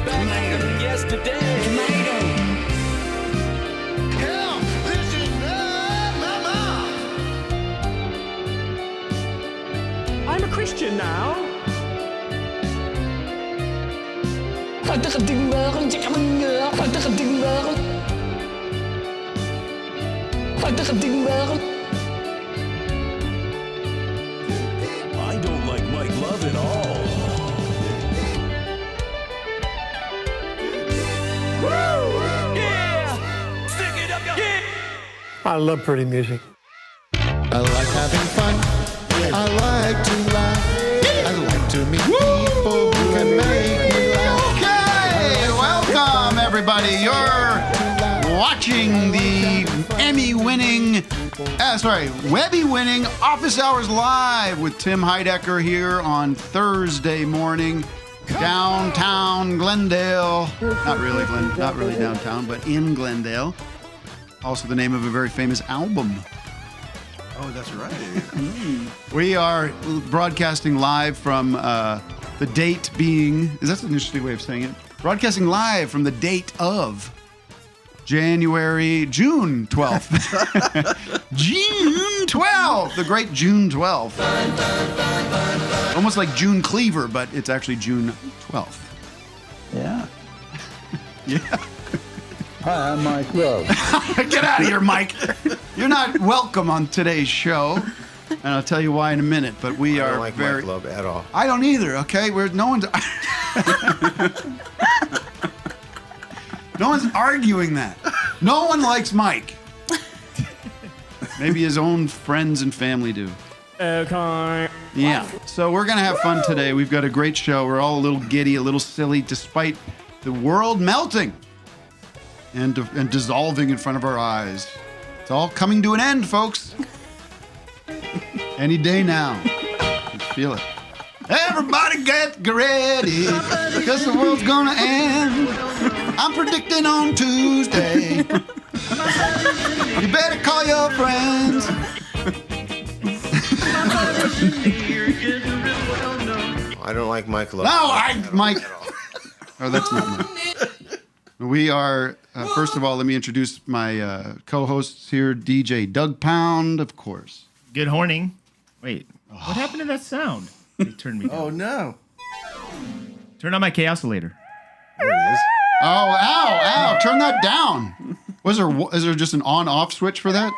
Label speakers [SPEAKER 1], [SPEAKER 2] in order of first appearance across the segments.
[SPEAKER 1] back yesterday.
[SPEAKER 2] Hell, this is mama.
[SPEAKER 3] I'm a Christian now.
[SPEAKER 1] I don't like Mike Love at all. Yeah! Stick it up, yeah!
[SPEAKER 4] I love pretty music.
[SPEAKER 5] I like having fun. I like to laugh. I like to meet people who can make me laugh.
[SPEAKER 6] Okay, welcome everybody. You're watching the Webby-winning Office Hours Live with Tim Heidecker here on Thursday morning, downtown Glendale. Not really downtown, but in Glendale. Also the name of a very famous album.
[SPEAKER 7] Oh, that's right.
[SPEAKER 6] We are broadcasting live from the date being, is that an interesting way of saying it? Broadcasting live from the date of June 12th. June 12th, the great June 12th. Almost like June Cleaver, but it's actually June 12th.
[SPEAKER 7] Yeah.
[SPEAKER 6] Yeah.
[SPEAKER 7] Hi, I'm Mike Love.
[SPEAKER 6] Get out of here, Mike. You're not welcome on today's show. And I'll tell you why in a minute, but we are
[SPEAKER 5] I don't like
[SPEAKER 6] very...
[SPEAKER 5] Mike Love at all.
[SPEAKER 6] I don't either, okay? No one's arguing that. No one likes Mike. Maybe his own friends and family do.
[SPEAKER 3] Okay.
[SPEAKER 6] Yeah. So we're going to have fun today. We've got a great show. We're all a little giddy, a little silly, despite the world melting and dissolving in front of our eyes. It's all coming to an end, folks. Any day now. Just feel it. Everybody get ready, because the world's gonna end. I'm predicting on Tuesday. You better call your friends.
[SPEAKER 5] I don't like Mike Love.
[SPEAKER 6] Mike. Oh, that's not Mike. We are, first of all, let me introduce my co-hosts here, DJ Douggpound, of course.
[SPEAKER 8] Good morning. Wait, what happened to that sound? They turned me down.
[SPEAKER 7] Oh, no.
[SPEAKER 8] Turn on my K-oscillator.
[SPEAKER 7] There it is.
[SPEAKER 6] Oh, ow, turn that down. Is there just an on-off switch for that?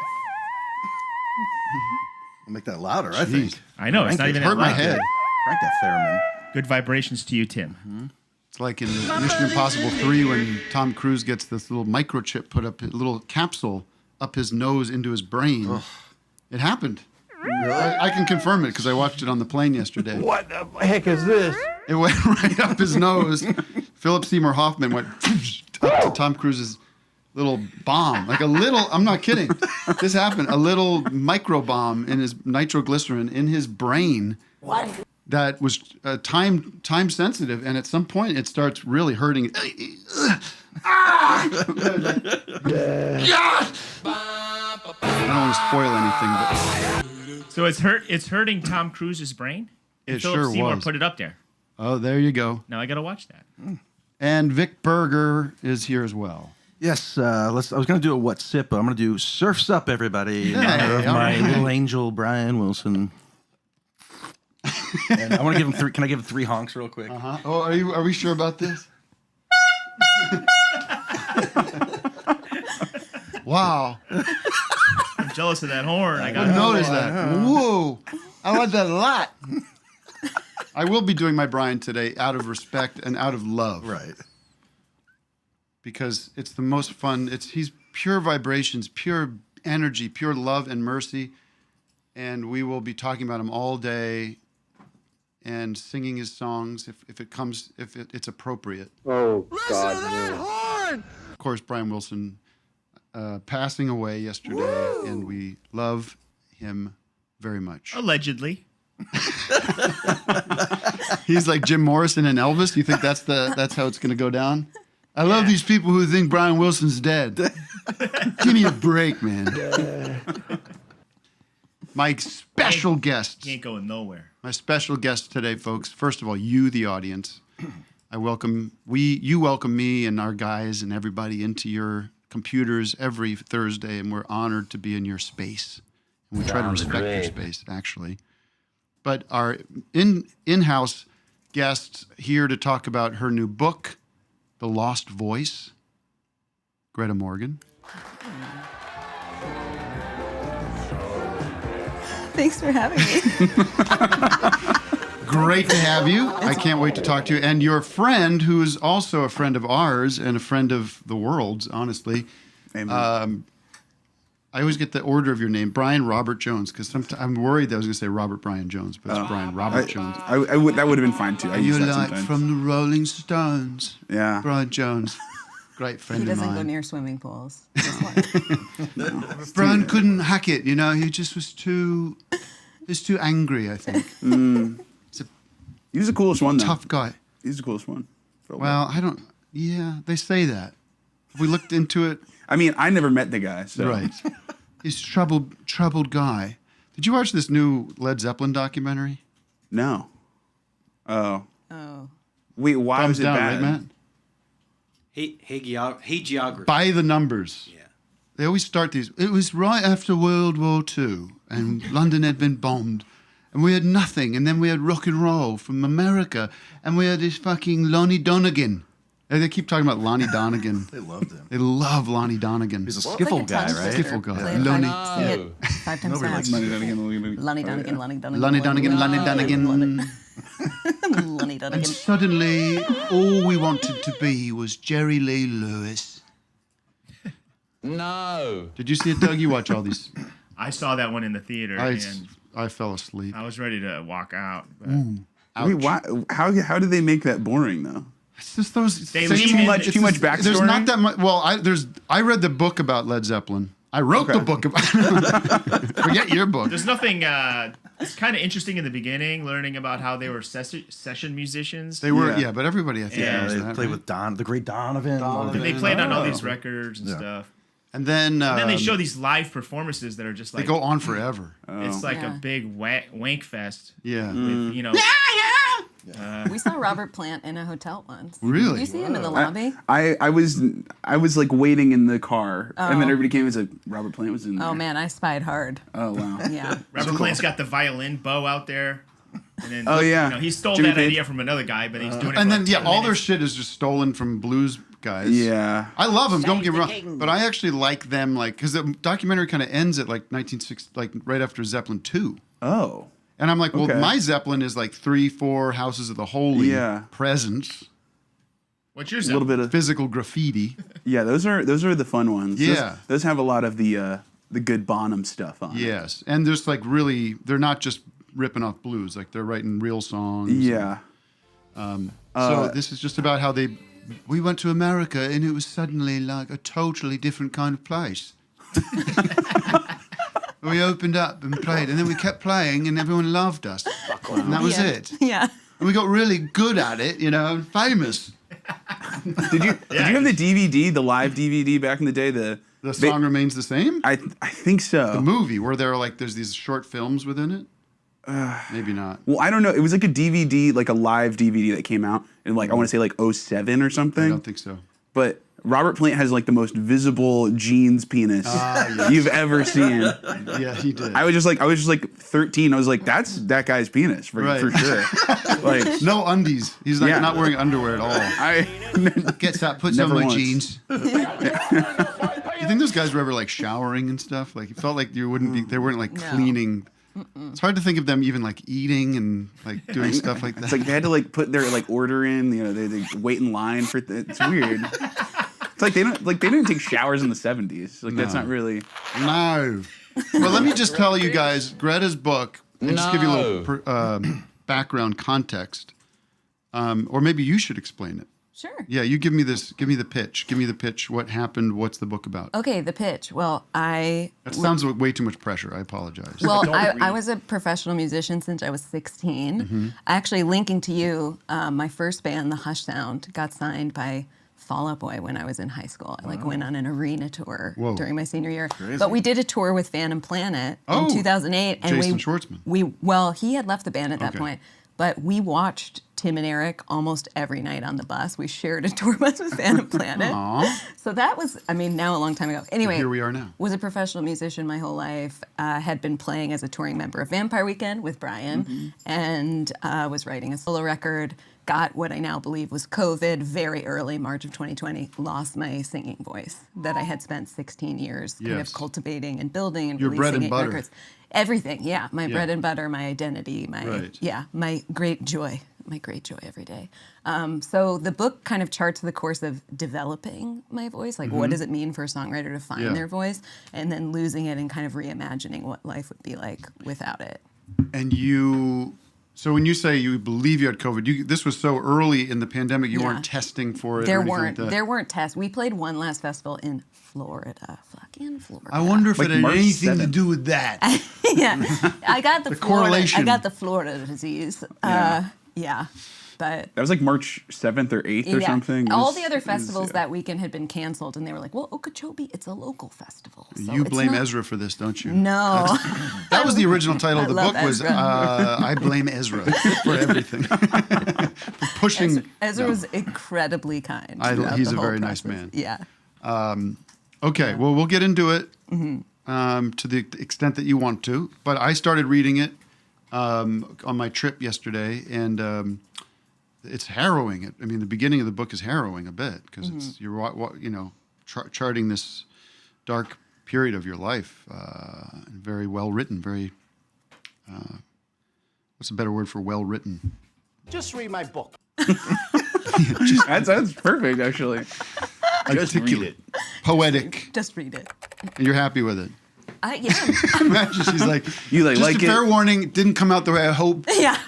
[SPEAKER 7] I'll make that louder, I think.
[SPEAKER 8] I know, it's not even
[SPEAKER 6] hurt
[SPEAKER 8] that
[SPEAKER 6] my
[SPEAKER 8] loud.
[SPEAKER 6] head.
[SPEAKER 7] Crank that theremin.
[SPEAKER 8] Good vibrations to you, Tim.
[SPEAKER 6] It's like in Mission Impossible 3 when Tom Cruise gets this little microchip put up, a little capsule up his nose into his brain. Ugh. It happened. Really? I can confirm it because I watched it on the plane yesterday.
[SPEAKER 4] What the heck is this?
[SPEAKER 6] It went right up his nose. Philip Seymour Hoffman went up to Tom Cruise's little bomb. Like a little, I'm not kidding. This happened. A little micro bomb in his nitroglycerin in his brain.
[SPEAKER 4] What?
[SPEAKER 6] That was time sensitive, and at some point it starts really hurting. I don't want to spoil anything, but
[SPEAKER 8] So it's hurting Tom Cruise's brain?
[SPEAKER 6] it
[SPEAKER 8] Philip
[SPEAKER 6] sure
[SPEAKER 8] Seymour
[SPEAKER 6] was.
[SPEAKER 8] put it up there.
[SPEAKER 6] Oh, there you go.
[SPEAKER 8] Now I gotta watch that.
[SPEAKER 6] And Vic Berger is here as well.
[SPEAKER 7] Yes, I was going to do a what sip, but I'm going to do Surf's Up, everybody, in honor of
[SPEAKER 6] all
[SPEAKER 7] my
[SPEAKER 6] right.
[SPEAKER 7] little angel, Brian Wilson. And I want to give him three. Can I give him 3 honks real quick?
[SPEAKER 6] Uh-huh. Oh, are we sure about this? Wow.
[SPEAKER 8] I'm jealous of that horn. I got
[SPEAKER 6] Notice that. Whoa. I like that a lot. I will be doing my Brian today out of respect and out of love.
[SPEAKER 7] Right.
[SPEAKER 6] Because it's the most fun. He's pure vibrations, pure energy, pure love and mercy. And we will be talking about him all day and singing his songs if it's appropriate.
[SPEAKER 4] Oh, God, no.
[SPEAKER 6] Of course, Brian Wilson passing away yesterday, and we love him very much.
[SPEAKER 8] Allegedly.
[SPEAKER 6] He's like Jim Morrison and Elvis. You think that's how it's going to go down? I love these people who think Brian Wilson's dead. Give me a break, man. My special guest.
[SPEAKER 8] He ain't going nowhere.
[SPEAKER 6] My special guest today, folks. First of all, you, the audience. you welcome me and our guys and everybody into your computers every Thursday, and we're honored to be in your space. And we try to respect your space, actually. But our in-house guest here to talk about her new book, The Lost Voice, Greta Morgan.
[SPEAKER 9] Thanks for having me.
[SPEAKER 6] Great to have you. I can't wait to talk to you. And your friend, who is also a friend of ours and a friend of the world's, honestly. I always get the order of your name, Brian Robert Jones, because I'm worried that I was going to say Robert Brian Jones, but it's Brian Robert Jones.
[SPEAKER 10] That would have been fine too.
[SPEAKER 6] Are you like from the Rolling Stones?
[SPEAKER 10] Yeah.
[SPEAKER 6] Brian Jones. Great friend of mine.
[SPEAKER 9] He doesn't go near swimming pools.
[SPEAKER 6] Brian couldn't hack it, he just was too angry, I think.
[SPEAKER 10] He's the coolest one, though.
[SPEAKER 6] Tough guy.
[SPEAKER 10] He's the coolest one.
[SPEAKER 6] Well, they say that. Have we looked into it?
[SPEAKER 10] I mean, I never met the guy, so.
[SPEAKER 6] Right. He's troubled guy. Did you watch this new Led Zeppelin documentary?
[SPEAKER 10] No. Oh.
[SPEAKER 9] Oh.
[SPEAKER 10] Wait, why
[SPEAKER 6] Thumbs
[SPEAKER 10] was it
[SPEAKER 6] down,
[SPEAKER 10] bad?
[SPEAKER 6] right, Matt?
[SPEAKER 11] Hagiography.
[SPEAKER 6] By the numbers.
[SPEAKER 11] Yeah.
[SPEAKER 6] They always start these. It was right after World War II, and London had been bombed, and we had nothing, and then we had rock and roll from America, and we had this fucking Lonnie Donegan. They keep talking about Lonnie Donegan.
[SPEAKER 7] They loved him.
[SPEAKER 6] They love Lonnie Donegan.
[SPEAKER 7] He's a skiffle guy, right?
[SPEAKER 6] Skiffle guy.
[SPEAKER 9] Play it
[SPEAKER 6] Lonnie.
[SPEAKER 9] five times
[SPEAKER 7] Nobody likes
[SPEAKER 9] fast.
[SPEAKER 10] Lonnie Donegan.
[SPEAKER 9] Lonnie Donegan, Lonnie Donegan.
[SPEAKER 6] Lonnie Donegan, Lonnie Donegan.
[SPEAKER 9] Lonnie
[SPEAKER 6] And
[SPEAKER 9] Donegan.
[SPEAKER 6] suddenly, all we wanted to be was Jerry Lee Lewis.
[SPEAKER 11] No.
[SPEAKER 6] Did you see it, Doug? You watch all these.
[SPEAKER 8] I saw that one in the theater, and
[SPEAKER 6] I fell asleep.
[SPEAKER 8] I was ready to walk out. But
[SPEAKER 6] Ouch.
[SPEAKER 10] Wait, why? How did they make that boring though?
[SPEAKER 6] It's just those.
[SPEAKER 8] They
[SPEAKER 6] there's
[SPEAKER 8] leave
[SPEAKER 6] too
[SPEAKER 8] in-
[SPEAKER 6] much.
[SPEAKER 8] it's
[SPEAKER 10] too much backstory?
[SPEAKER 6] There's not that much. Well, I read the book about Led Zeppelin. I wrote the book about. Forget your book.
[SPEAKER 8] There's nothing. It's kind of interesting in the beginning, learning about how they were session musicians.
[SPEAKER 6] They were,
[SPEAKER 10] Yeah.
[SPEAKER 6] but everybody I think
[SPEAKER 8] Yeah,
[SPEAKER 6] knows
[SPEAKER 7] They
[SPEAKER 6] that,
[SPEAKER 7] played
[SPEAKER 6] right?
[SPEAKER 7] with the great Donovan.
[SPEAKER 8] And they played on all these records and
[SPEAKER 7] Yeah.
[SPEAKER 8] stuff.
[SPEAKER 6] And then
[SPEAKER 8] They show these live performances that are just
[SPEAKER 6] They
[SPEAKER 8] like
[SPEAKER 6] go on forever.
[SPEAKER 8] it's like
[SPEAKER 9] Yeah.
[SPEAKER 8] a big wank fest.
[SPEAKER 6] Yeah.
[SPEAKER 8] With,
[SPEAKER 9] We saw Robert Plant in a hotel once.
[SPEAKER 6] Really?
[SPEAKER 9] Did you see him in the lobby?
[SPEAKER 10] I was like waiting in the car, and then everybody came and said Robert Plant was in there.
[SPEAKER 9] Oh man, I spied hard.
[SPEAKER 10] Oh wow.
[SPEAKER 9] Yeah.
[SPEAKER 8] Robert Plant's got the violin bow out there. And then,
[SPEAKER 10] Oh, yeah.
[SPEAKER 8] he stole
[SPEAKER 10] Jimmy
[SPEAKER 8] that
[SPEAKER 10] Page.
[SPEAKER 8] idea from another guy, but he's doing it.
[SPEAKER 6] And
[SPEAKER 8] for
[SPEAKER 6] then
[SPEAKER 8] like 10
[SPEAKER 6] all their
[SPEAKER 8] minutes.
[SPEAKER 6] shit is just stolen from blues guys.
[SPEAKER 10] Yeah.
[SPEAKER 6] I love them. Don't get me wrong, but I actually like them, because the documentary kind of ends at like 1960, like right after Zeppelin 2.
[SPEAKER 10] Oh.
[SPEAKER 6] And I'm like, well,
[SPEAKER 10] Okay.
[SPEAKER 6] my Zeppelin is like 3-4 Houses of the Holy
[SPEAKER 10] Yeah.
[SPEAKER 6] presence,
[SPEAKER 8] What's yours?
[SPEAKER 10] A little bit of
[SPEAKER 6] physical graffiti.
[SPEAKER 10] yeah. Those are the fun ones.
[SPEAKER 6] Yeah.
[SPEAKER 10] Those have a lot of the good Bonham stuff on. it.
[SPEAKER 6] Yes, and there's like really, they're not just ripping off blues, like they're writing real songs.
[SPEAKER 10] Yeah.
[SPEAKER 6] So this is just about how we went to America and it was suddenly like a totally different kind of place. We opened up and played, and then we kept playing, and everyone loved us, and that was
[SPEAKER 9] Yeah.
[SPEAKER 6] it.
[SPEAKER 9] Yeah.
[SPEAKER 6] And we got really good at it, and famous.
[SPEAKER 10] Did you have the DVD, the live DVD back in the day?
[SPEAKER 6] The song remains the same.
[SPEAKER 10] I think so.
[SPEAKER 6] The movie where there's these short films within it. Maybe not.
[SPEAKER 10] Well, I don't know. It was like a DVD, like a live DVD that came out in I want to say like 07 or something.
[SPEAKER 6] I don't think so.
[SPEAKER 10] But Robert Plant has like the most visible jeans penis
[SPEAKER 6] yes.
[SPEAKER 10] you've ever seen.
[SPEAKER 6] Yeah, he did.
[SPEAKER 10] I was just like 13. I was like, that's that guy's penis for sure. Like
[SPEAKER 6] No undies. He's like not wearing underwear at all.
[SPEAKER 10] I
[SPEAKER 6] Gets up, puts
[SPEAKER 10] Never
[SPEAKER 6] on my
[SPEAKER 10] once.
[SPEAKER 6] jeans. You think those guys were ever like showering and stuff? Like it felt like you wouldn't be. They weren't like
[SPEAKER 9] No.
[SPEAKER 6] cleaning. It's hard to think of them even like eating and like doing stuff like that.
[SPEAKER 10] It's like they had to like put their like order in. They wait in line for. It's weird. It's like they didn't take showers in the 70s. Like that's not really.
[SPEAKER 6] No. Well, let me just tell you guys, Greta's book, and just give you a little background context, or maybe you should explain it.
[SPEAKER 9] Sure.
[SPEAKER 6] Yeah, you give me this. Give me the pitch. Give me the pitch. What happened? What's the book about?
[SPEAKER 9] Okay, the pitch. Well,
[SPEAKER 6] That sounds like way too much pressure. I apologize.
[SPEAKER 9] Well, I was a professional musician since I was 16.
[SPEAKER 6] Mm-hmm.
[SPEAKER 9] Actually, linking to you, my first band, the Hush Sound, got signed by Fall Out Boy when I was in high school. I went on an arena tour during my senior year. But we did a tour with Phantom Planet in 2008. And
[SPEAKER 6] Jason Schwartzman.
[SPEAKER 9] Well, he had left the band at that point. But we watched Tim and Eric almost every night on the bus. We shared a tour bus with Phantom Planet. So that was, now a long time ago. Anyway,
[SPEAKER 6] here we are now.
[SPEAKER 9] Was a professional musician my whole life. Had been playing as a touring member of Vampire Weekend with Brian, and was writing a solo record. Got what I now believe was COVID very early, March of 2020. Lost my singing voice that I had spent 16 years kind of cultivating and building and
[SPEAKER 6] your bread
[SPEAKER 9] releasing
[SPEAKER 6] and butter.
[SPEAKER 9] records. Everything, yeah. My bread and butter, my identity, my great joy every day. So the book kind of charts the course of developing my voice, like what does it mean for a songwriter to find their voice, and then losing it and kind of reimagining what life would be like without it.
[SPEAKER 6] And so when you say you believe you had COVID, this was so early in the pandemic, you weren't testing for it.
[SPEAKER 9] There
[SPEAKER 6] or anything
[SPEAKER 9] weren't.
[SPEAKER 6] like that.
[SPEAKER 9] There weren't tests. We played one last festival in Florida. Fucking Florida.
[SPEAKER 6] I wonder if
[SPEAKER 10] Like
[SPEAKER 6] it had
[SPEAKER 10] March
[SPEAKER 6] anything to
[SPEAKER 10] 7th.
[SPEAKER 6] do with that.
[SPEAKER 9] Yeah, I got the Florida.
[SPEAKER 6] correlation.
[SPEAKER 9] I got the Florida disease. But
[SPEAKER 10] That was like March 7th or 8th or something.
[SPEAKER 9] All the other festivals that weekend had been canceled, and they were like, "Well, Okeechobee, it's a local festival." So
[SPEAKER 6] You
[SPEAKER 9] it's
[SPEAKER 6] blame
[SPEAKER 9] not-
[SPEAKER 6] Ezra for this, don't you?
[SPEAKER 9] No.
[SPEAKER 6] That was the original title of the
[SPEAKER 9] love
[SPEAKER 6] book was
[SPEAKER 9] Ezra.
[SPEAKER 6] I Blame Ezra for everything. For pushing.
[SPEAKER 9] Ezra was incredibly kind.
[SPEAKER 6] He's
[SPEAKER 9] the
[SPEAKER 6] a
[SPEAKER 9] whole
[SPEAKER 6] very nice
[SPEAKER 9] process.
[SPEAKER 6] man.
[SPEAKER 9] Yeah.
[SPEAKER 6] Okay, well, we'll get into it to the extent that you want to. But I started reading it on my trip yesterday, and it's harrowing. I mean, the beginning of the book is harrowing a bit because it's you're charting this dark period of your life. Very well written. Very what's a better word for well written?
[SPEAKER 2] Just read my book.
[SPEAKER 10] That's perfect, actually.
[SPEAKER 6] Articulate, poetic,
[SPEAKER 9] Just read it.
[SPEAKER 6] and you're happy with it.
[SPEAKER 9] Yeah.
[SPEAKER 6] Imagine she's like,
[SPEAKER 10] You
[SPEAKER 6] just
[SPEAKER 10] like
[SPEAKER 6] a
[SPEAKER 10] it?
[SPEAKER 6] fair warning, it didn't come out the way I hoped.
[SPEAKER 9] Yeah.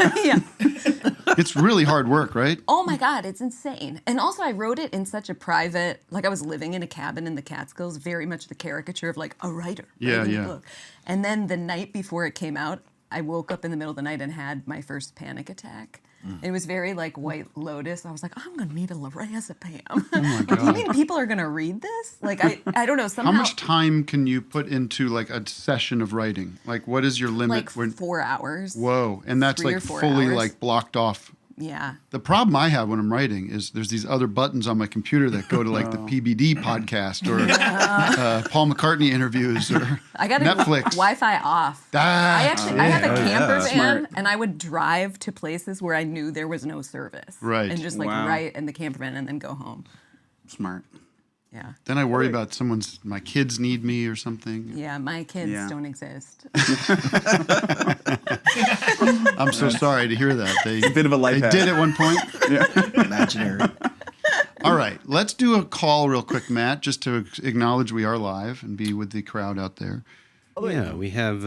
[SPEAKER 6] It's really hard work, right?
[SPEAKER 9] Oh my God, it's insane. And also I wrote it in such a private, like I was living in a cabin in the Catskills, very much the caricature of like a writer writing a book. And then the night before it came out, I woke up in the middle of the night and had my first panic attack. It was very like White Lotus. I was like, I'm going to need a lorazepam. Oh my God. Do you mean people are going to read this? Like, I don't know. Somehow.
[SPEAKER 6] How much time can you put into like a session of writing? Like, what is your limit?
[SPEAKER 9] Like 4 hours.
[SPEAKER 6] Whoa. And that's
[SPEAKER 9] 3 or
[SPEAKER 6] like
[SPEAKER 9] 4
[SPEAKER 6] fully
[SPEAKER 9] hours.
[SPEAKER 6] like blocked off.
[SPEAKER 9] Yeah.
[SPEAKER 6] The problem I have when I'm writing is there's these other buttons on my computer that go to like the PBD podcast or Paul McCartney interviews or
[SPEAKER 9] I got
[SPEAKER 6] Netflix.
[SPEAKER 9] Wi-Fi off. I have a camper van,
[SPEAKER 10] Smart.
[SPEAKER 9] and I would drive to places where I knew there was no service.
[SPEAKER 6] Right.
[SPEAKER 9] And just like
[SPEAKER 10] Wow.
[SPEAKER 9] write in the camper van and then go home.
[SPEAKER 10] Smart.
[SPEAKER 9] Yeah.
[SPEAKER 6] Then I worry about my kids need me or something.
[SPEAKER 9] Yeah, my kids
[SPEAKER 10] Yeah.
[SPEAKER 9] don't exist.
[SPEAKER 6] I'm so sorry to hear that. They
[SPEAKER 10] A bit of a life
[SPEAKER 6] They
[SPEAKER 10] hack.
[SPEAKER 6] did at one point.
[SPEAKER 7] Imaginary.
[SPEAKER 6] All right, let's do a call real quick, Matt, just to acknowledge we are live and be with the crowd out there.
[SPEAKER 11] Yeah, we have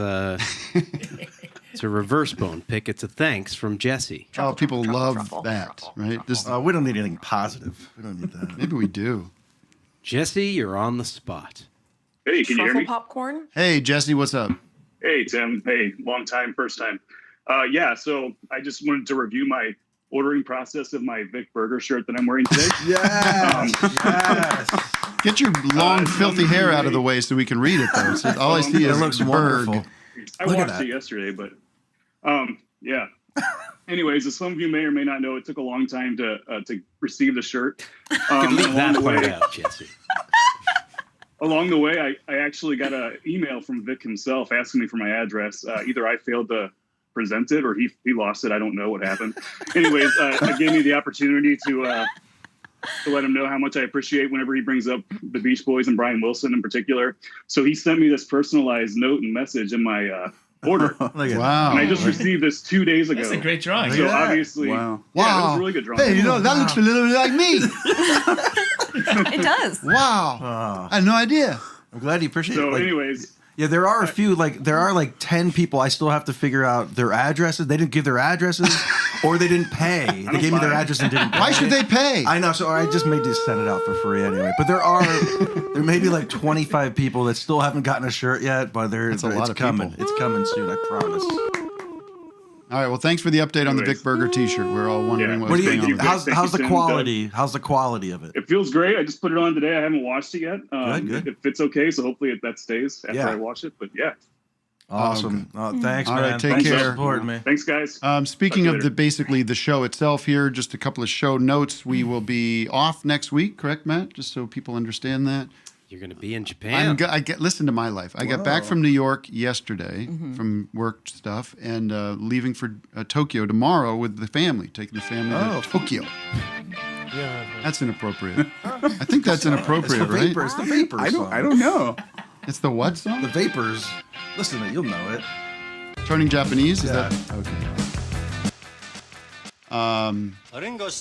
[SPEAKER 11] it's a reverse bone pick. It's a thanks from Jesse.
[SPEAKER 6] Oh, people love that, right? This
[SPEAKER 7] We don't need anything positive. We don't need that.
[SPEAKER 6] maybe we do.
[SPEAKER 11] Jesse, you're on the spot.
[SPEAKER 12] Hey, can you hear me?
[SPEAKER 13] Popcorn?
[SPEAKER 6] Hey, Jesse, what's up?
[SPEAKER 12] Hey, Tim. Hey, long time, first time. So I just wanted to review my ordering process of my Vic Berger shirt that I'm wearing today.
[SPEAKER 7] Yes.
[SPEAKER 6] Get your long, filthy hair out of the way so we can read it, though. So all I see
[SPEAKER 7] It
[SPEAKER 6] is
[SPEAKER 7] looks
[SPEAKER 6] Berg.
[SPEAKER 7] wonderful.
[SPEAKER 12] I
[SPEAKER 7] Look at
[SPEAKER 12] watched
[SPEAKER 7] that.
[SPEAKER 12] it yesterday, but yeah. Anyways, as some of you may or may not know, it took a long time to receive the shirt.
[SPEAKER 11] Leave that
[SPEAKER 12] along the
[SPEAKER 11] part
[SPEAKER 12] way,
[SPEAKER 11] out, Jesse.
[SPEAKER 12] along the way, I actually got an email from Vic himself asking me for my address. Either I failed to present it or he lost it. I don't know what happened. Anyways, it gave me the opportunity to let him know how much I appreciate whenever he brings up the Beach Boys and Brian Wilson in particular. So he sent me this personalized note and message in my order.
[SPEAKER 6] Wow.
[SPEAKER 12] And I just received this 2 days ago.
[SPEAKER 8] That's a great drawing.
[SPEAKER 12] So obviously,
[SPEAKER 10] Wow.
[SPEAKER 12] yeah, it was a really good drawing.
[SPEAKER 4] Hey, that looks a little bit like me.
[SPEAKER 9] It does.
[SPEAKER 6] Wow. I had no idea.
[SPEAKER 7] I'm glad you appreciate
[SPEAKER 12] So
[SPEAKER 7] it. Like,
[SPEAKER 12] anyways,
[SPEAKER 7] yeah, there are a few, there are 10 people I still have to figure out their addresses. They didn't give their addresses or they didn't pay. They gave me their address and didn't pay.
[SPEAKER 6] Why should they pay?
[SPEAKER 7] I know, so I just made this send it out for free anyway. But there may be 25 people that still haven't gotten a shirt yet, but
[SPEAKER 6] That's a lot
[SPEAKER 7] it's
[SPEAKER 6] of
[SPEAKER 7] coming.
[SPEAKER 6] people.
[SPEAKER 7] It's coming soon, I promise.
[SPEAKER 6] All right, well, thanks for the update on the
[SPEAKER 12] Anyways.
[SPEAKER 6] Vic Berger t-shirt. We're all wondering
[SPEAKER 12] Yeah.
[SPEAKER 6] what's going on.
[SPEAKER 7] How's
[SPEAKER 12] Thank you,
[SPEAKER 7] the
[SPEAKER 12] Tim.
[SPEAKER 7] quality? How's the quality of it?
[SPEAKER 12] it feels great. I just put it on today. I haven't watched it yet.
[SPEAKER 7] Good.
[SPEAKER 12] It fits okay, so hopefully that stays after
[SPEAKER 7] Yeah.
[SPEAKER 12] I watch it. But yeah,
[SPEAKER 7] Awesome. Thanks,
[SPEAKER 6] All
[SPEAKER 7] man.
[SPEAKER 6] right, take
[SPEAKER 7] Thanks for
[SPEAKER 6] care.
[SPEAKER 7] supporting me.
[SPEAKER 12] Thanks, guys.
[SPEAKER 6] Speaking
[SPEAKER 12] Talk to
[SPEAKER 6] of
[SPEAKER 12] you
[SPEAKER 6] the show itself here, just a couple of show notes. We will be off next week, correct, Matt? Just so people understand that.
[SPEAKER 11] You're going to be in Japan.
[SPEAKER 6] Listen to my life. I got back from New York yesterday from work stuff and leaving for Tokyo tomorrow with the family, taking the family to Tokyo.
[SPEAKER 3] Yeah.
[SPEAKER 6] That's inappropriate. I think that's inappropriate,
[SPEAKER 7] It's the
[SPEAKER 6] right?
[SPEAKER 7] Vapors. The Vapors.
[SPEAKER 10] I don't know.
[SPEAKER 6] It's the what song?
[SPEAKER 7] The Vapors. Listen to it. You'll know it.
[SPEAKER 6] Turning Japanese? Is
[SPEAKER 7] Yeah.
[SPEAKER 6] that okay?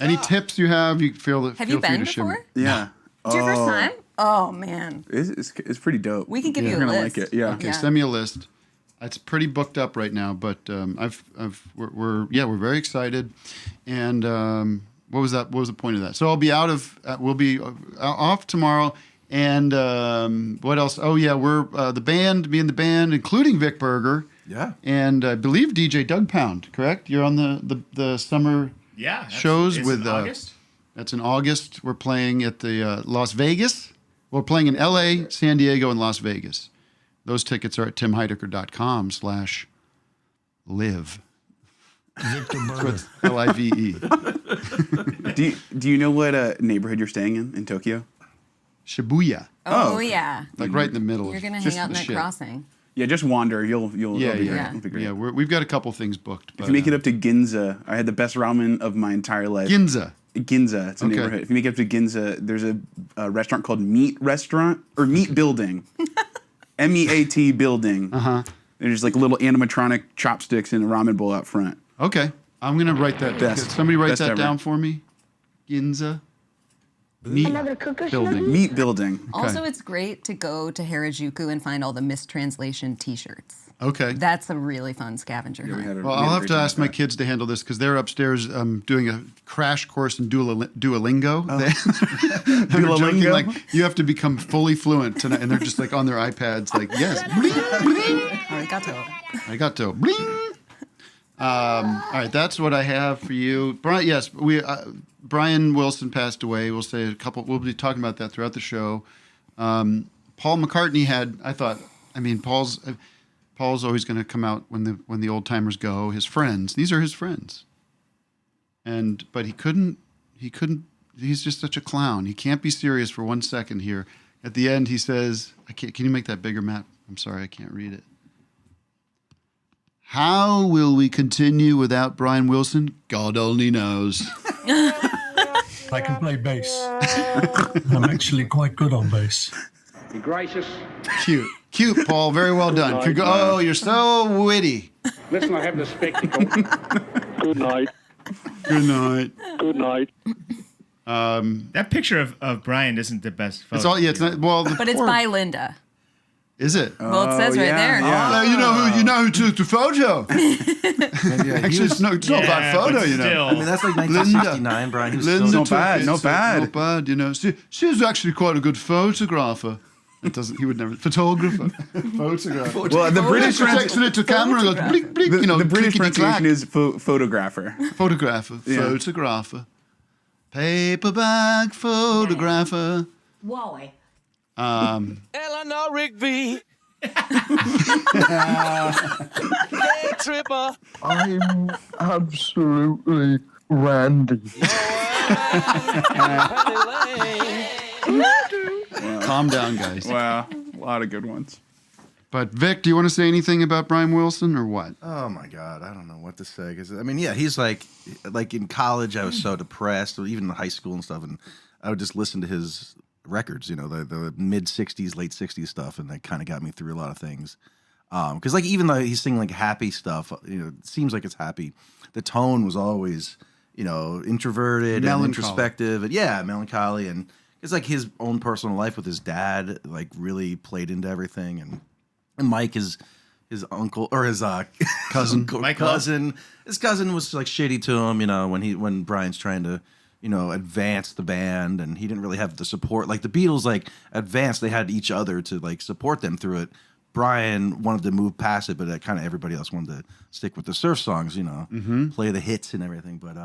[SPEAKER 6] Any tips you have? You feel that?
[SPEAKER 9] Have
[SPEAKER 6] feel
[SPEAKER 9] you
[SPEAKER 6] free
[SPEAKER 9] been
[SPEAKER 6] to share.
[SPEAKER 9] before?
[SPEAKER 10] Yeah.
[SPEAKER 9] It's your first time? Oh, man.
[SPEAKER 10] It's pretty dope.
[SPEAKER 9] We can give you
[SPEAKER 10] You're
[SPEAKER 9] a
[SPEAKER 10] gonna
[SPEAKER 9] list.
[SPEAKER 10] like it. Yeah.
[SPEAKER 6] Okay,
[SPEAKER 9] Yeah.
[SPEAKER 6] send me a list. It's pretty booked up right now, but we're very excited. And what was that? What was the point of that? So I'll be we'll be off tomorrow. And what else? Oh yeah, we're me and the band, including Vic Berger.
[SPEAKER 7] Yeah.
[SPEAKER 6] And I believe DJ Douggpound, correct? You're on the summer shows
[SPEAKER 8] it's
[SPEAKER 6] with
[SPEAKER 8] in August.
[SPEAKER 6] That's in August. We're playing at the Las Vegas. We're playing in LA, San Diego, and Las Vegas. Those tickets are at timheidecker.com/live.
[SPEAKER 4] Victor Berger.
[SPEAKER 6] LIVE.
[SPEAKER 10] Do you know what neighborhood you're staying in Tokyo?
[SPEAKER 6] Shibuya.
[SPEAKER 9] Oh, yeah.
[SPEAKER 6] Like right in the middle.
[SPEAKER 9] You're going to
[SPEAKER 6] Just
[SPEAKER 9] hang out in
[SPEAKER 6] the
[SPEAKER 9] that
[SPEAKER 6] shit.
[SPEAKER 9] crossing.
[SPEAKER 10] Yeah, just wander. You'll be great.
[SPEAKER 9] Yeah.
[SPEAKER 10] It'll be great.
[SPEAKER 6] Yeah, we've got a couple things booked.
[SPEAKER 10] If you make it up to Ginza, I had the best ramen of my entire life.
[SPEAKER 6] Ginza.
[SPEAKER 10] Ginza, it's a
[SPEAKER 6] Okay.
[SPEAKER 10] neighborhood. If you make it up to Ginza, there's a restaurant called Meat Restaurant or Meat Building, MEAT Building. There's like little animatronic chopsticks in a ramen bowl out front.
[SPEAKER 6] Okay. I'm going to write that.
[SPEAKER 10] Best.
[SPEAKER 6] Could somebody write
[SPEAKER 10] Best
[SPEAKER 6] that
[SPEAKER 10] ever.
[SPEAKER 6] down for me? Ginza. Meat building.
[SPEAKER 10] Meat Building.
[SPEAKER 9] Also, it's great to go to Harajuku and find all the mistranslation T-shirts.
[SPEAKER 6] Okay.
[SPEAKER 9] That's a really fun scavenger hunt.
[SPEAKER 6] Well, I'll have to ask my kids to handle this because they're upstairs doing a crash course in Duolingo. They were joking, like, you have to become fully fluent tonight, and they're just like on their iPads, like, yes, bling, bling. Arigato, bling. All right, that's what I have for you, Brian. Yes, Brian Wilson passed away. We'll say a couple. We'll be talking about that throughout the show. Paul McCartney Paul's always going to come out when the old timers go. His friends. These are his friends. But he couldn't. He's just such a clown. He can't be serious for 1 second here. At the end, he says, Can you make that bigger, Matt? I'm sorry, I can't read it. How will we continue without Brian Wilson? God only knows.
[SPEAKER 4] I can play bass. I'm actually quite good on bass.
[SPEAKER 2] Be gracious.
[SPEAKER 6] Cute, Paul. Very well done. You're so witty.
[SPEAKER 2] Listen, I have the spectacle. Good night.
[SPEAKER 6] Good night.
[SPEAKER 2] Good night.
[SPEAKER 8] That picture of Brian isn't the best photo.
[SPEAKER 6] It's all. Yeah, it's not. Well,
[SPEAKER 9] But it's by Linda.
[SPEAKER 6] Is it?
[SPEAKER 9] Well, it says right there.
[SPEAKER 6] Yeah. You know who took the photo. Actually, it's not about photo. You know.
[SPEAKER 8] still.
[SPEAKER 7] I mean, that's like 1969, Brian. He was
[SPEAKER 6] Linda
[SPEAKER 7] still
[SPEAKER 10] Not bad, not bad.
[SPEAKER 6] Not bad. You know, she's actually quite a good photographer. It doesn't. He would never. Photographer. Photographer.
[SPEAKER 10] Well, the British
[SPEAKER 6] takes it to camera. Goes, blink, blink, you know,
[SPEAKER 10] the British
[SPEAKER 6] clickety-clack.
[SPEAKER 10] pronunciation is photographer.
[SPEAKER 6] Photographer.
[SPEAKER 10] Yeah.
[SPEAKER 6] Photographer. Paperback photographer.
[SPEAKER 13] Wally.
[SPEAKER 1] Eleanor Rigby. Tripper.
[SPEAKER 2] I'm absolutely randy.
[SPEAKER 6] Calm down, guys.
[SPEAKER 10] Wow, a lot of good ones.
[SPEAKER 6] But Vic, do you want to say anything about Brian Wilson or what?
[SPEAKER 7] Oh my God, I don't know what to say. 'Cause, I mean, yeah, he's like in college, I was so depressed, or even in high school and stuff, and I would just listen to his records, you know, the mid '60s, late '60s stuff, and that kind of got me through a lot of things. Because like even though he's singing like happy stuff, you know, it seems like it's happy. The tone was always, you know, introverted and introspective, and melancholy, and it's like his own personal life with his dad, like really played into everything, and Mike is his uncle or his cousin. His cousin was like shitty to him, you know, when Brian's trying to, you know, advance the band, and he didn't really have the support. Like the Beatles, like advanced, they had each other to like support them through it. Brian wanted to move past it, but kind of everybody else wanted to stick with the surf songs, you know, play the hits and everything. But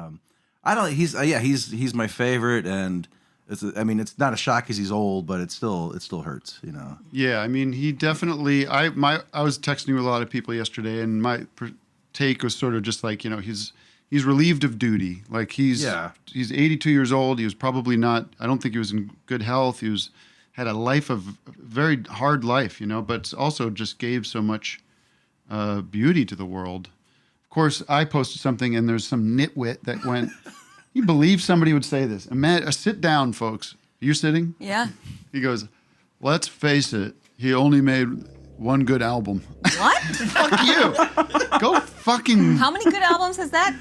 [SPEAKER 7] I don't. He's my favorite, and it's not a shock because he's old, but it still hurts, you know.
[SPEAKER 6] Yeah, I mean, he definitely. I was texting with a lot of people yesterday, and my take was sort of just like, you know, he's relieved of duty. Like he's 82 years old. He was probably not. I don't think he was in good health. He had a life of very hard life, you know, but also just gave so much beauty to the world. Of course, I posted something, and there's some nitwit that went. You believe somebody would say this? Sit down, folks. You're sitting?
[SPEAKER 9] Yeah.
[SPEAKER 6] He goes, let's face it, he only made one good album.
[SPEAKER 9] What?
[SPEAKER 6] Fuck you. Go fucking
[SPEAKER 9] How many good albums has that?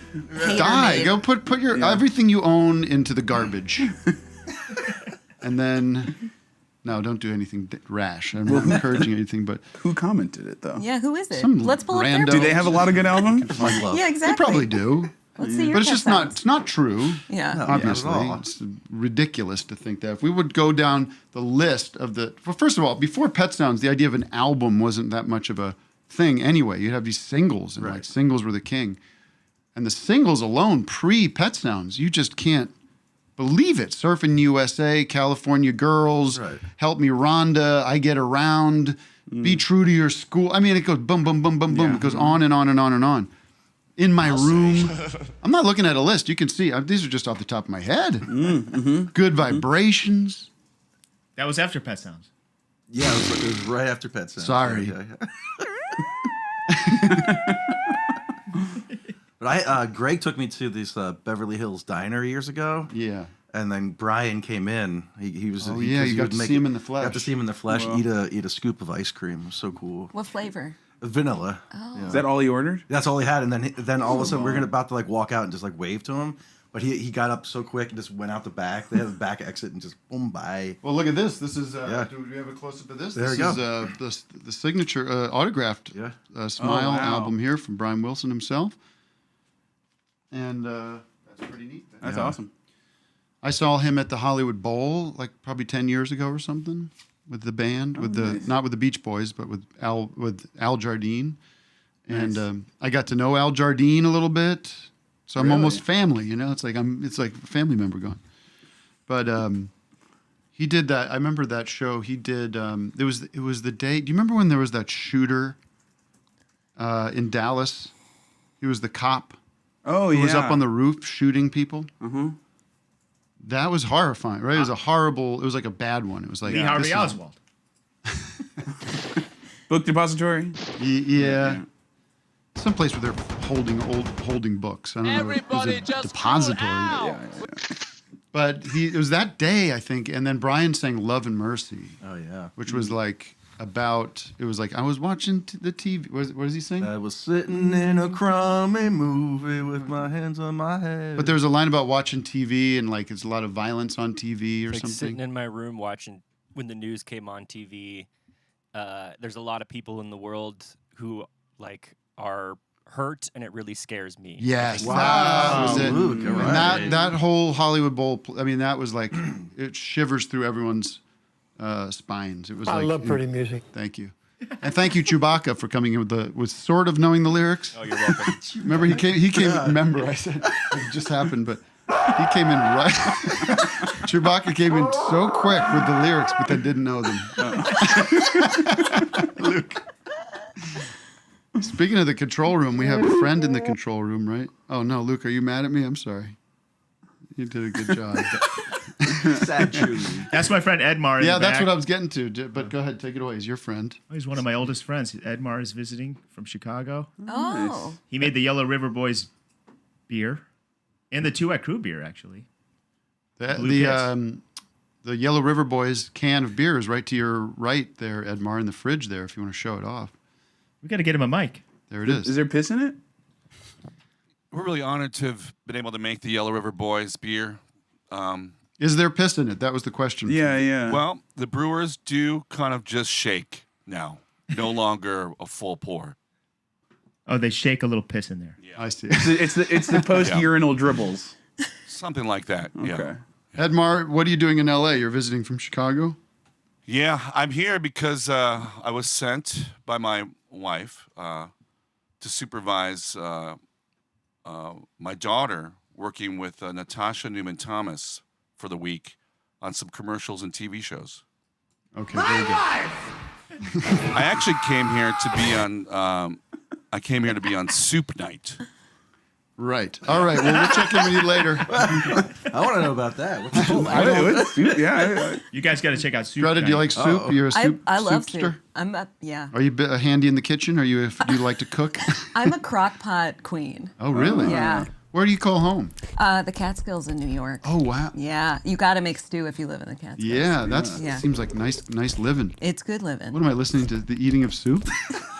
[SPEAKER 6] die.
[SPEAKER 9] made?
[SPEAKER 6] Go put your everything you own into the garbage. And then, no, don't do anything rash. I'm not encouraging anything, but
[SPEAKER 10] Who commented it though?
[SPEAKER 9] Yeah, who is it?
[SPEAKER 6] Some
[SPEAKER 9] Let's pull up
[SPEAKER 6] rando-
[SPEAKER 10] Do they have a lot of good albums?
[SPEAKER 9] Yeah, exactly.
[SPEAKER 6] they probably do.
[SPEAKER 9] Let's see your
[SPEAKER 6] But it's
[SPEAKER 9] Pet
[SPEAKER 6] just
[SPEAKER 9] Sounds.
[SPEAKER 6] it's not true.
[SPEAKER 9] Yeah. No,
[SPEAKER 6] Obviously.
[SPEAKER 7] not at all.
[SPEAKER 6] It's ridiculous to think that. If we would go down the list of well, first of all, before Pet Sounds, the idea of an album wasn't that much of a thing anyway. You'd have these singles, and like singles were the king. And the singles alone, pre-Pet Sounds, you just can't believe it. Surfing USA, California Girls, Help Me Rhonda, I Get Around, Be True to Your School. I mean, it goes boom, boom, boom, boom, boom. It goes on and on and on and on. In my room, I'm not looking at a list. You can see these are just off the top of my head. Good Vibrations.
[SPEAKER 8] That was after Pet Sounds.
[SPEAKER 7] Yeah, it was right after Pet Sounds.
[SPEAKER 6] Sorry.
[SPEAKER 7] But Greg took me to this Beverly Hills Diner years ago.
[SPEAKER 6] Yeah.
[SPEAKER 7] And then Brian came in. He was.
[SPEAKER 6] Oh, yeah, you got to see him in the flesh.
[SPEAKER 7] Got to see him in the flesh.
[SPEAKER 6] Wow.
[SPEAKER 7] Eat a scoop of ice cream. It was so cool.
[SPEAKER 9] What flavor?
[SPEAKER 7] Vanilla.
[SPEAKER 9] Oh.
[SPEAKER 7] Yeah.
[SPEAKER 10] Is that all he ordered?
[SPEAKER 7] That's all he had. And then all of a sudden we're about to like walk out and just like wave to him. But he got up so quick and just went out the back. They had the back exit and just boom, bye.
[SPEAKER 6] Well, look at this. This is. Do we have a close up of this?
[SPEAKER 7] There
[SPEAKER 6] this
[SPEAKER 7] you
[SPEAKER 6] is the signature autographed Smile album here from Brian Wilson himself. And that's pretty neat.
[SPEAKER 10] That's awesome.
[SPEAKER 6] I saw him at the Hollywood Bowl like probably 10 years ago or something with the band, not with the Beach Boys, but with Al Jardine. And
[SPEAKER 10] Nice.
[SPEAKER 6] I got to know Al Jardine a little bit. So I'm
[SPEAKER 10] Really?
[SPEAKER 6] almost family, you know. It's like a family member going. But he did that. I remember that show. He did. It was the day. Do you remember when there was that shooter in Dallas? He was the cop.
[SPEAKER 10] Oh
[SPEAKER 6] who
[SPEAKER 10] yeah.
[SPEAKER 6] was up on the roof shooting people.
[SPEAKER 10] Uh-huh.
[SPEAKER 6] That was horrifying, right? It was a horrible. It was like a bad one. It was like
[SPEAKER 8] Lee Harvey
[SPEAKER 6] this is-
[SPEAKER 8] Oswald.
[SPEAKER 10] Book depository.
[SPEAKER 6] Yeah. Someplace where they're holding books. I don't know. It was a depository. But it was that day, I think, and then Brian sang "Love and Mercy."
[SPEAKER 7] Oh yeah.
[SPEAKER 6] Which was like about. It was like I was watching the TV. What does he sing?
[SPEAKER 7] I was sitting in a crummy movie with my hands on my head.
[SPEAKER 6] But there was a line about watching TV and like it's a lot of violence on TV or
[SPEAKER 3] Like
[SPEAKER 6] something.
[SPEAKER 3] sitting in my room watching when the news came on TV. There's a lot of people in the world who like are hurt, and it really scares me.
[SPEAKER 6] Yes,
[SPEAKER 3] Like,
[SPEAKER 6] that was it.
[SPEAKER 7] Luke,
[SPEAKER 6] And
[SPEAKER 7] all right.
[SPEAKER 6] that whole Hollywood Bowl. I mean, that was like it shivers through everyone's spines. It was.
[SPEAKER 13] I
[SPEAKER 6] like,
[SPEAKER 13] love pretty music.
[SPEAKER 6] Thank you, and thank you, Chewbacca, for coming in with sort of knowing the lyrics.
[SPEAKER 3] Oh, you're welcome.
[SPEAKER 6] Remember, he came. Remember, I said it just happened, but he came in right. Chewbacca came in so quick with the lyrics, but then didn't know them. Luke. Speaking of the control room, we have a friend in the control room, right? Oh no, Luke, are you mad at me? I'm sorry. You did a good job.
[SPEAKER 7] Sad truth.
[SPEAKER 8] That's my friend Edmar. In
[SPEAKER 6] Yeah,
[SPEAKER 8] the
[SPEAKER 6] that's
[SPEAKER 8] back.
[SPEAKER 6] what I was getting to. But go ahead, take it away. He's your friend.
[SPEAKER 8] Oh, he's one of my oldest friends. Edmar is visiting from Chicago.
[SPEAKER 9] Oh.
[SPEAKER 8] He made the Yellow River Boys beer and the Two at Crew beer, actually.
[SPEAKER 6] The Yellow River Boys can of beer is right to your right there, Edmar, in the fridge there. If you want to show it off.
[SPEAKER 8] We got to get him a mic.
[SPEAKER 6] There it is.
[SPEAKER 10] Is there piss in it?
[SPEAKER 14] We're really honored to have been able to make the Yellow River Boys beer.
[SPEAKER 6] Is there piss in it? That was the question.
[SPEAKER 10] Yeah.
[SPEAKER 14] Well, the brewers do kind of just shake now. No longer a full pour.
[SPEAKER 8] Oh, they shake a little piss in there.
[SPEAKER 6] I see.
[SPEAKER 10] It's the post urinal dribbles.
[SPEAKER 14] Something like that.
[SPEAKER 10] Okay.
[SPEAKER 14] Yeah.
[SPEAKER 6] Edmar, what are you doing in LA? You're visiting from Chicago?
[SPEAKER 14] Yeah, I'm here because I was sent by my wife to supervise my daughter working with Natasha Newman Thomas for the week on some commercials and TV shows.
[SPEAKER 6] Okay, very good.
[SPEAKER 14] I actually came here to be on. I came here to be on Soup Night.
[SPEAKER 6] Right. All right. Well, we'll check in with you later.
[SPEAKER 7] I want to know about that. What's the
[SPEAKER 10] soup? Yeah.
[SPEAKER 8] You guys got to check out Soup.
[SPEAKER 6] Greta, do you like soup? You're a soup
[SPEAKER 9] I love
[SPEAKER 6] soupster?
[SPEAKER 9] soup. I'm up. Yeah.
[SPEAKER 6] Are you handy in the kitchen? Do you like to cook?
[SPEAKER 9] I'm a crock pot queen.
[SPEAKER 6] Oh, really?
[SPEAKER 9] Yeah.
[SPEAKER 6] Where do you call home?
[SPEAKER 9] The Catskills in New York.
[SPEAKER 6] Oh, wow.
[SPEAKER 9] Yeah. You got to make stew if you live in the Catskills.
[SPEAKER 6] Yeah, that
[SPEAKER 9] Yeah.
[SPEAKER 6] seems like nice living.
[SPEAKER 9] It's good living.
[SPEAKER 6] What am I listening to? The eating of soup?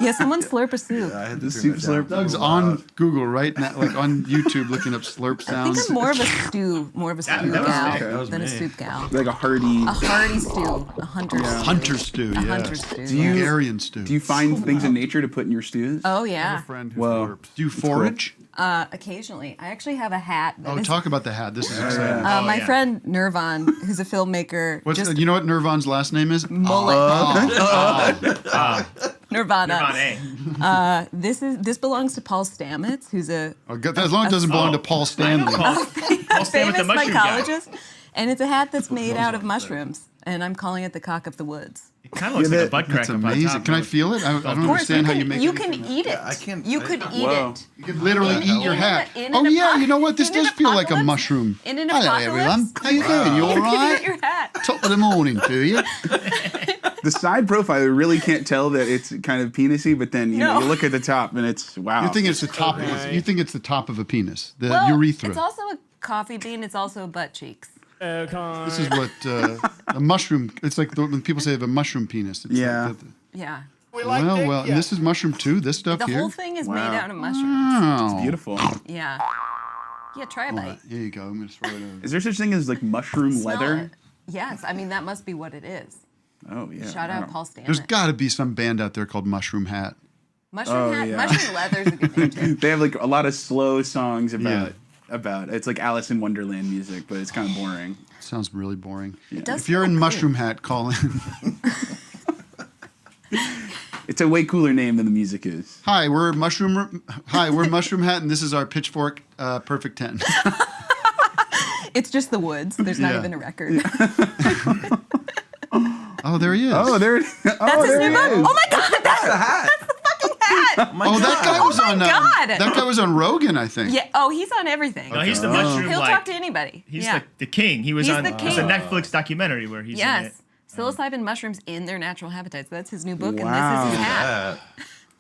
[SPEAKER 9] Yeah, someone slurp a soup.
[SPEAKER 7] I had
[SPEAKER 6] The
[SPEAKER 7] to
[SPEAKER 6] soup slurp. Doug's on Google right now, like on YouTube, looking up slurp
[SPEAKER 9] I think
[SPEAKER 6] sounds.
[SPEAKER 9] I'm more of a stew gal than a soup gal.
[SPEAKER 10] Like a hearty
[SPEAKER 9] stew, a hunter stew.
[SPEAKER 6] Hunter stew,
[SPEAKER 9] A
[SPEAKER 6] yeah.
[SPEAKER 9] hunter stew.
[SPEAKER 6] Hungarian stew.
[SPEAKER 10] Do you find things in nature to put in your stews?
[SPEAKER 9] Oh yeah.
[SPEAKER 10] Whoa.
[SPEAKER 6] Do you forage?
[SPEAKER 9] Occasionally. I actually have a hat. That
[SPEAKER 6] Oh,
[SPEAKER 9] is-
[SPEAKER 6] talk about the hat. This is exciting.
[SPEAKER 9] my friend Nirvan, who's a filmmaker.
[SPEAKER 6] You know what Nirvan's last name is?
[SPEAKER 9] Mullet. Nirvana.
[SPEAKER 8] Nirvana.
[SPEAKER 9] This belongs to Paul Stamets, who's a
[SPEAKER 6] As long as it doesn't belong to Paul Stanley.
[SPEAKER 8] Paul Stamets,
[SPEAKER 9] famous
[SPEAKER 8] the mushroom guy.
[SPEAKER 9] mycologist. And it's a hat that's made out of mushrooms. And I'm calling it the cock of the woods.
[SPEAKER 8] It kind of looks like a butt crack.
[SPEAKER 6] That's amazing. Can I feel it? I don't understand how you make
[SPEAKER 9] You
[SPEAKER 6] it.
[SPEAKER 9] can eat it.
[SPEAKER 7] I can't.
[SPEAKER 9] You could eat it.
[SPEAKER 6] You could literally eat your hat.
[SPEAKER 9] in
[SPEAKER 6] Oh
[SPEAKER 9] an
[SPEAKER 6] yeah, you know what? This
[SPEAKER 9] in an
[SPEAKER 6] does feel like a
[SPEAKER 9] apocalypse-
[SPEAKER 6] mushroom.
[SPEAKER 9] In an
[SPEAKER 6] Hello
[SPEAKER 9] apocalypse,
[SPEAKER 6] everyone. How you doing? You all
[SPEAKER 9] you can
[SPEAKER 6] right?
[SPEAKER 9] eat your hat.
[SPEAKER 6] Top of the morning to you.
[SPEAKER 10] The side profile, you really can't tell that it's kind of penisy, but then you look at the top and it's wow.
[SPEAKER 6] You think it's the top? You think it's the top of a penis, the
[SPEAKER 9] Well,
[SPEAKER 6] urethra.
[SPEAKER 9] It's also a coffee bean. It's also butt cheeks.
[SPEAKER 6] This is what a mushroom. It's like when people say they have a mushroom penis. It's
[SPEAKER 10] Yeah.
[SPEAKER 6] Like
[SPEAKER 9] Yeah.
[SPEAKER 6] well, and this is mushroom too. This stuff
[SPEAKER 9] The
[SPEAKER 6] here.
[SPEAKER 9] whole thing is made out of mushrooms.
[SPEAKER 6] Wow.
[SPEAKER 10] It's beautiful.
[SPEAKER 9] Yeah. Yeah, try a bite.
[SPEAKER 6] Here you go. I'm gonna throw it over.
[SPEAKER 10] Is there such thing as like mushroom
[SPEAKER 9] Smell
[SPEAKER 10] leather?
[SPEAKER 9] it. Yes, I mean, that must be what it is.
[SPEAKER 10] Oh yeah.
[SPEAKER 9] Shout
[SPEAKER 10] wow.
[SPEAKER 9] out Paul Stamets.
[SPEAKER 6] There's got to be some band out there called Mushroom Hat.
[SPEAKER 9] Mushroom hat, mushroom leather's a good name too.
[SPEAKER 10] They have like a lot of slow songs about it's like Alice in Wonderland music, but it's kind of boring.
[SPEAKER 6] Sounds really boring.
[SPEAKER 9] It does
[SPEAKER 6] If you're
[SPEAKER 9] feel
[SPEAKER 6] in
[SPEAKER 9] cool.
[SPEAKER 6] Mushroom Hat, call in.
[SPEAKER 10] It's a way cooler name than the music is.
[SPEAKER 6] Hi, we're Mushroom Hat, and this is our Pitchfork Perfect 10.
[SPEAKER 9] It's just the woods. There's not
[SPEAKER 6] Yeah.
[SPEAKER 9] even a record.
[SPEAKER 6] Oh, there he is.
[SPEAKER 10] Oh, there.
[SPEAKER 9] That's his new book. Oh my god, that's the hat. That's the fucking hat.
[SPEAKER 6] Oh, that guy was on.
[SPEAKER 9] God.
[SPEAKER 6] That guy was on Rogan, I think.
[SPEAKER 9] Yeah. Oh, he's on everything.
[SPEAKER 8] No, he's the mushroom.
[SPEAKER 9] He'll
[SPEAKER 8] like,
[SPEAKER 9] talk to anybody.
[SPEAKER 8] He's
[SPEAKER 9] yeah.
[SPEAKER 8] the king. He was
[SPEAKER 9] He's
[SPEAKER 8] on
[SPEAKER 9] the
[SPEAKER 8] it was a
[SPEAKER 9] king.
[SPEAKER 8] Netflix documentary where he's in it.
[SPEAKER 9] Yes. Psilocybin mushrooms in their natural habitats. That's his new book,
[SPEAKER 10] Wow.
[SPEAKER 9] and this is his hat.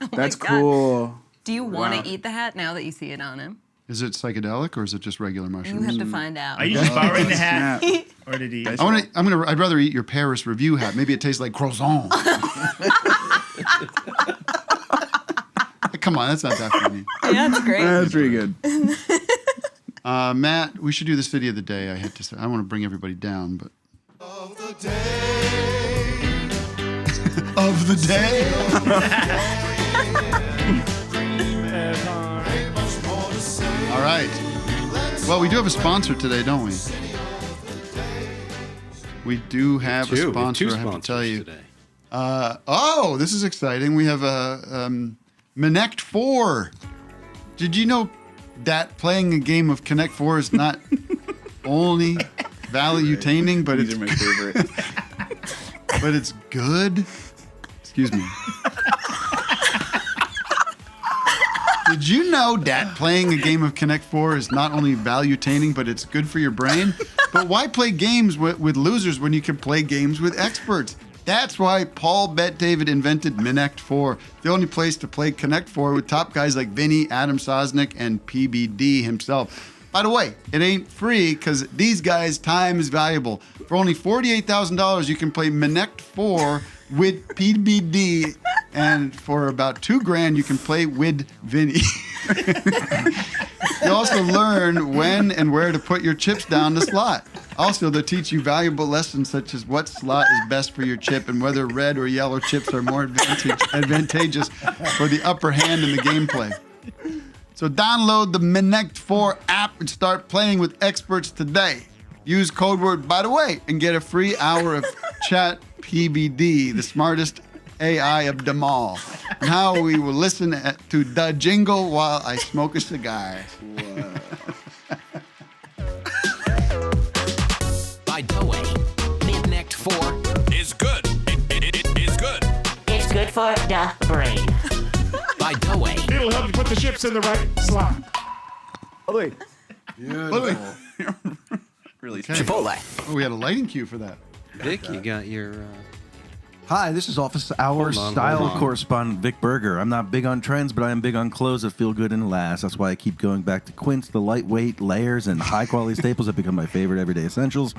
[SPEAKER 9] Oh my
[SPEAKER 10] That's
[SPEAKER 9] God.
[SPEAKER 10] cool.
[SPEAKER 9] Do you want
[SPEAKER 10] Wow.
[SPEAKER 9] to eat the hat now that you see it on him?
[SPEAKER 6] Is it psychedelic or is it just regular
[SPEAKER 9] You
[SPEAKER 6] mushrooms?
[SPEAKER 9] have to find out.
[SPEAKER 8] Are you just borrowing the hat,
[SPEAKER 10] Snap.
[SPEAKER 8] or did he?
[SPEAKER 6] I'd rather eat your Paris review hat. Maybe it tastes like croissant. Come on, that's not that funny.
[SPEAKER 9] Yeah, that's great.
[SPEAKER 10] That's pretty good.
[SPEAKER 6] Matt, we should do this video of the day. I had to say, I want to bring everybody down, but of the day. All right. Well, we do have a sponsor today, don't we? We do have a sponsor. I have to tell you.
[SPEAKER 11] Today.
[SPEAKER 6] This is exciting. We have a Connect 4. Did you know that playing a game of Connect 4 is not only value-taining, but
[SPEAKER 10] These are my favorite.
[SPEAKER 6] but it's good? Excuse me. Did you know that playing a game of Connect 4 is not only value-taining, but it's good for your brain? But why play games with losers when you can play games with experts? That's why Paul Bet David invented Connect 4, the only place to play Connect 4 with top guys like Vinny, Adam Sosnick, and PBD himself. By the way, it ain't free because these guys' time is valuable. For only $48,000, you can play Connect 4 with PBD, and for about $2,000, you can play with Vinny. You also learn when and where to put your chips down the slot. Also, they'll teach you valuable lessons such as what slot is best for your chip and whether red or yellow chips are more advantageous for the upper hand in the gameplay. So download the Connect 4 app and start playing with experts today. Use code word by the way and get a free hour of chat PBD, the smartest AI of them all. Now we will listen to the jingle while I smoke a cigar.
[SPEAKER 13] By the way. for the brain.
[SPEAKER 1] By Doughway.
[SPEAKER 8] It'll help you put the chips in the right slot.
[SPEAKER 6] Beautiful.
[SPEAKER 10] Really
[SPEAKER 1] Chipotle.
[SPEAKER 6] Oh, we had a lighting cue for that.
[SPEAKER 11] Vic, you got your.
[SPEAKER 7] Hi, this is Office Hours
[SPEAKER 11] Hold on,
[SPEAKER 7] style
[SPEAKER 11] hold on.
[SPEAKER 7] correspondent Vic Berger. I'm not big on trends, but I am big on clothes that feel good and last. That's why I keep going back to Quince. The lightweight layers and high quality staples have become my favorite everyday essentials.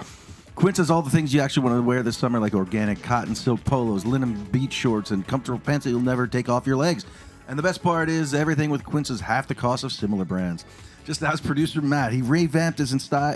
[SPEAKER 7] Quince has all the things you actually want to wear this summer, like organic cotton silk polos, linen beach shorts, and comfortable pants that you'll never take off your legs. And the best part is everything with Quince is half the cost of similar brands. Just ask producer Matt. He revamped his entire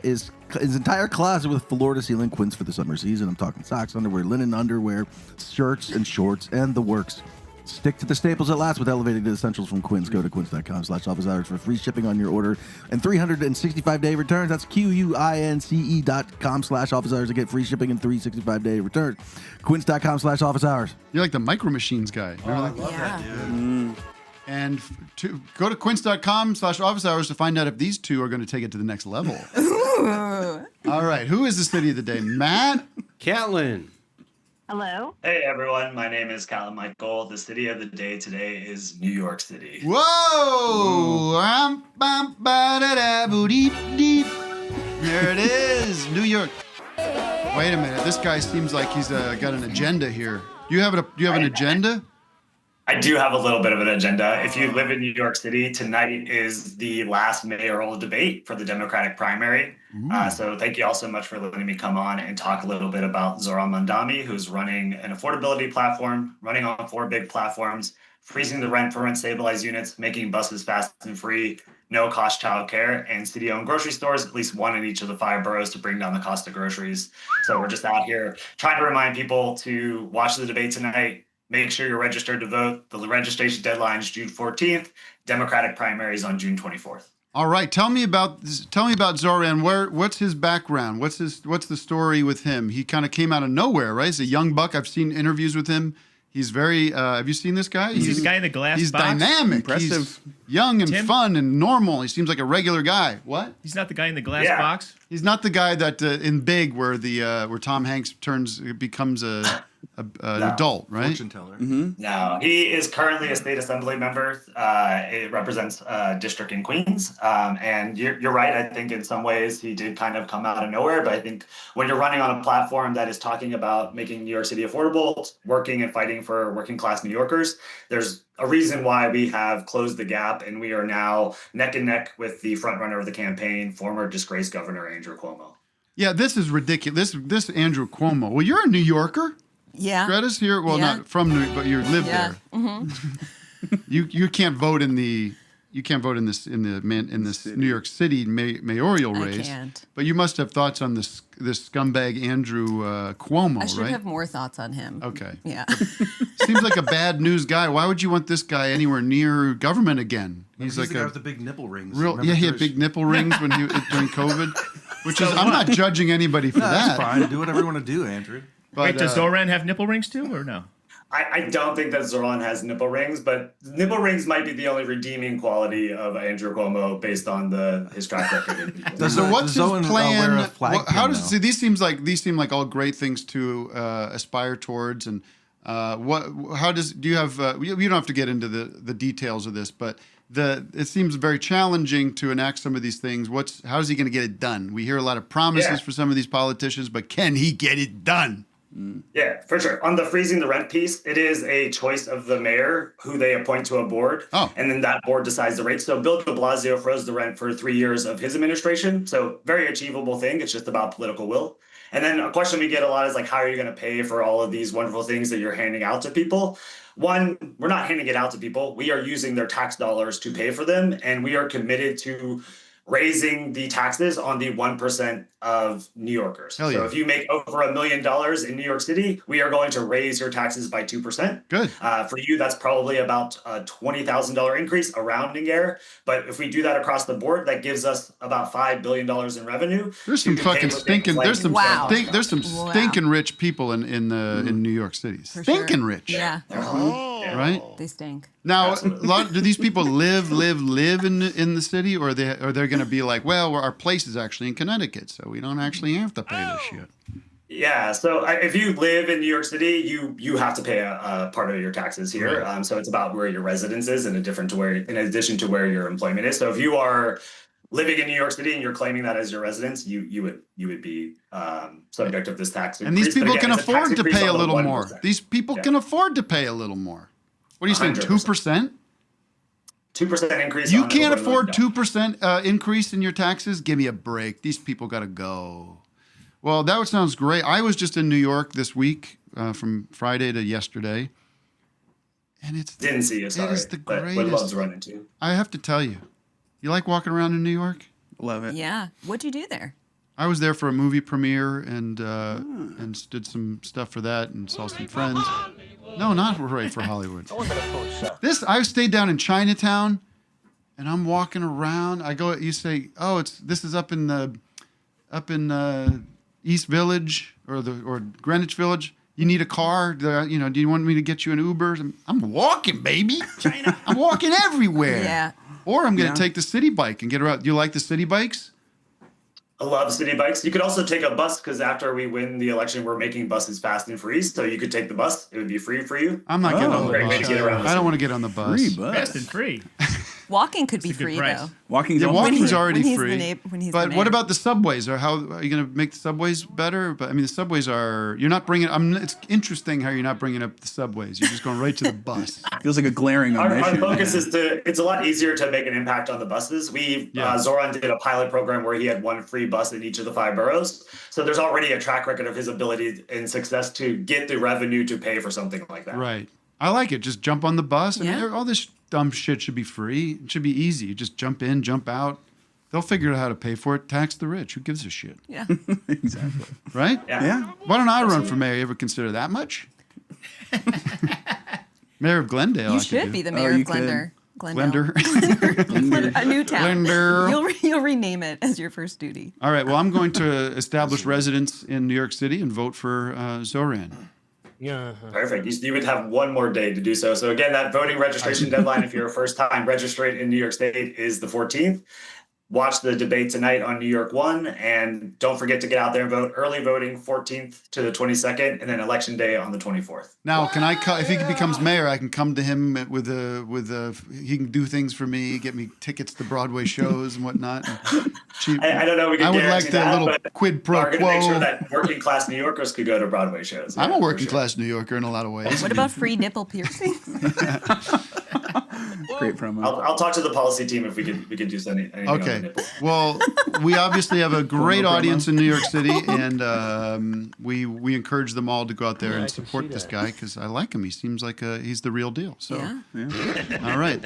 [SPEAKER 7] closet with floor-to-ceiling Quince for the summer season. I'm talking socks, underwear, linen underwear, shirts, and shorts, and the works. Stick to the staples that last with elevated essentials from Quince. Go to quince.com/office hours for free shipping on your order and 365-day returns. That's QUINCE.com/office hours to get free shipping and 365-day returns. Quince.com/office hours.
[SPEAKER 6] You're like the Micro Machines guy. Remember that?
[SPEAKER 9] Yeah.
[SPEAKER 6] And to go to quince.com/office hours to find out if these two are going to take it to the next level. All right. Who is the city of the day? Matt?
[SPEAKER 11] Catlin.
[SPEAKER 15] Hello.
[SPEAKER 16] Hey everyone, my name is Callum Michael. The city of the day today is New York City.
[SPEAKER 6] Whoa! There it is, New York. Wait a minute. This guy seems like he's got an agenda here. Do you have an agenda?
[SPEAKER 16] I do have a little bit of an agenda. If you live in New York City, tonight is the last mayoral debate for the Democratic primary. So thank you all so much for letting me come on and talk a little bit about Zohran Mandami, who's running an affordability platform, running on 4 big platforms, freezing the rent for rent stabilized units, making buses fast and free, no cost childcare, and city-owned grocery stores, at least one in each of the 5 boroughs to bring down the cost of groceries. So we're just out here trying to remind people to watch the debate tonight. Make sure you're registered to vote. The registration deadline is June 14th. Democratic primaries on June 24th.
[SPEAKER 6] All right. Tell me about Zohran. What's his background? What's the story with him? He kind of came out of nowhere, right? He's a young buck. I've seen interviews with him. He's very. Have you seen this guy?
[SPEAKER 8] He's the guy in the glass
[SPEAKER 6] He's
[SPEAKER 8] box.
[SPEAKER 6] dynamic.
[SPEAKER 10] Impressive.
[SPEAKER 6] He's young and
[SPEAKER 8] Tim?
[SPEAKER 6] fun and normal. He seems like a regular guy. What?
[SPEAKER 8] He's not the guy in the glass
[SPEAKER 16] Yeah.
[SPEAKER 8] box.
[SPEAKER 6] He's not the guy that in Big where where Tom Hanks becomes an adult, right?
[SPEAKER 7] Fortune teller.
[SPEAKER 16] No, he is currently a state assembly member. It represents a district in Queens. And you're right. I think in some ways he did kind of come out of nowhere. But I think when you're running on a platform that is talking about making New York City affordable, working and fighting for working class New Yorkers, there's a reason why we have closed the gap and we are now neck and neck with the front runner of the campaign, former disgraced Governor Andrew Cuomo.
[SPEAKER 6] Yeah, this is ridiculous. This Andrew Cuomo. Well, you're a New Yorker.
[SPEAKER 9] Yeah.
[SPEAKER 6] Greta's here. Well,
[SPEAKER 9] Yeah.
[SPEAKER 6] not from New York, but you live
[SPEAKER 9] Yeah.
[SPEAKER 6] there.
[SPEAKER 9] Mm-hmm.
[SPEAKER 6] You can't vote in the New York City mayoral
[SPEAKER 9] I
[SPEAKER 6] race.
[SPEAKER 9] can't.
[SPEAKER 6] But you must have thoughts on this scumbag Andrew Cuomo,
[SPEAKER 9] I should
[SPEAKER 6] right?
[SPEAKER 9] have more thoughts on him.
[SPEAKER 6] Okay.
[SPEAKER 9] Yeah.
[SPEAKER 6] Seems like a bad news guy. Why would you want this guy anywhere near government again?
[SPEAKER 7] He's
[SPEAKER 6] like
[SPEAKER 7] the guy
[SPEAKER 6] a
[SPEAKER 7] with the big nipple rings.
[SPEAKER 6] real.
[SPEAKER 7] Remember
[SPEAKER 6] Yeah, he had
[SPEAKER 7] Trish?
[SPEAKER 6] big nipple rings when during COVID. Which is, I'm not judging anybody for
[SPEAKER 7] No,
[SPEAKER 6] that.
[SPEAKER 7] that's fine. Do whatever you want to do, Andrew.
[SPEAKER 6] But,
[SPEAKER 8] Wait, does Zohran have nipple rings too, or no?
[SPEAKER 16] I don't think that Zohran has nipple rings, but nipple rings might be the only redeeming quality of Andrew Cuomo based on his track record.
[SPEAKER 6] So what's his
[SPEAKER 7] Zohran,
[SPEAKER 6] plan?
[SPEAKER 7] wear a flag
[SPEAKER 6] How
[SPEAKER 7] pin,
[SPEAKER 6] does
[SPEAKER 7] though.
[SPEAKER 6] see these seem like all great things to aspire towards, and do you have? You don't have to get into the details of this, but it seems very challenging to enact some of these things. How's he going to get it done? We hear a lot of promises for some of these politicians, but can he get it done?
[SPEAKER 16] Yeah, for sure. On the freezing the rent piece, it is a choice of the mayor who they appoint to a board. And then that board decides the rate. So Bill de Blasio froze the rent for 3 years of his administration. So very achievable thing. It's just about political will. And then a question we get a lot is like, how are you going to pay for all of these wonderful things that you're handing out to people? One, we're not handing it out to people. We are using their tax dollars to pay for them. And we are committed to raising the taxes on the 1% of New Yorkers.
[SPEAKER 6] Hell yeah.
[SPEAKER 16] So if you make over $1 million in New York City, we are going to raise your taxes by 2%.
[SPEAKER 6] Good.
[SPEAKER 16] For you, that's probably about a $20,000 increase, a rounding error. But if we do that across the board, that gives us about $5 billion in revenue.
[SPEAKER 6] There's some fucking stinking. There's some
[SPEAKER 9] Wow.
[SPEAKER 6] stinking rich people in New York City.
[SPEAKER 9] For
[SPEAKER 6] Stinking
[SPEAKER 9] sure.
[SPEAKER 6] rich.
[SPEAKER 9] Yeah.
[SPEAKER 6] Right.
[SPEAKER 9] They stink.
[SPEAKER 6] Now, do these people live in the city, or they're going to be like, well, our place is actually in Connecticut, so we don't actually have to pay this shit?
[SPEAKER 16] Yeah, so if you live in New York City, you have to pay a part of your taxes here.
[SPEAKER 6] Right.
[SPEAKER 16] So it's about where your residence is, in addition to where your employment is. So if you are living in New York City and you're claiming that as your residence, you would be subject of this tax
[SPEAKER 6] And
[SPEAKER 16] increase.
[SPEAKER 6] these people
[SPEAKER 16] But again,
[SPEAKER 6] can
[SPEAKER 16] it's a tax
[SPEAKER 6] afford to
[SPEAKER 16] increase
[SPEAKER 6] pay a
[SPEAKER 16] on the
[SPEAKER 6] little
[SPEAKER 16] 1%.
[SPEAKER 6] more. These people can afford to pay a little more. What are you saying,
[SPEAKER 16] 100%.
[SPEAKER 6] 2%?
[SPEAKER 16] 2% increase.
[SPEAKER 6] You
[SPEAKER 16] on
[SPEAKER 6] can't
[SPEAKER 16] the
[SPEAKER 6] afford 2% increase in your taxes? Give me a break. These people got to go. Well, that sounds great. I was just in New York this week from Friday to yesterday. And it's
[SPEAKER 16] Didn't see you, sorry.
[SPEAKER 6] It is the
[SPEAKER 16] but
[SPEAKER 6] greatest.
[SPEAKER 16] would love to run into.
[SPEAKER 6] I have to tell you. You like walking around in New York?
[SPEAKER 10] Love it.
[SPEAKER 9] Yeah. What'd you do there?
[SPEAKER 6] I was there for a movie premiere and did some stuff for that and saw some friends. No, not right for Hollywood. I stayed down in Chinatown, and I'm walking around. I go. You say, "Oh, this is up in East Village or Greenwich Village. You need a car. Do you want me to get you an Uber?" I'm walking, baby. I'm walking everywhere.
[SPEAKER 9] Yeah.
[SPEAKER 6] Or I'm going to take the city bike and get around. Do you like the city bikes?
[SPEAKER 16] I love city bikes. You could also take a bus because after we win the election, we're making buses fast and free. So you could take the bus. It would be free for you.
[SPEAKER 6] I'm not getting on the
[SPEAKER 16] Great way to
[SPEAKER 6] bus.
[SPEAKER 16] get around the
[SPEAKER 6] I don't
[SPEAKER 16] city.
[SPEAKER 6] want to get on the bus.
[SPEAKER 10] Free bus.
[SPEAKER 8] Fast and free.
[SPEAKER 9] Walking could be
[SPEAKER 8] a good
[SPEAKER 9] free
[SPEAKER 8] price.
[SPEAKER 9] though.
[SPEAKER 10] Walking's
[SPEAKER 6] Yeah,
[SPEAKER 10] almost
[SPEAKER 6] walking's
[SPEAKER 10] free.
[SPEAKER 6] already
[SPEAKER 9] When he's the
[SPEAKER 6] free.
[SPEAKER 9] when he's the
[SPEAKER 6] But what
[SPEAKER 9] mayor.
[SPEAKER 6] about the subways? Or how are you going to make the subways better? But I mean, the subways are. You're not bringing. It's interesting how you're not bringing up the subways. You're just going right to the bus.
[SPEAKER 10] Feels like a glaring
[SPEAKER 16] Our
[SPEAKER 10] omission.
[SPEAKER 16] focus is it's a lot easier to make an impact on the buses. Zohran did a pilot program where he had one free bus in each of the 5 boroughs. So there's already a track record of his ability and success to get the revenue to pay for something like that.
[SPEAKER 6] Right. I like it. Just jump on the bus.
[SPEAKER 9] Yeah.
[SPEAKER 6] And all this dumb shit should be free. It should be easy. You just jump in, jump out. They'll figure out how to pay for it. Tax the rich. Who gives a shit?
[SPEAKER 9] Yeah.
[SPEAKER 10] Exactly.
[SPEAKER 6] Right?
[SPEAKER 10] Yeah.
[SPEAKER 6] Why don't I run for mayor? You ever consider that much? Mayor of Glendale. I
[SPEAKER 9] You
[SPEAKER 6] could
[SPEAKER 9] should
[SPEAKER 6] do.
[SPEAKER 9] be the mayor
[SPEAKER 10] you
[SPEAKER 9] of Glendale.
[SPEAKER 6] Glender.
[SPEAKER 9] A new town.
[SPEAKER 6] Glender.
[SPEAKER 9] You'll rename it as your first duty.
[SPEAKER 6] All right. Well, I'm going to establish residence in New York City and vote for Zohran.
[SPEAKER 4] Yeah.
[SPEAKER 16] Perfect. You would have one more day to do so. So again, that voting registration deadline, if you're a first time registrant in New York State, is the 14th. Watch the debate tonight on New York 1, and don't forget to get out there and vote. Early voting 14th to the 22nd, and then election day on the 24th.
[SPEAKER 6] Now, can I? If he becomes mayor, I can come to him with a. He can do things for me, get me tickets to Broadway shows and whatnot. And
[SPEAKER 16] I don't know. We can
[SPEAKER 6] I would
[SPEAKER 16] guarantee
[SPEAKER 6] like the
[SPEAKER 16] that,
[SPEAKER 6] little
[SPEAKER 16] but
[SPEAKER 6] quid pro
[SPEAKER 16] we're going to make sure
[SPEAKER 6] quo.
[SPEAKER 16] that working class New Yorkers could go to Broadway shows.
[SPEAKER 6] I'm
[SPEAKER 16] Yeah,
[SPEAKER 6] a
[SPEAKER 16] for
[SPEAKER 6] working
[SPEAKER 16] sure.
[SPEAKER 6] class New Yorker in a lot of ways.
[SPEAKER 9] What about free nipple piercings?
[SPEAKER 10] Great promo.
[SPEAKER 16] I'll talk to the policy team if we could do anything on the
[SPEAKER 6] Okay.
[SPEAKER 16] nipple.
[SPEAKER 6] Well, we obviously have a great
[SPEAKER 10] promo.
[SPEAKER 6] audience in New York City, and we encourage them all to go out there and support this guy because I like him. He seems like he's the real deal. So, all right.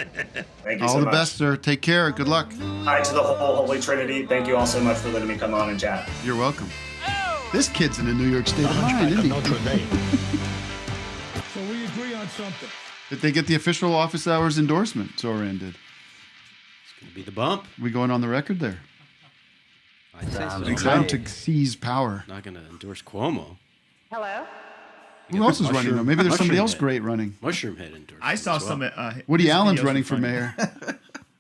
[SPEAKER 16] Thank you
[SPEAKER 6] All
[SPEAKER 16] so
[SPEAKER 6] the
[SPEAKER 16] much.
[SPEAKER 6] best, sir. Take care. Good luck.
[SPEAKER 16] Hi to the whole Holy Trinity. Thank you all so much for letting me come on and chat.
[SPEAKER 6] You're welcome. This kid's in a New York state of mind, isn't he?
[SPEAKER 4] So we agree on something.
[SPEAKER 6] Did they get the official office hours endorsement? Zohran did.
[SPEAKER 11] It's going to be the bump.
[SPEAKER 6] We going on the record there?
[SPEAKER 11] I'd say so.
[SPEAKER 6] It's time to seize power.
[SPEAKER 11] Not going to endorse Cuomo.
[SPEAKER 13] Hello?
[SPEAKER 6] Who else is running though? Maybe there's somebody else
[SPEAKER 11] Head.
[SPEAKER 6] great running.
[SPEAKER 11] Mushroom Head endorsed.
[SPEAKER 8] I saw
[SPEAKER 11] as well.
[SPEAKER 8] some.
[SPEAKER 6] Woody
[SPEAKER 8] his
[SPEAKER 6] Allen's
[SPEAKER 8] videos
[SPEAKER 6] running
[SPEAKER 8] were
[SPEAKER 6] for
[SPEAKER 8] funny.
[SPEAKER 6] mayor.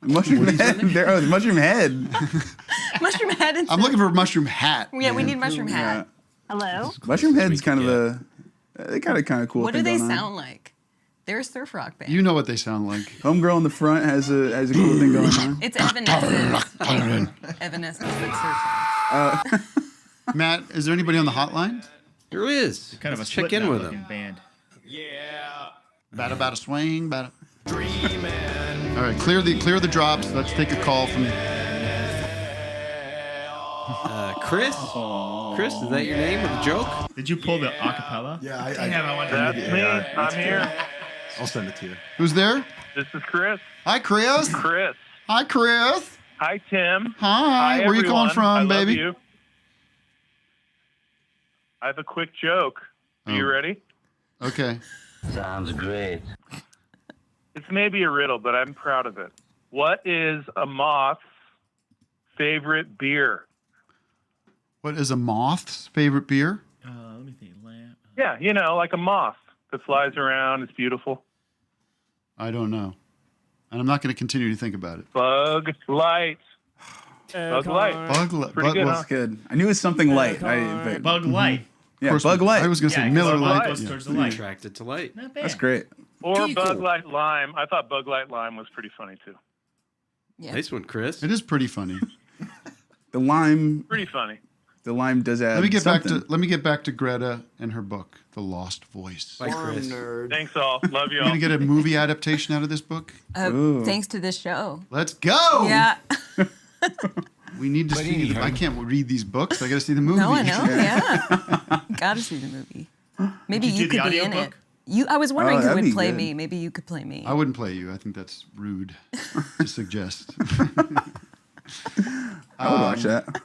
[SPEAKER 10] Mushroom head. The mushroom head.
[SPEAKER 9] Mushroom head. And
[SPEAKER 6] I'm looking for a mushroom hat.
[SPEAKER 9] Yeah, we need mushroom hat.
[SPEAKER 13] Hello?
[SPEAKER 10] Mushroom head's kind of a. They got a kind of cool.
[SPEAKER 9] What do
[SPEAKER 10] thing
[SPEAKER 9] they
[SPEAKER 10] going on.
[SPEAKER 9] sound like? They're a surf rock band.
[SPEAKER 6] You know what they sound like.
[SPEAKER 10] Homegirl in the front has a cool thing going on.
[SPEAKER 9] It's Evanescence. Evanescence. That's surf song.
[SPEAKER 6] Matt, is there anybody on the hotline?
[SPEAKER 11] There is.
[SPEAKER 8] Kind of a
[SPEAKER 11] Let's check in with him.
[SPEAKER 8] band.
[SPEAKER 6] Bada swing, bada. All right, clear the drops. Let's take a call from.
[SPEAKER 11] Chris? Chris, is that your name with a joke?
[SPEAKER 8] Did you pull the acapella?
[SPEAKER 7] Yeah,
[SPEAKER 8] I wanted
[SPEAKER 15] That's
[SPEAKER 8] to.
[SPEAKER 15] me. I'm here.
[SPEAKER 7] I'll send it to you.
[SPEAKER 6] Who's there?
[SPEAKER 15] This is Chris.
[SPEAKER 6] Hi, Chris.
[SPEAKER 15] Chris.
[SPEAKER 6] Hi, Chris.
[SPEAKER 15] Hi, Tim.
[SPEAKER 6] Hi. Where you calling
[SPEAKER 15] everyone.
[SPEAKER 6] from,
[SPEAKER 15] I love
[SPEAKER 6] baby?
[SPEAKER 15] you. I have a quick joke. Are you
[SPEAKER 6] Oh.
[SPEAKER 15] ready?
[SPEAKER 6] Okay.
[SPEAKER 17] Sounds great.
[SPEAKER 15] It's maybe a riddle, but I'm proud of it. What is a moth's favorite beer?
[SPEAKER 6] What is a moth's favorite beer?
[SPEAKER 8] Let me think.
[SPEAKER 15] Yeah, you know, like a moth that flies around. It's beautiful.
[SPEAKER 6] I don't know. And I'm not going to continue to think about it.
[SPEAKER 15] Bug light. Bug light.
[SPEAKER 6] Bug light.
[SPEAKER 15] Pretty good,
[SPEAKER 10] That's
[SPEAKER 15] huh?
[SPEAKER 10] good. I knew it was something light.
[SPEAKER 8] Bug light.
[SPEAKER 10] Yeah,
[SPEAKER 6] course
[SPEAKER 10] Bug Light.
[SPEAKER 6] I was going to say
[SPEAKER 8] Yeah,
[SPEAKER 6] Miller
[SPEAKER 8] Bug
[SPEAKER 6] Lite.
[SPEAKER 8] Light goes towards the light.
[SPEAKER 11] Attracted to light.
[SPEAKER 8] Not bad.
[SPEAKER 10] That's great.
[SPEAKER 15] Or Bug Light Lime. I thought Bug Light Lime was pretty funny too.
[SPEAKER 9] Yeah.
[SPEAKER 11] Nice one, Chris.
[SPEAKER 6] It is pretty funny.
[SPEAKER 10] The lime.
[SPEAKER 15] Pretty funny.
[SPEAKER 10] The lime does add.
[SPEAKER 6] Let me get
[SPEAKER 10] something.
[SPEAKER 6] back to Greta and her book, The Lost Voice.
[SPEAKER 11] Bye, Chris.
[SPEAKER 15] Thanks all. Love you
[SPEAKER 6] You're
[SPEAKER 15] all.
[SPEAKER 6] gonna get a movie adaptation out of this book.
[SPEAKER 9] Thanks to this show.
[SPEAKER 6] Let's go.
[SPEAKER 9] Yeah.
[SPEAKER 6] We need to see. I can't read these books. I got to see the movie.
[SPEAKER 9] No, I know. Yeah. Gotta see the movie. Maybe
[SPEAKER 8] Did you
[SPEAKER 9] you
[SPEAKER 8] do the
[SPEAKER 9] could be in it.
[SPEAKER 8] audiobook?
[SPEAKER 9] I was wondering who
[SPEAKER 10] that'd
[SPEAKER 9] would
[SPEAKER 10] be
[SPEAKER 9] play
[SPEAKER 10] good.
[SPEAKER 9] me. Maybe you could play me.
[SPEAKER 6] I wouldn't play you. I think that's rude to suggest.
[SPEAKER 10] I would watch that.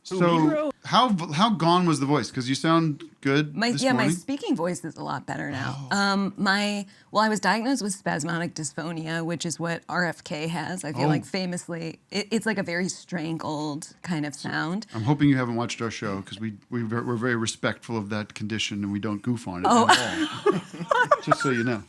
[SPEAKER 6] So how gone was the voice? Because you sound good.
[SPEAKER 9] My
[SPEAKER 6] this
[SPEAKER 9] my
[SPEAKER 6] morning.
[SPEAKER 9] speaking voice is a lot better now. I was diagnosed with spasmodic dysphonia, which is what RFK has. I feel like famously, it's like a very strangled kind of sound.
[SPEAKER 6] I'm hoping you haven't watched our show because we're very respectful of that condition and we don't goof on it at all. Just so you know.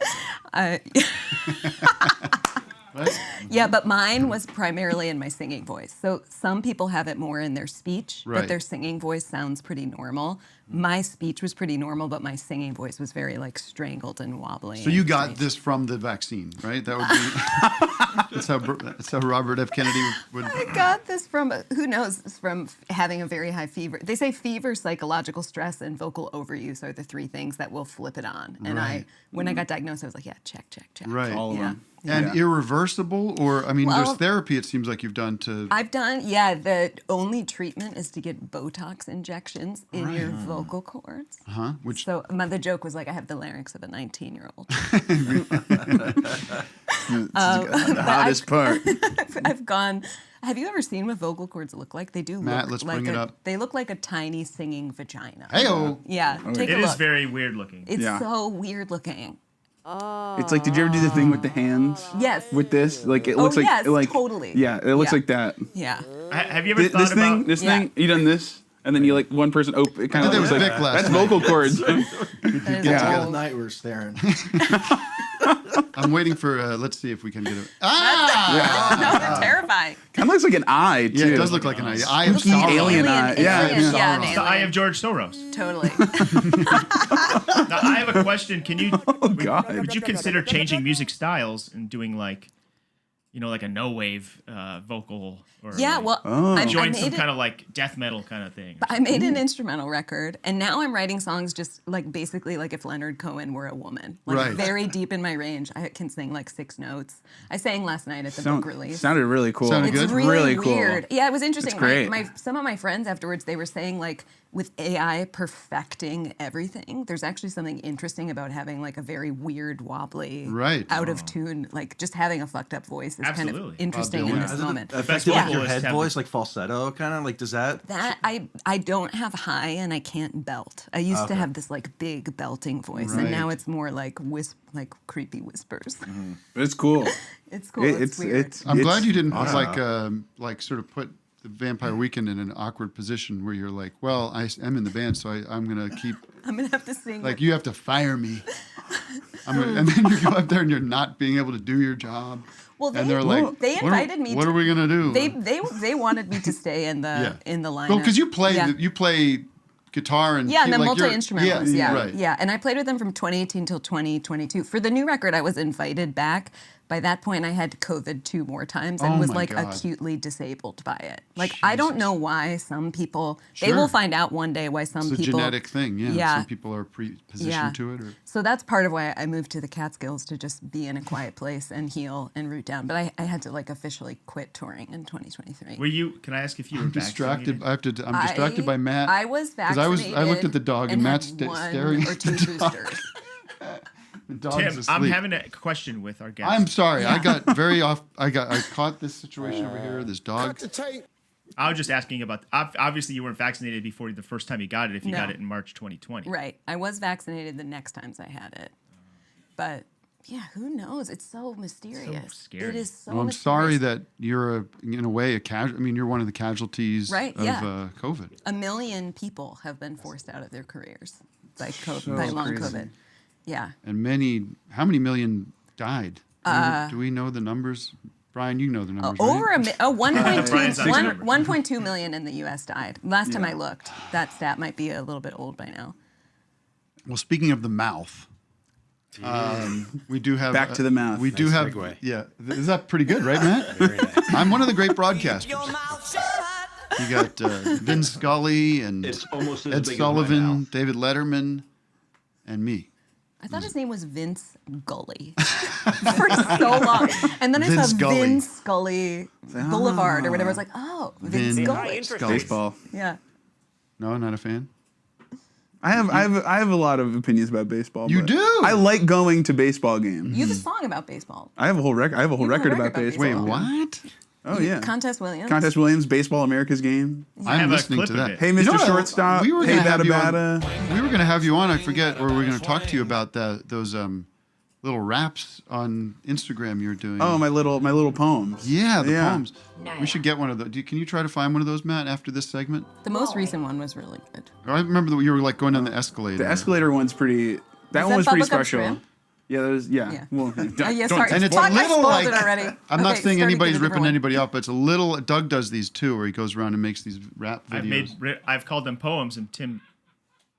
[SPEAKER 6] Right?
[SPEAKER 9] Yeah, but mine was primarily in my singing voice. So some people have it more in their speech,
[SPEAKER 6] Right.
[SPEAKER 9] but their singing voice sounds pretty normal. My speech was pretty normal, but my singing voice was very like strangled and wobbly.
[SPEAKER 6] So you
[SPEAKER 9] and
[SPEAKER 6] got
[SPEAKER 9] strange.
[SPEAKER 6] this from the vaccine, right? That would be that's how Robert F. Kennedy would.
[SPEAKER 9] I got this from, who knows, from having a very high fever. They say fever, psychological stress, and vocal overuse are the three things that will flip it on. And
[SPEAKER 6] Right.
[SPEAKER 9] when I got diagnosed, I was like, yeah, check.
[SPEAKER 6] Right.
[SPEAKER 10] All of
[SPEAKER 9] Yeah.
[SPEAKER 10] them.
[SPEAKER 6] And irreversible, or I mean,
[SPEAKER 9] Well,
[SPEAKER 6] there's therapy. It seems like you've done to.
[SPEAKER 9] I've done, the only treatment is to get Botox injections in your vocal cords.
[SPEAKER 6] Which
[SPEAKER 9] So the joke was like, I have the larynx of a 19-year-old.
[SPEAKER 10] The hottest part.
[SPEAKER 9] I've gone. Have you ever seen what vocal cords look like? They do
[SPEAKER 6] Matt,
[SPEAKER 9] look
[SPEAKER 6] let's
[SPEAKER 9] like
[SPEAKER 6] bring it up.
[SPEAKER 9] They look like a tiny singing vagina.
[SPEAKER 6] Heyo.
[SPEAKER 9] Yeah, take
[SPEAKER 8] It
[SPEAKER 9] a
[SPEAKER 8] is
[SPEAKER 9] look.
[SPEAKER 8] very weird looking.
[SPEAKER 9] It's
[SPEAKER 10] Yeah.
[SPEAKER 9] so weird looking.
[SPEAKER 10] It's like, did you ever do the thing with the hands?
[SPEAKER 9] Yes.
[SPEAKER 10] With this, like it looks
[SPEAKER 9] yes,
[SPEAKER 10] like
[SPEAKER 9] totally.
[SPEAKER 10] Yeah, it looks
[SPEAKER 9] Yeah.
[SPEAKER 10] like that.
[SPEAKER 9] Yeah.
[SPEAKER 8] Have you ever
[SPEAKER 10] This,
[SPEAKER 8] thought
[SPEAKER 10] this thing,
[SPEAKER 8] about
[SPEAKER 10] this
[SPEAKER 9] Yeah.
[SPEAKER 10] thing. You done this, and then you like one person open. It kind of
[SPEAKER 6] did that
[SPEAKER 10] looks
[SPEAKER 6] with
[SPEAKER 10] like
[SPEAKER 6] Vic last
[SPEAKER 10] that's
[SPEAKER 6] night.
[SPEAKER 10] vocal cords.
[SPEAKER 9] That is
[SPEAKER 10] Yeah.
[SPEAKER 9] all-
[SPEAKER 7] All night we're staring.
[SPEAKER 6] I'm waiting for. Let's see if we can get it.
[SPEAKER 9] No, they're terrifying.
[SPEAKER 10] Kind of looks like an eye too.
[SPEAKER 6] Yeah, it does look like an eye. Eye of
[SPEAKER 9] Looks like
[SPEAKER 6] sorrow.
[SPEAKER 10] alien eye. Yeah,
[SPEAKER 9] alien,
[SPEAKER 10] yeah.
[SPEAKER 9] an
[SPEAKER 8] it's the eye
[SPEAKER 9] alien.
[SPEAKER 8] of George Soros?
[SPEAKER 9] Totally.
[SPEAKER 8] Now, I have a question. Can you?
[SPEAKER 10] God.
[SPEAKER 8] Would you consider changing music styles and doing like a no wave vocal? Or
[SPEAKER 9] Yeah,
[SPEAKER 8] like
[SPEAKER 9] well,
[SPEAKER 10] Oh.
[SPEAKER 9] I
[SPEAKER 8] join some
[SPEAKER 9] made it.
[SPEAKER 8] kind of like death metal kind of thing.
[SPEAKER 9] I made an instrumental record, and now I'm writing songs just like basically like if Leonard Cohen were a woman. Like
[SPEAKER 6] Right.
[SPEAKER 9] very deep in my range. I can sing like 6 notes. I sang last night at the book release.
[SPEAKER 10] Sounded really cool.
[SPEAKER 6] Sounded
[SPEAKER 9] It's
[SPEAKER 6] good?
[SPEAKER 9] really
[SPEAKER 10] cool.
[SPEAKER 9] weird. Yeah, it was interesting.
[SPEAKER 10] It's great.
[SPEAKER 9] Some of my friends afterwards, they were saying like with AI perfecting everything, there's actually something interesting about having like a very weird, wobbly,
[SPEAKER 6] Right.
[SPEAKER 9] out of tune, like just having a fucked up voice is kind of
[SPEAKER 8] Absolutely.
[SPEAKER 9] interesting in
[SPEAKER 6] Dylan.
[SPEAKER 9] this
[SPEAKER 7] Is it
[SPEAKER 9] moment.
[SPEAKER 7] affected
[SPEAKER 8] Yeah.
[SPEAKER 7] like your head
[SPEAKER 8] Vocalists have
[SPEAKER 7] voice, like falsetto, kind of like does that?
[SPEAKER 9] That I don't have high and I can't belt. I used to have this like big belting voice, and now
[SPEAKER 6] Right.
[SPEAKER 9] it's more like like creepy whispers.
[SPEAKER 10] It's cool.
[SPEAKER 9] It's cool. It's weird.
[SPEAKER 6] I'm glad you didn't
[SPEAKER 7] awesome.
[SPEAKER 6] like sort of put the Vampire Weekend in an awkward position where you're like, well, I am in the band, so I'm gonna keep.
[SPEAKER 9] I'm gonna have to sing.
[SPEAKER 6] Like you have to fire me. And then you go up there and you're not being able to do your job.
[SPEAKER 9] Well,
[SPEAKER 6] and they're like,
[SPEAKER 9] they invited me.
[SPEAKER 6] What are we gonna do?
[SPEAKER 9] They wanted me to stay in the in the lineup.
[SPEAKER 6] Well, because you play
[SPEAKER 9] Yeah.
[SPEAKER 6] you play guitar and
[SPEAKER 9] Yeah, and the
[SPEAKER 6] like you're-
[SPEAKER 9] multi-instrumentalist. Yeah,
[SPEAKER 6] right.
[SPEAKER 9] yeah. And I played with them from 2018 till 2022. For the new record, I was invited back. By that point, I had COVID 2 more times and
[SPEAKER 6] Oh
[SPEAKER 9] was
[SPEAKER 6] my
[SPEAKER 9] like
[SPEAKER 6] God.
[SPEAKER 9] acutely disabled by it. Like I don't know why some people. They
[SPEAKER 6] Sure.
[SPEAKER 9] will find out one day why some
[SPEAKER 6] It's a
[SPEAKER 9] people.
[SPEAKER 6] genetic thing. Yeah.
[SPEAKER 9] Yeah.
[SPEAKER 6] Some people are positioned
[SPEAKER 9] Yeah.
[SPEAKER 6] to it. Or,
[SPEAKER 9] So that's part of why I moved to the Catskills to just be in a quiet place and heal and root down. But I had to like officially quit touring in 2023.
[SPEAKER 8] Were you? Can I ask if you were
[SPEAKER 6] I'm distracted.
[SPEAKER 8] vaccinated?
[SPEAKER 6] I'm distracted by Matt.
[SPEAKER 9] I was
[SPEAKER 6] I
[SPEAKER 9] vaccinated.
[SPEAKER 6] looked at the dog and
[SPEAKER 9] had
[SPEAKER 6] Matt's
[SPEAKER 9] one
[SPEAKER 6] staring
[SPEAKER 9] or
[SPEAKER 6] at
[SPEAKER 9] 2
[SPEAKER 6] the dog.
[SPEAKER 9] boosters.
[SPEAKER 6] The dog's
[SPEAKER 8] Tim, I'm
[SPEAKER 6] asleep.
[SPEAKER 8] having a question with our guest.
[SPEAKER 6] I'm sorry. I got very off. I caught this situation over here. This dog.
[SPEAKER 8] I was just asking about. Obviously, you weren't vaccinated before the first time you got it. If you
[SPEAKER 9] No.
[SPEAKER 8] got it in March 2020.
[SPEAKER 9] Right. I was vaccinated the next times I had it. But yeah, who knows? It's so mysterious.
[SPEAKER 8] scary.
[SPEAKER 9] It is so
[SPEAKER 6] Well, I'm
[SPEAKER 9] mysterious.
[SPEAKER 6] sorry that you're in a way a casual. I mean, you're one of the casualties
[SPEAKER 9] Right,
[SPEAKER 6] of
[SPEAKER 9] yeah.
[SPEAKER 6] COVID.
[SPEAKER 9] 1 million people have been forced out of their careers by
[SPEAKER 10] So
[SPEAKER 9] by long
[SPEAKER 10] crazy.
[SPEAKER 9] COVID. Yeah.
[SPEAKER 6] And how many million died? Do we know the numbers? Brian, you know the numbers,
[SPEAKER 9] Over
[SPEAKER 6] right?
[SPEAKER 8] 1.2
[SPEAKER 9] 1.2 million in the U.S. died. Last time I looked, that stat might be a little bit old by now.
[SPEAKER 6] Well, speaking of the mouth, we do have
[SPEAKER 10] Back to the mouth.
[SPEAKER 6] We do
[SPEAKER 11] Nice
[SPEAKER 6] have.
[SPEAKER 11] segue.
[SPEAKER 6] Yeah, is that pretty good, right, Matt?
[SPEAKER 11] Very nice.
[SPEAKER 6] I'm one of the great broadcasters. You got Vin Scully and
[SPEAKER 1] It's almost as
[SPEAKER 6] Ed
[SPEAKER 1] big as my
[SPEAKER 6] Sullivan,
[SPEAKER 1] mouth.
[SPEAKER 6] David Letterman, and me.
[SPEAKER 9] I thought his name was Vince Gully for so long. And then I
[SPEAKER 6] Vince
[SPEAKER 9] saw
[SPEAKER 6] Gully.
[SPEAKER 9] Vince Scully Boulevard or whatever. I was like, oh, Vince
[SPEAKER 6] Vin
[SPEAKER 9] Scully.
[SPEAKER 6] Scully.
[SPEAKER 10] Baseball.
[SPEAKER 9] Yeah.
[SPEAKER 6] No, not a fan.
[SPEAKER 10] I have a lot of opinions about baseball.
[SPEAKER 6] You
[SPEAKER 10] but
[SPEAKER 6] do?
[SPEAKER 10] I like going to baseball games.
[SPEAKER 9] You have a song about baseball.
[SPEAKER 10] I have a whole record. I have a whole
[SPEAKER 9] You have a
[SPEAKER 10] record about
[SPEAKER 9] record about
[SPEAKER 10] baseball.
[SPEAKER 6] Wait, what?
[SPEAKER 10] Oh yeah.
[SPEAKER 9] Contest Williams.
[SPEAKER 10] Contest Williams, Baseball America's Game.
[SPEAKER 8] I
[SPEAKER 6] I'm
[SPEAKER 8] have a
[SPEAKER 6] listening
[SPEAKER 8] clip
[SPEAKER 6] to
[SPEAKER 8] of
[SPEAKER 6] that.
[SPEAKER 8] it.
[SPEAKER 10] Hey, Mr.
[SPEAKER 6] You know what?
[SPEAKER 10] Shortstop.
[SPEAKER 6] We were
[SPEAKER 10] Hey,
[SPEAKER 6] gonna have
[SPEAKER 10] Bada
[SPEAKER 6] you on.
[SPEAKER 10] Bada.
[SPEAKER 6] We were going to have you on. I forget, or we were going to talk to you about those little raps on Instagram you're doing.
[SPEAKER 10] Oh, my little poems.
[SPEAKER 6] Yeah, the
[SPEAKER 10] Yeah.
[SPEAKER 6] poems. We should get one of those. Can you try to find one of those, Matt, after this segment?
[SPEAKER 9] The most recent one was really good.
[SPEAKER 6] I remember that you were like going down the escalator.
[SPEAKER 10] The escalator one's pretty. That
[SPEAKER 9] that
[SPEAKER 10] one was pretty
[SPEAKER 9] Bubblegum
[SPEAKER 10] special.
[SPEAKER 9] Shrimp?
[SPEAKER 10] Yeah, that was. Yeah.
[SPEAKER 9] Yeah.
[SPEAKER 10] Well,
[SPEAKER 9] Yeah, sorry.
[SPEAKER 6] And it's
[SPEAKER 9] Fuck,
[SPEAKER 6] a
[SPEAKER 9] I
[SPEAKER 6] little
[SPEAKER 9] spoiled
[SPEAKER 6] like
[SPEAKER 9] it already.
[SPEAKER 6] I'm not
[SPEAKER 9] Okay,
[SPEAKER 6] saying
[SPEAKER 9] starting
[SPEAKER 6] anybody's
[SPEAKER 9] to get a
[SPEAKER 6] ripping
[SPEAKER 9] different
[SPEAKER 6] anybody off, but it's a little. Doug does these too, where he goes around and makes these rap videos.
[SPEAKER 8] I've called them poems, and Tim.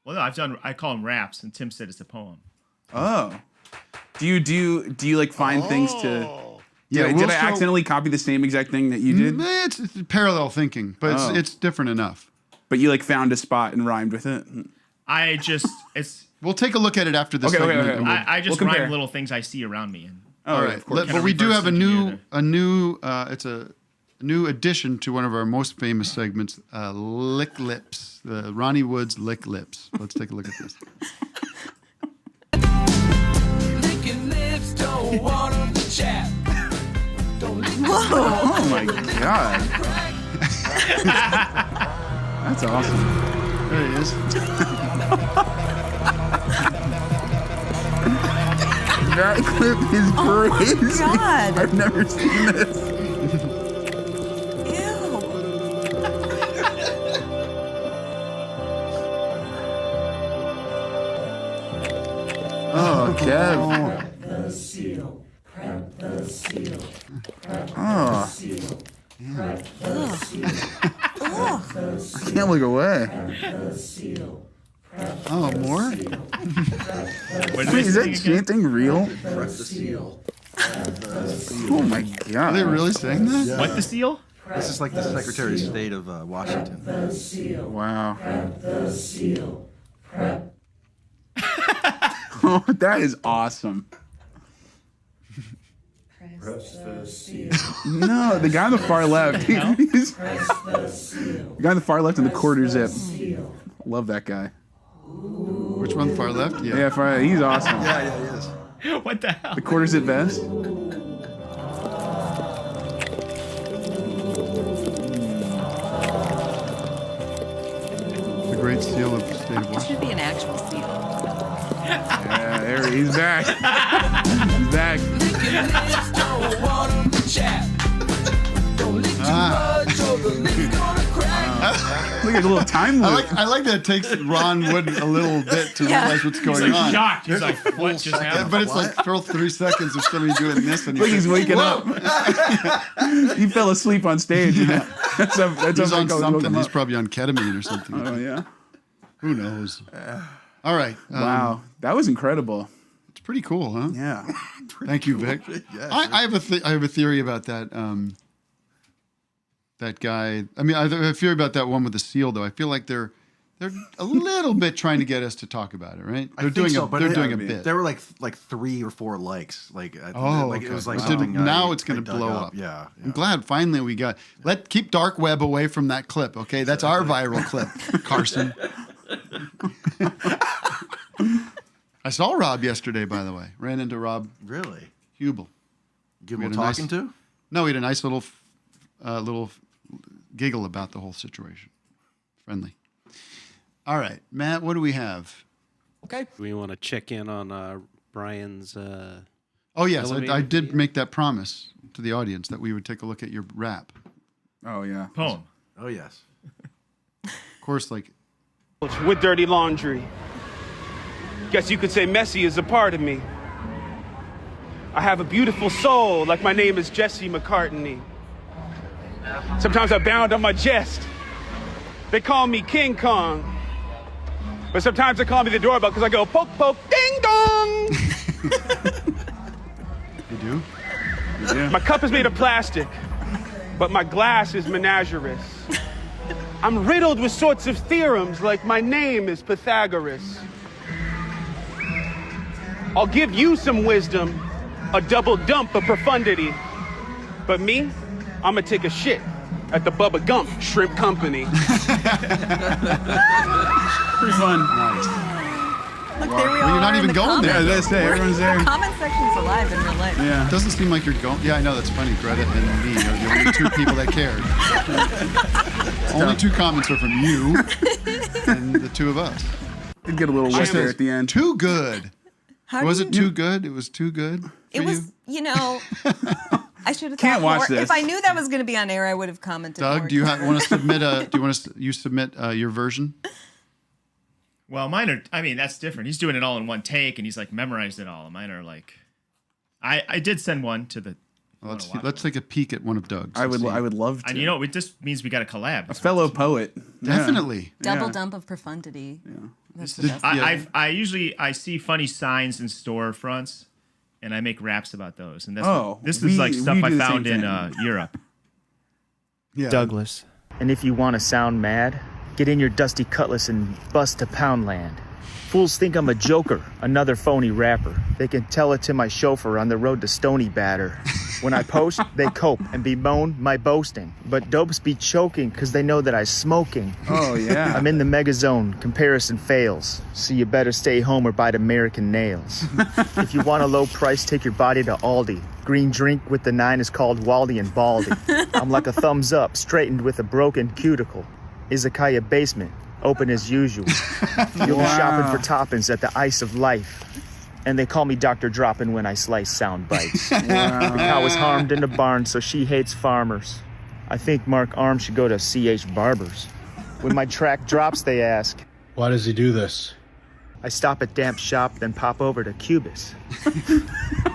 [SPEAKER 8] Well, no, I call them raps, and Tim said it's a poem.
[SPEAKER 10] Oh. Do you like find things to?
[SPEAKER 6] Yeah,
[SPEAKER 10] Did I accidentally copy the same exact thing that you did?
[SPEAKER 6] It's parallel thinking, but
[SPEAKER 10] Oh.
[SPEAKER 6] it's different enough.
[SPEAKER 10] But you like found a spot and rhymed with it.
[SPEAKER 8] It's.
[SPEAKER 6] We'll take a look at it after this.
[SPEAKER 10] Okay,
[SPEAKER 6] segment.
[SPEAKER 10] okay.
[SPEAKER 6] and we'll-
[SPEAKER 8] I just
[SPEAKER 10] We'll compare.
[SPEAKER 8] rhyme little things I see around me. And
[SPEAKER 6] All right,
[SPEAKER 10] of course.
[SPEAKER 6] but we do have a new it's a new addition to one of our most famous segments, Lick Lips, the Ronnie Wood's Lick Lips. Let's take a look at this.
[SPEAKER 1] Licking lips, don't want 'em to chat. Don't lick
[SPEAKER 10] Oh my god. That's awesome.
[SPEAKER 6] There he is.
[SPEAKER 10] That clip is crazy.
[SPEAKER 9] God.
[SPEAKER 10] I've never seen this. Oh, Kev. Oh. I can't look away.
[SPEAKER 6] Oh, more?
[SPEAKER 10] Wait, is that chanting real? Oh my god.
[SPEAKER 6] Are they really saying that?
[SPEAKER 7] Yeah.
[SPEAKER 8] What the seal?
[SPEAKER 7] This is like the Secretary of State of Washington.
[SPEAKER 10] Wow. Oh, that is awesome. No, the guy on the far left. The guy on the far left in the quarter zip. Love that guy.
[SPEAKER 6] Which one, far left?
[SPEAKER 10] Yeah, far, he's awesome.
[SPEAKER 7] Yeah, he is.
[SPEAKER 8] What the hell?
[SPEAKER 10] The quarter zip vest.
[SPEAKER 6] The great seal of the state of
[SPEAKER 9] It
[SPEAKER 6] Washington.
[SPEAKER 9] should be an actual seal.
[SPEAKER 10] Yeah, there he's back. He's back.
[SPEAKER 1] licking lips, don't want 'em to chat. Don't lick too much or the lips gonna crack.
[SPEAKER 10] Look at the little time loop.
[SPEAKER 6] I like that it takes Ron Wood a little bit to
[SPEAKER 9] Yeah.
[SPEAKER 6] realize what's going
[SPEAKER 8] He's like
[SPEAKER 6] on.
[SPEAKER 8] shocked. He's like, what just happened?
[SPEAKER 6] But it's like throw 3 seconds of somebody doing this, and
[SPEAKER 10] Look, he's waking
[SPEAKER 6] Whoa.
[SPEAKER 10] up. He fell asleep on stage. You know? That's
[SPEAKER 6] He's on
[SPEAKER 10] something.
[SPEAKER 6] something. He's probably on ketamine or something.
[SPEAKER 10] Oh yeah.
[SPEAKER 6] Who knows? All right.
[SPEAKER 10] Wow, that was incredible.
[SPEAKER 6] It's pretty cool, huh?
[SPEAKER 10] Yeah.
[SPEAKER 6] Thank you, Vic.
[SPEAKER 7] Yeah,
[SPEAKER 6] I have a theory about that. That guy. I mean, I have a theory about that one with the seal, though. I feel like they're a little bit trying to get us to talk about it, right?
[SPEAKER 7] I
[SPEAKER 6] They're
[SPEAKER 7] think
[SPEAKER 6] doing
[SPEAKER 7] so,
[SPEAKER 6] a
[SPEAKER 7] but
[SPEAKER 6] they're
[SPEAKER 7] it-
[SPEAKER 6] doing a bit.
[SPEAKER 7] There were like 3 or 4 likes. Like,
[SPEAKER 6] It
[SPEAKER 7] it was like something.
[SPEAKER 6] now it's going to
[SPEAKER 7] I dug
[SPEAKER 6] blow up.
[SPEAKER 7] Yeah,
[SPEAKER 6] I'm glad finally we got. Keep dark web away from that clip, okay? That's our viral clip, Carson. I saw Rob yesterday, by the way. Ran into Rob.
[SPEAKER 7] Really?
[SPEAKER 6] Hubel.
[SPEAKER 7] Give
[SPEAKER 6] We
[SPEAKER 7] him
[SPEAKER 6] had
[SPEAKER 7] a
[SPEAKER 6] a nice-
[SPEAKER 7] talking to?
[SPEAKER 6] No, we had a nice little giggle about the whole situation. Friendly. All right, Matt, what do we have?
[SPEAKER 11] Okay. We want to check in on Brian's.
[SPEAKER 6] Oh, yes,
[SPEAKER 11] elevator.
[SPEAKER 6] I did make that promise to the audience that we would take a look at your rap.
[SPEAKER 10] Oh yeah.
[SPEAKER 8] Poem.
[SPEAKER 7] Oh, yes.
[SPEAKER 6] Of course, like,
[SPEAKER 13] With dirty laundry. Guess you could say messy is a part of me. I have a beautiful soul, like my name is Jesse McCartney. Sometimes I bound on my chest. They call me King Kong. But sometimes they call me the doorbell because I go poke, poke, ding dong.
[SPEAKER 6] You do?
[SPEAKER 13] Yeah. My cup is made of plastic, but my glass is menagerous. I'm riddled with sorts of theorems like my name is Pythagoras. I'll give you some wisdom, a double dump of profundity. But me, I'm gonna take a shit at the Bubba Gump Shrimp Company.
[SPEAKER 10] Pretty fun.
[SPEAKER 6] Nice.
[SPEAKER 9] Look, there we
[SPEAKER 6] Well,
[SPEAKER 9] are.
[SPEAKER 6] you're not
[SPEAKER 9] in
[SPEAKER 6] even
[SPEAKER 9] the
[SPEAKER 6] going there.
[SPEAKER 9] comments.
[SPEAKER 10] Yeah, that's it. Everyone's there.
[SPEAKER 9] The comment section's alive in real life.
[SPEAKER 10] Yeah.
[SPEAKER 6] It doesn't seem like you're going. Yeah, I know, that's funny. Greta and me are the only two people that cared. Only two comments are from you and the two of us.
[SPEAKER 10] Did get a little wet there at the end.
[SPEAKER 6] Too good.
[SPEAKER 9] How
[SPEAKER 6] Was
[SPEAKER 9] do
[SPEAKER 6] it
[SPEAKER 9] you-
[SPEAKER 6] too good? It was too good.
[SPEAKER 9] It
[SPEAKER 6] for
[SPEAKER 9] was,
[SPEAKER 6] you?
[SPEAKER 9] I should have
[SPEAKER 10] Can't
[SPEAKER 9] thought more.
[SPEAKER 10] watch this.
[SPEAKER 9] If I knew that was going to be on air, I would have commented more.
[SPEAKER 6] Doug, do you want to submit a? Do you want to submit your version?
[SPEAKER 8] Well, mine are. I mean, that's different. He's doing it all in one take, and he's like memorized it all. Mine are like, I did send one to the.
[SPEAKER 6] Well, let's take a peek at one of Doug's.
[SPEAKER 10] I would love to.
[SPEAKER 8] And you know, it just means we got to collab.
[SPEAKER 10] A fellow poet.
[SPEAKER 6] Definitely.
[SPEAKER 9] Double dump of profundity. Yeah. That's the best.
[SPEAKER 8] I usually see funny signs in storefronts, and I make raps about those. And that's this is like stuff I found in Europe.
[SPEAKER 6] Yeah.
[SPEAKER 17] Douglas. And if you want to sound mad, get in your dusty cutlass and bust to Poundland. Fools think I'm a joker, another phony rapper. They can tell it to my chauffeur on the road to Stony Batter. When I post, they cope and bemoan my boasting. But dopes be choking because they know that I'm smoking.
[SPEAKER 10] Oh, yeah.
[SPEAKER 17] I'm in the mega zone, comparison fails. So you better stay home or bite American nails. If you want a low price, take your body to Aldi. Green drink with the 9 is called Waldy and Baldy. I'm like a thumbs up, straightened with a broken cuticle. Izakaya basement, open as usual. You'll be shopping for toppings at the Ice of Life. And they call me Dr. Droppin' when I slice sound bites. The cow was harmed in the barn, so she hates farmers. I think Mark Arms should go to C.H. Barber's. When my track drops, they ask,
[SPEAKER 11] why does he do this?
[SPEAKER 17] I stop at Damp Shop, then pop over to Cubis.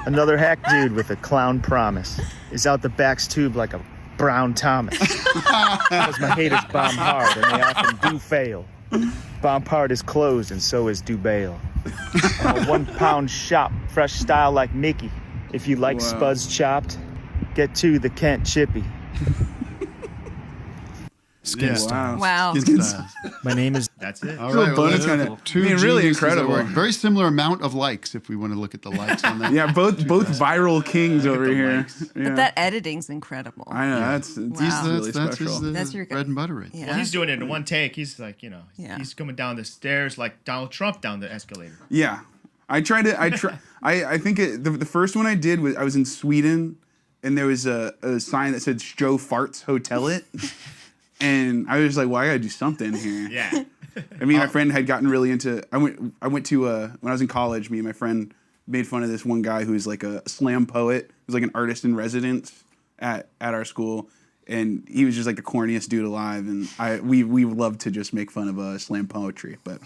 [SPEAKER 17] Another hack dude with a clown promise is out the back's tube like a Brown Thomas. Because my haters bomb hard, and they often do fail. Bomb part is closed, and so is do bail. I'm a 1 pound shop, fresh style like Mickey. If you like spuds chopped, get to the Kent Chippy.
[SPEAKER 10] Skin style.
[SPEAKER 9] Wow.
[SPEAKER 6] Skin style.
[SPEAKER 17] My name is.
[SPEAKER 8] That's it.
[SPEAKER 6] All right,
[SPEAKER 10] bonus
[SPEAKER 6] well,
[SPEAKER 10] kinda-
[SPEAKER 6] two
[SPEAKER 10] I mean, really
[SPEAKER 6] geniuses that
[SPEAKER 10] incredible.
[SPEAKER 6] were very similar amount of likes if we want to look at the likes on that.
[SPEAKER 10] Yeah, both viral kings over here. Yeah.
[SPEAKER 9] But that editing's incredible.
[SPEAKER 10] I know that's really
[SPEAKER 6] that's
[SPEAKER 10] special.
[SPEAKER 6] his
[SPEAKER 9] That's your
[SPEAKER 6] bread and butter right.
[SPEAKER 9] Yeah.
[SPEAKER 8] Well, he's doing it in one take. He's like,
[SPEAKER 9] Yeah.
[SPEAKER 8] he's coming down the stairs like Donald Trump down the escalator.
[SPEAKER 10] Yeah, I think the first one I did was I was in Sweden, and there was a sign that said "Joe Farts Hotel It," and I was like, "Well, I gotta do something here."
[SPEAKER 8] Yeah.
[SPEAKER 10] I mean, my friend had gotten really into. I went to when I was in college. Me and my friend made fun of this one guy who's like a slam poet. He was like an artist in residence at our school, and he was just like the corniest dude alive. And we love to just make fun of slam poetry, but.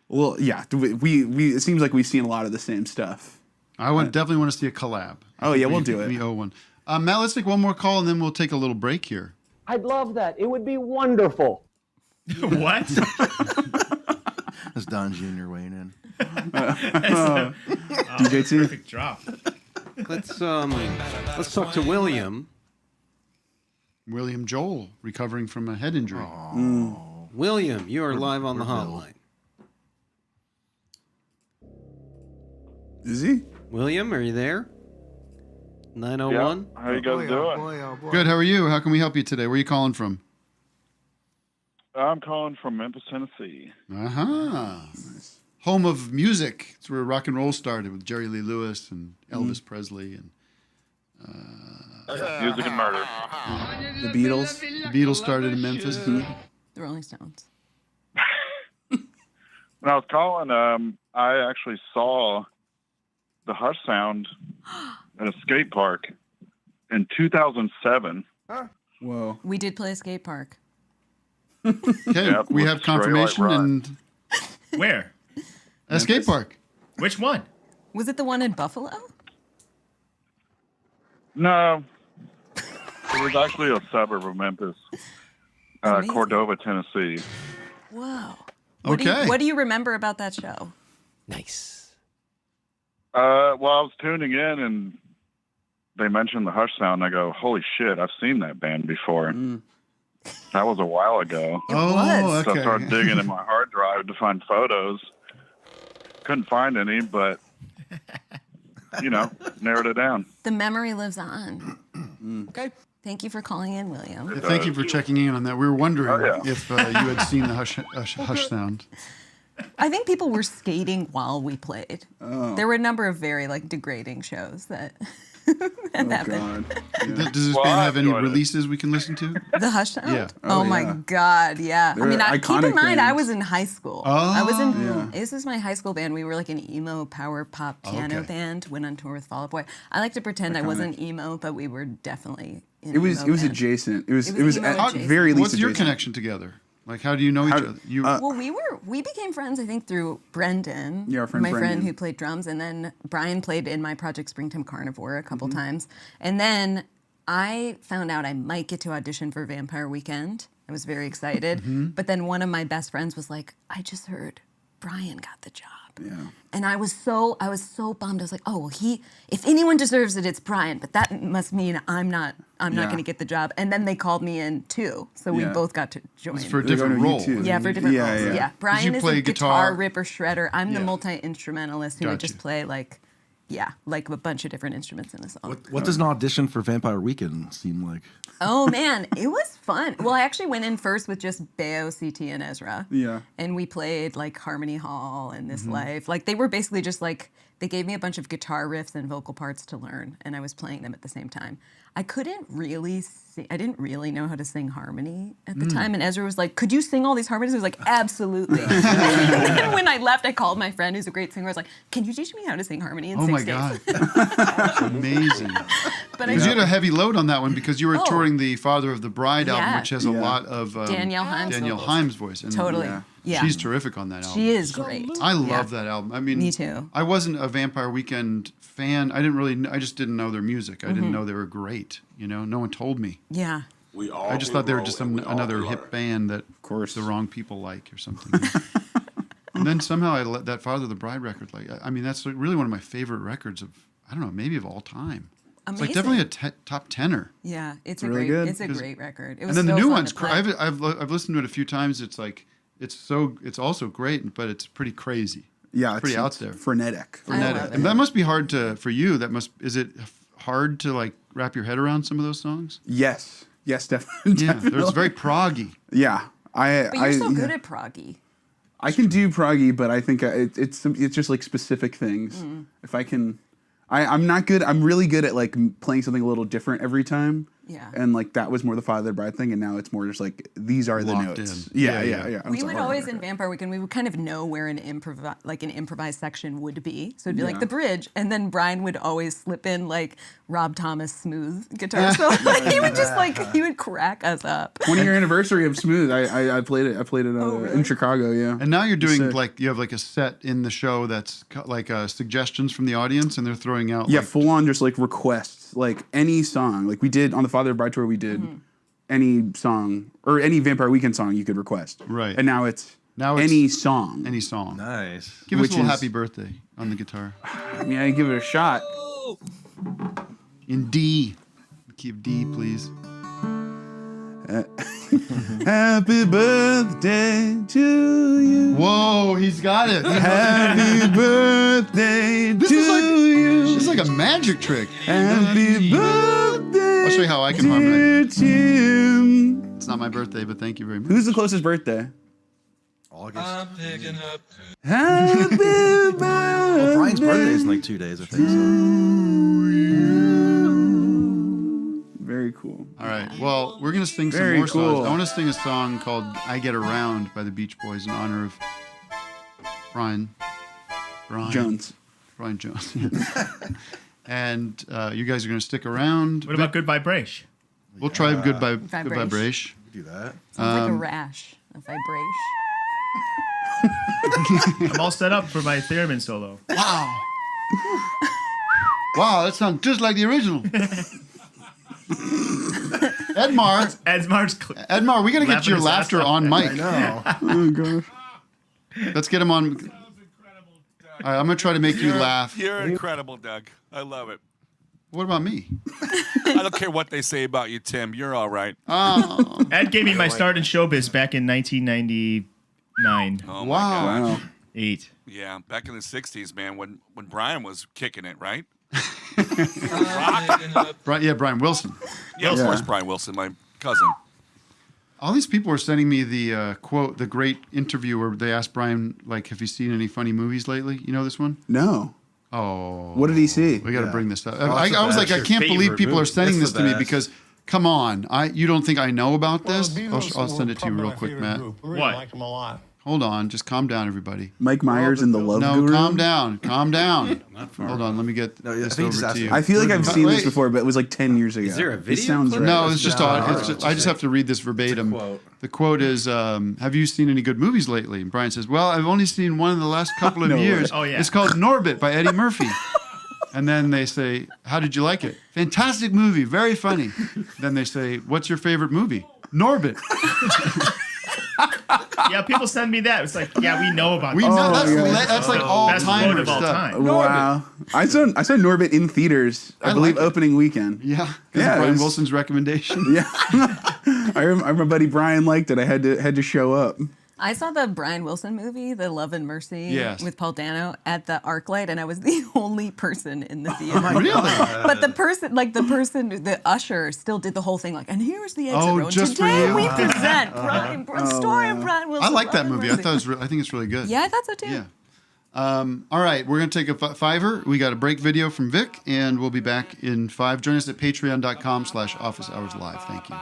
[SPEAKER 10] Well, yeah, we it seems like we've seen a lot of the same stuff.
[SPEAKER 6] I definitely want to see a collab.
[SPEAKER 10] Oh yeah, we'll do it.
[SPEAKER 6] We owe one. Matt, let's take one more call and then we'll take a little break here.
[SPEAKER 18] I'd love that. It would be wonderful.
[SPEAKER 8] What?
[SPEAKER 7] That's Don Jr. weighing in.
[SPEAKER 10] DJ T.
[SPEAKER 8] Perfect drop.
[SPEAKER 11] Let's talk to William.
[SPEAKER 6] William Joel, recovering from a head injury.
[SPEAKER 11] William, you are live on the hotline.
[SPEAKER 10] Is he?
[SPEAKER 11] William, are you there? 901?
[SPEAKER 19] How you guys doing?
[SPEAKER 6] Good, how are you? How can we help you today? Where are you calling from?
[SPEAKER 19] I'm calling from Memphis, Tennessee.
[SPEAKER 6] Uh-huh. Home of music. It's where rock and roll started with Jerry Lee Lewis and Elvis Presley and
[SPEAKER 19] Music and murder.
[SPEAKER 10] The Beatles.
[SPEAKER 6] The Beatles started in Memphis.
[SPEAKER 9] The Rolling Stones.
[SPEAKER 19] When I was calling, I actually saw the Hush Sound at a skate park in 2007.
[SPEAKER 10] Whoa.
[SPEAKER 9] We did play a skate park.
[SPEAKER 6] Okay,
[SPEAKER 19] Yep,
[SPEAKER 6] we
[SPEAKER 19] with
[SPEAKER 6] have
[SPEAKER 19] Straight Light
[SPEAKER 6] confirmation
[SPEAKER 19] Run.
[SPEAKER 6] and
[SPEAKER 8] Where?
[SPEAKER 6] a skate park.
[SPEAKER 8] Which one?
[SPEAKER 9] Was it the one in Buffalo?
[SPEAKER 19] No, it was actually a suburb of Memphis,
[SPEAKER 9] Amazing.
[SPEAKER 19] Cordova, Tennessee.
[SPEAKER 9] Whoa.
[SPEAKER 6] Okay.
[SPEAKER 9] What do you remember about that show?
[SPEAKER 11] Nice.
[SPEAKER 19] Well, I was tuning in and they mentioned the Hush Sound. And I go, holy shit, I've seen that band before. That was a while ago.
[SPEAKER 9] It was.
[SPEAKER 19] So I started digging in my hard drive to find photos. Couldn't find any, but, narrowed it down.
[SPEAKER 9] The memory lives on.
[SPEAKER 6] Okay.
[SPEAKER 9] Thank you for calling in, William.
[SPEAKER 6] Yeah, thank you for checking in on that. We were wondering if you had seen the Hush Sound.
[SPEAKER 9] I think people were skating while we played.
[SPEAKER 6] Oh.
[SPEAKER 9] There were a number of very degrading shows that happened.
[SPEAKER 6] Does this band have any releases we can listen to?
[SPEAKER 9] The Hush Sound?
[SPEAKER 6] Yeah.
[SPEAKER 9] Oh, my God, yeah.
[SPEAKER 6] They're
[SPEAKER 9] Keep in
[SPEAKER 6] iconic
[SPEAKER 9] mind, I
[SPEAKER 6] bands.
[SPEAKER 9] was in high school. This is my high school band. We were like an emo power pop piano band. Went on tour with Fall Out Boy. I like to pretend I wasn't emo, but we were definitely an
[SPEAKER 10] It was
[SPEAKER 9] emo band.
[SPEAKER 10] adjacent. It was
[SPEAKER 9] emo
[SPEAKER 10] at
[SPEAKER 9] adjacent.
[SPEAKER 10] very least
[SPEAKER 6] What's your
[SPEAKER 10] adjacent.
[SPEAKER 6] connection together? Like, how do you know each other?
[SPEAKER 9] Well, we became friends, I think, through Brendan,
[SPEAKER 10] Yeah, our friend
[SPEAKER 9] my friend
[SPEAKER 10] Brendan.
[SPEAKER 9] who played drums, and then Brian played in my project Springtime Carnivore a couple
[SPEAKER 10] Mm-hmm.
[SPEAKER 9] times, and then I found out I might get to audition for Vampire Weekend. I was very excited,
[SPEAKER 10] Mm-hmm.
[SPEAKER 9] but then one of my best friends was like, "I just heard Brian got the job."
[SPEAKER 10] Yeah.
[SPEAKER 9] And I was so bummed. I was like, oh, well, if anyone deserves it, it's Brian. But that must mean I'm not going to get the job. And then they called me in too, so we both got to join.
[SPEAKER 6] It's for a different role.
[SPEAKER 9] Yeah, for different roles. Yeah, Brian is
[SPEAKER 6] play
[SPEAKER 9] a guitar
[SPEAKER 6] guitar
[SPEAKER 9] ripper shredder. I'm the
[SPEAKER 6] Yeah.
[SPEAKER 9] multi-instrumentalist who would
[SPEAKER 6] Gotcha.
[SPEAKER 9] just play like a bunch of different instruments in a song.
[SPEAKER 7] What does an audition for Vampire Weekend seem like?
[SPEAKER 9] Oh man, it was fun. Well, I actually went in first with just Bayo, CT, and Ezra.
[SPEAKER 10] Yeah.
[SPEAKER 9] And we played like Harmony Hall and This
[SPEAKER 10] Mhm.
[SPEAKER 9] Life. Like they were basically just like they gave me a bunch of guitar riffs and vocal parts to learn, and I was playing them at the same time. I couldn't really sing. I didn't really know how to sing harmony at the time, and Ezra was like, "Could you sing all these harmonies?" I was like, "Absolutely." And when I left, I called my friend who's a great singer. I was like, "Can you teach me how to sing harmony in 6
[SPEAKER 6] Oh my
[SPEAKER 9] days?"
[SPEAKER 6] God. That's amazing.
[SPEAKER 9] But
[SPEAKER 6] Because you had a heavy load on that one because you were
[SPEAKER 9] Oh.
[SPEAKER 6] touring the Father of the Bride album,
[SPEAKER 9] Yeah.
[SPEAKER 6] which has a lot of
[SPEAKER 9] Danielle Himes
[SPEAKER 6] Danielle
[SPEAKER 9] vocals.
[SPEAKER 6] Himes' voice. And
[SPEAKER 9] Totally. Yeah.
[SPEAKER 6] She's terrific on that album.
[SPEAKER 9] She is great.
[SPEAKER 6] I love
[SPEAKER 9] Yeah.
[SPEAKER 6] that album. I mean,
[SPEAKER 9] Me too.
[SPEAKER 6] I wasn't a Vampire Weekend fan. I just didn't know their music. I didn't know they were great. No one told me.
[SPEAKER 9] Yeah.
[SPEAKER 6] I just thought they were just another hip band that the wrong people like or something. And then somehow I let that Father of the Bride record, that's really one of my favorite records of, I don't know, maybe of all time. It's like definitely a top tenor.
[SPEAKER 9] Yeah, it's
[SPEAKER 10] really good.
[SPEAKER 9] It's a great record. It
[SPEAKER 6] And
[SPEAKER 9] was
[SPEAKER 6] then the
[SPEAKER 9] so
[SPEAKER 6] new
[SPEAKER 9] fun
[SPEAKER 6] one's
[SPEAKER 9] to play.
[SPEAKER 6] I've listened to it a few times. It's like it's also great, but it's pretty crazy.
[SPEAKER 10] Yeah,
[SPEAKER 6] pretty out there.
[SPEAKER 10] Frenetic.
[SPEAKER 6] And that must be hard for you. Is it hard to like wrap your head around some of those songs?
[SPEAKER 10] Yes, definitely.
[SPEAKER 6] Yeah, it's very proggy.
[SPEAKER 10] Yeah,
[SPEAKER 9] But you're so good at proggy.
[SPEAKER 10] I can do proggy, but I think it's just like specific things. If I can, I'm not good. I'm really good at like playing something a little different every time.
[SPEAKER 9] Yeah.
[SPEAKER 10] And like that was more the Father of the Bride thing, and now it's more just like these are the
[SPEAKER 6] Locked
[SPEAKER 10] notes.
[SPEAKER 6] in.
[SPEAKER 10] Yeah.
[SPEAKER 9] We would always in Vampire Weekend, we would kind of know where an improvised section would be. So it'd be like the bridge, and then Brian would always slip in like Rob Thomas smooth guitar. So like, he would just he would crack us up.
[SPEAKER 10] 20-year anniversary of Smooth. I played it. I played it in Chicago. Yeah.
[SPEAKER 6] And now you're doing
[SPEAKER 10] Sick.
[SPEAKER 6] you have like a set in the show that's like suggestions from the audience, and they're throwing out
[SPEAKER 10] Full on just like requests, like any song. Like we did on the Father of the Bride tour, we did any song or any Vampire Weekend song you could request.
[SPEAKER 6] Right.
[SPEAKER 10] And now it's any song.
[SPEAKER 6] Any song.
[SPEAKER 7] Nice.
[SPEAKER 6] Give us a
[SPEAKER 10] Which
[SPEAKER 6] little
[SPEAKER 10] is-
[SPEAKER 6] happy birthday on the guitar.
[SPEAKER 10] I mean, I give it a shot.
[SPEAKER 6] In D. Key of D, please.
[SPEAKER 10] Happy birthday to you.
[SPEAKER 6] Whoa, he's got it.
[SPEAKER 10] Happy birthday to you.
[SPEAKER 6] This is like a magic trick.
[SPEAKER 10] Happy birthday.
[SPEAKER 6] I'll show you how I can harmonize.
[SPEAKER 10] Tim.
[SPEAKER 6] It's not my birthday, but thank you very much.
[SPEAKER 10] Who's the closest birthday?
[SPEAKER 7] August.
[SPEAKER 10] Happy
[SPEAKER 7] Well,
[SPEAKER 10] birthday.
[SPEAKER 7] Brian's birthday is in like 2 days, I think.
[SPEAKER 10] Very cool.
[SPEAKER 6] All right. Well, we're going to sing some
[SPEAKER 10] Very
[SPEAKER 6] more
[SPEAKER 10] cool.
[SPEAKER 6] songs. I want to sing a song called I Get Around by the Beach Boys in honor of Brian
[SPEAKER 10] Jones.
[SPEAKER 6] Brian Jones. And you guys are going to stick around.
[SPEAKER 8] What about Good Vibration?
[SPEAKER 6] We'll try Good
[SPEAKER 9] Vibration.
[SPEAKER 6] Vibration.
[SPEAKER 7] Do that.
[SPEAKER 9] Sounds like a rash, a vibration.
[SPEAKER 8] I'm all set up for my theremin solo.
[SPEAKER 6] Wow. Wow, that sounds just like the original. Edmar, we got to get your laughter on mic.
[SPEAKER 7] I know.
[SPEAKER 10] Oh gosh.
[SPEAKER 6] Let's get him on. All right, I'm gonna try to make you laugh.
[SPEAKER 14] You're incredible, Doug. I love it.
[SPEAKER 6] What about me?
[SPEAKER 14] I don't care what they say about you, Tim. You're all right.
[SPEAKER 6] Oh.
[SPEAKER 8] Ed gave me my start in showbiz back in 1999.
[SPEAKER 14] Oh my gosh.
[SPEAKER 8] 8.
[SPEAKER 14] Yeah, back in the '60s, man, when Brian was kicking it, right?
[SPEAKER 6] Brian Wilson.
[SPEAKER 14] Yeah, of course, Brian Wilson, my cousin.
[SPEAKER 6] All these people were sending me the quote, the great interview where they asked Brian, like, have you seen any funny movies lately? You know this one?
[SPEAKER 10] No.
[SPEAKER 6] Oh.
[SPEAKER 10] What did he see?
[SPEAKER 6] We got to bring this up.
[SPEAKER 10] Oh,
[SPEAKER 6] I was like, I can't believe people are sending this
[SPEAKER 7] It's the
[SPEAKER 6] to me
[SPEAKER 7] best.
[SPEAKER 6] because, come on, you don't think I know about this? I'll send it to you real quick, Matt.
[SPEAKER 4] We really like them a lot.
[SPEAKER 6] Hold on, just calm down, everybody.
[SPEAKER 10] Mike Myers and the Love
[SPEAKER 6] No,
[SPEAKER 10] Guru?
[SPEAKER 6] calm down. Hold on, let me get this over to you.
[SPEAKER 10] I feel like I've seen this before, but it was like 10 years ago.
[SPEAKER 11] Is there a
[SPEAKER 10] This
[SPEAKER 11] video
[SPEAKER 10] sounds
[SPEAKER 11] clip?
[SPEAKER 10] right.
[SPEAKER 6] No, it's just I just have to read this verbatim. The quote is, have you seen any good movies lately? And Brian says, well, I've only seen one in the last couple of
[SPEAKER 10] No way.
[SPEAKER 6] years.
[SPEAKER 8] Oh, yeah.
[SPEAKER 6] It's called Norbit by Eddie Murphy. And then they say, how did you like it? Fantastic movie, very funny. Then they say, what's your favorite movie? Norbit.
[SPEAKER 8] Yeah, people send me that. It's like, yeah, we know about
[SPEAKER 6] We
[SPEAKER 8] this.
[SPEAKER 6] know that's like all
[SPEAKER 8] Best quote
[SPEAKER 6] timer
[SPEAKER 8] of all
[SPEAKER 6] stuff.
[SPEAKER 8] time.
[SPEAKER 10] Wow. I saw Norbit in theaters, I believe,
[SPEAKER 6] like it.
[SPEAKER 10] opening weekend.
[SPEAKER 6] Yeah,
[SPEAKER 10] Yeah, it
[SPEAKER 6] Brian
[SPEAKER 10] was-
[SPEAKER 6] Wilson's recommendation.
[SPEAKER 10] Yeah. I remember my buddy Brian liked it. I had to show up.
[SPEAKER 9] I saw the Brian Wilson movie, The Love and Mercy,
[SPEAKER 6] Yes.
[SPEAKER 9] with Paul Dano at the ArcLight, and I was the only person in the theater.
[SPEAKER 6] Really?
[SPEAKER 9] But the usher still did the whole thing, like, and here's the exit
[SPEAKER 6] Oh,
[SPEAKER 9] row. And
[SPEAKER 6] just for
[SPEAKER 9] today
[SPEAKER 6] you?
[SPEAKER 9] we present story of Brian Wilson.
[SPEAKER 6] I like that
[SPEAKER 9] Love and
[SPEAKER 6] movie. I
[SPEAKER 9] Mercy."
[SPEAKER 6] thought I think it's really good.
[SPEAKER 9] Yeah, I thought so too.
[SPEAKER 6] Yeah. All right, we're going to take a fiver. We got a break video from Vic, and we'll be back in 5. Join us at patreon.com/office hours live. Thank you.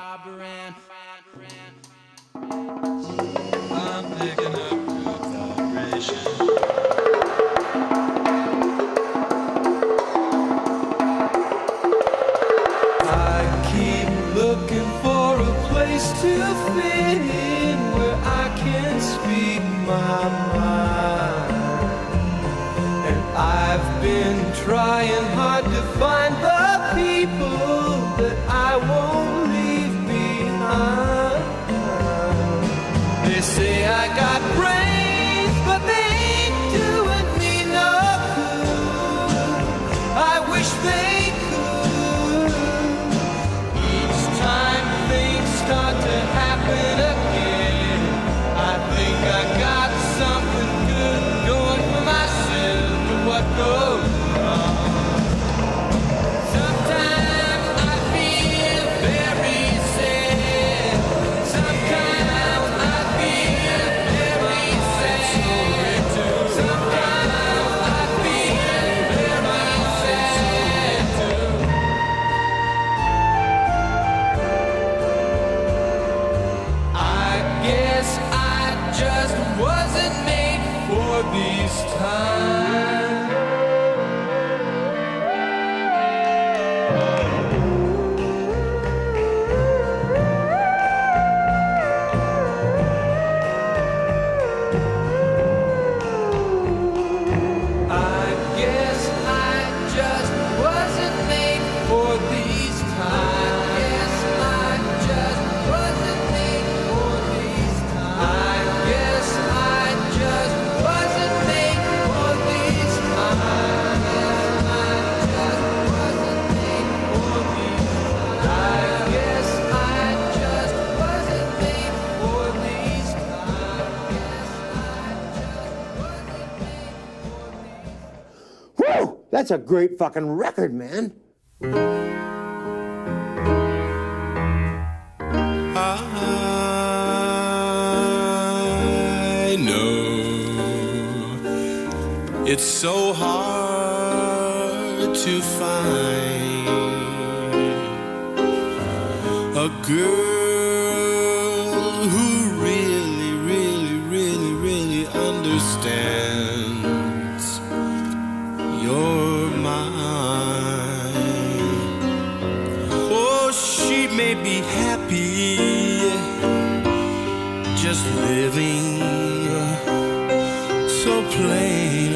[SPEAKER 1] I keep looking for a place to fit in where I can speak my mind. And I've been trying hard to find the people that I won't leave behind. They say I got brains, but they ain't doing me no good. I wish they could. Each time things start to happen again, I think I got something good going for myself. But what goes wrong? Sometimes I feel very sad. Sometimes I feel very sad. Sometimes I feel very sad too. I guess I just wasn't made for these times. I guess I just wasn't made for these times. Guess I just wasn't made for these times. I guess I just wasn't made for these times. I guess I just wasn't made for these times.
[SPEAKER 18] Whew! That's a great fucking record, man.
[SPEAKER 1] I know it's so hard to find a girl who really, really, really, really understands your mind. Oh, she may be happy just living so plain,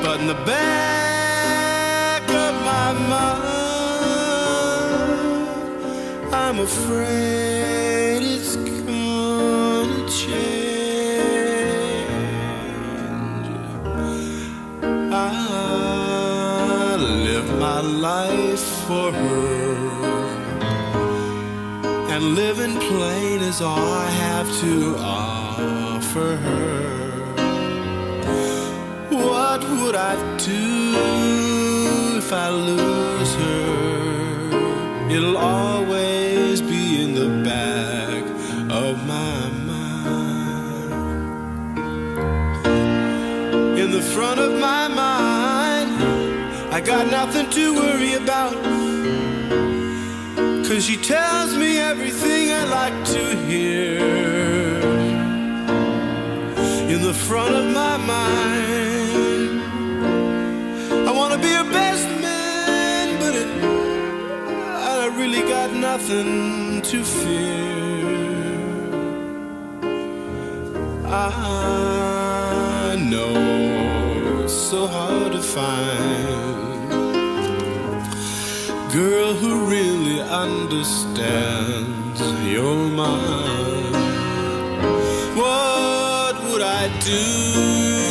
[SPEAKER 1] but in the back of my mind, I'm afraid it's gonna change. my life for her. And living plain is all I have to offer her. What would I do if I lose her? It'll always be in the back of my mind. In the front of my mind, I got nothing to worry about. 'Cause she tells me everything I like to hear. In the front of my mind, I wanna be her best man, but I really got nothing to fear. I know it's so hard to find girl who really understands your mind. What would I do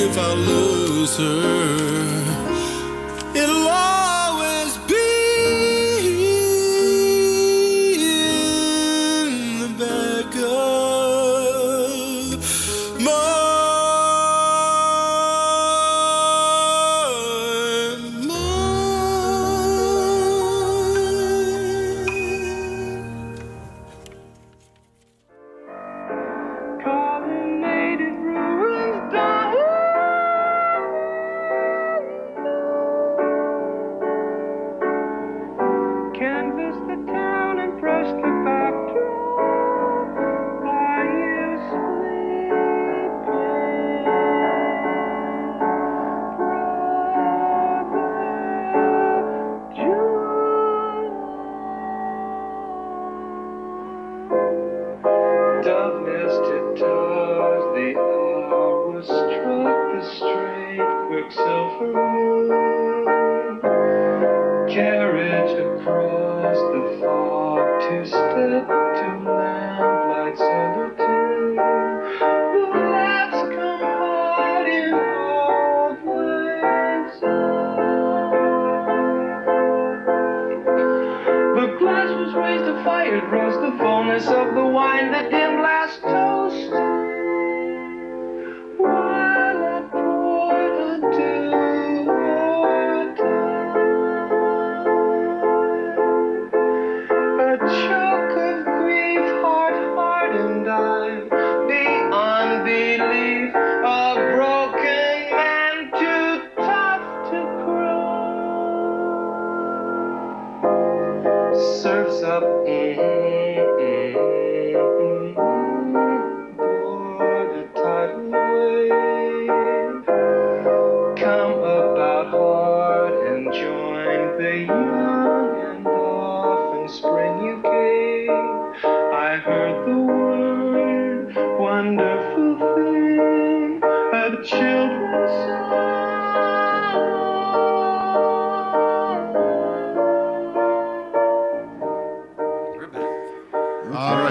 [SPEAKER 1] if I lose her? It'll always be in the back of my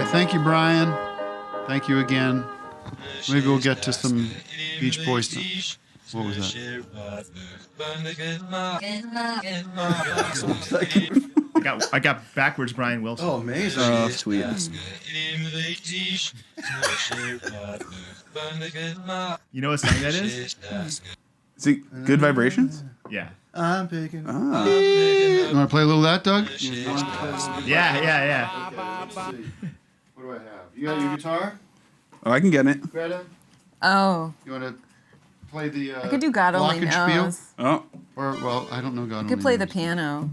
[SPEAKER 6] Thank you, Brian. Thank you again. Maybe we'll get to some Beach Boys stuff. What was that?
[SPEAKER 8] I got backwards Brian Wilson.
[SPEAKER 7] Oh, amazing.
[SPEAKER 10] Oh, sweet.
[SPEAKER 8] You know what song that is?
[SPEAKER 10] Is it Good Vibrations?
[SPEAKER 8] Yeah.
[SPEAKER 7] I'm picking.
[SPEAKER 6] Ah. You want to play a little of that, Doug?
[SPEAKER 8] Yeah.
[SPEAKER 6] What do I have? You got your guitar?
[SPEAKER 10] Oh, I can get it.
[SPEAKER 6] Greta?
[SPEAKER 9] Oh.
[SPEAKER 6] You want to play the
[SPEAKER 9] I could do God Only Knows.
[SPEAKER 10] Oh.
[SPEAKER 6] Or, well, I don't know God
[SPEAKER 9] I
[SPEAKER 6] Only
[SPEAKER 9] could play
[SPEAKER 6] Knows.
[SPEAKER 9] the piano.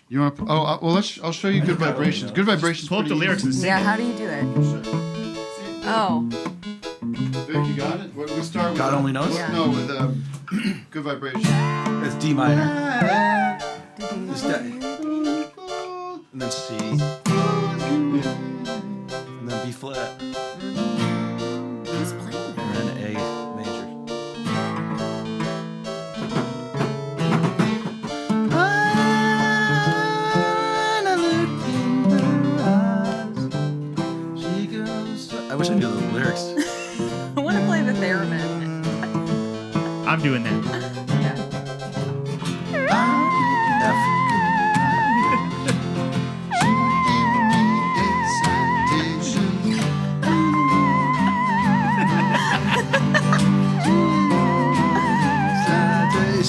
[SPEAKER 6] You want to? Oh, well, I'll show you Good Vibrations. Good Vibrations.
[SPEAKER 8] Pull up the lyrics and sing.
[SPEAKER 9] Yeah, how do you do it? Oh.
[SPEAKER 6] Vic, you got it? We start with
[SPEAKER 7] God Only Knows?
[SPEAKER 9] Yeah.
[SPEAKER 6] No, with Good Vibrations.
[SPEAKER 7] It's D minor. It's and then C. And then B flat.
[SPEAKER 9] Who's playing that?
[SPEAKER 7] And then A major. I wish I knew the lyrics.
[SPEAKER 9] I want to play the theremin.
[SPEAKER 8] I'm doing that.
[SPEAKER 7] F.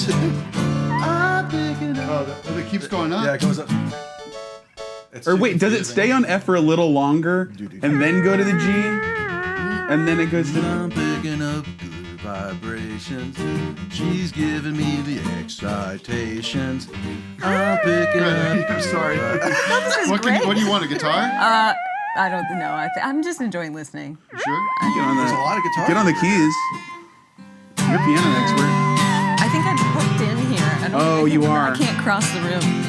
[SPEAKER 7] keys. I'm picking up.
[SPEAKER 6] Oh, it keeps going up.
[SPEAKER 7] Yeah, it goes up.
[SPEAKER 10] Or wait, does it stay on F for a little longer and then go to the G? And then it goes to
[SPEAKER 7] I'm picking up good vibrations. She's giving me the excitations. I'm picking up.
[SPEAKER 6] I'm sorry.
[SPEAKER 9] This is
[SPEAKER 6] What
[SPEAKER 9] great.
[SPEAKER 6] do you want? A guitar?
[SPEAKER 9] I don't know. I'm just enjoying listening.
[SPEAKER 6] You sure?
[SPEAKER 10] Get on
[SPEAKER 7] There's a lot of guitars.
[SPEAKER 10] Get on the keys. You're a piano expert.
[SPEAKER 9] I think I'm hooked in here. I don't
[SPEAKER 10] Oh,
[SPEAKER 9] think I
[SPEAKER 10] you
[SPEAKER 9] can-
[SPEAKER 10] are.
[SPEAKER 9] I can't cross the room.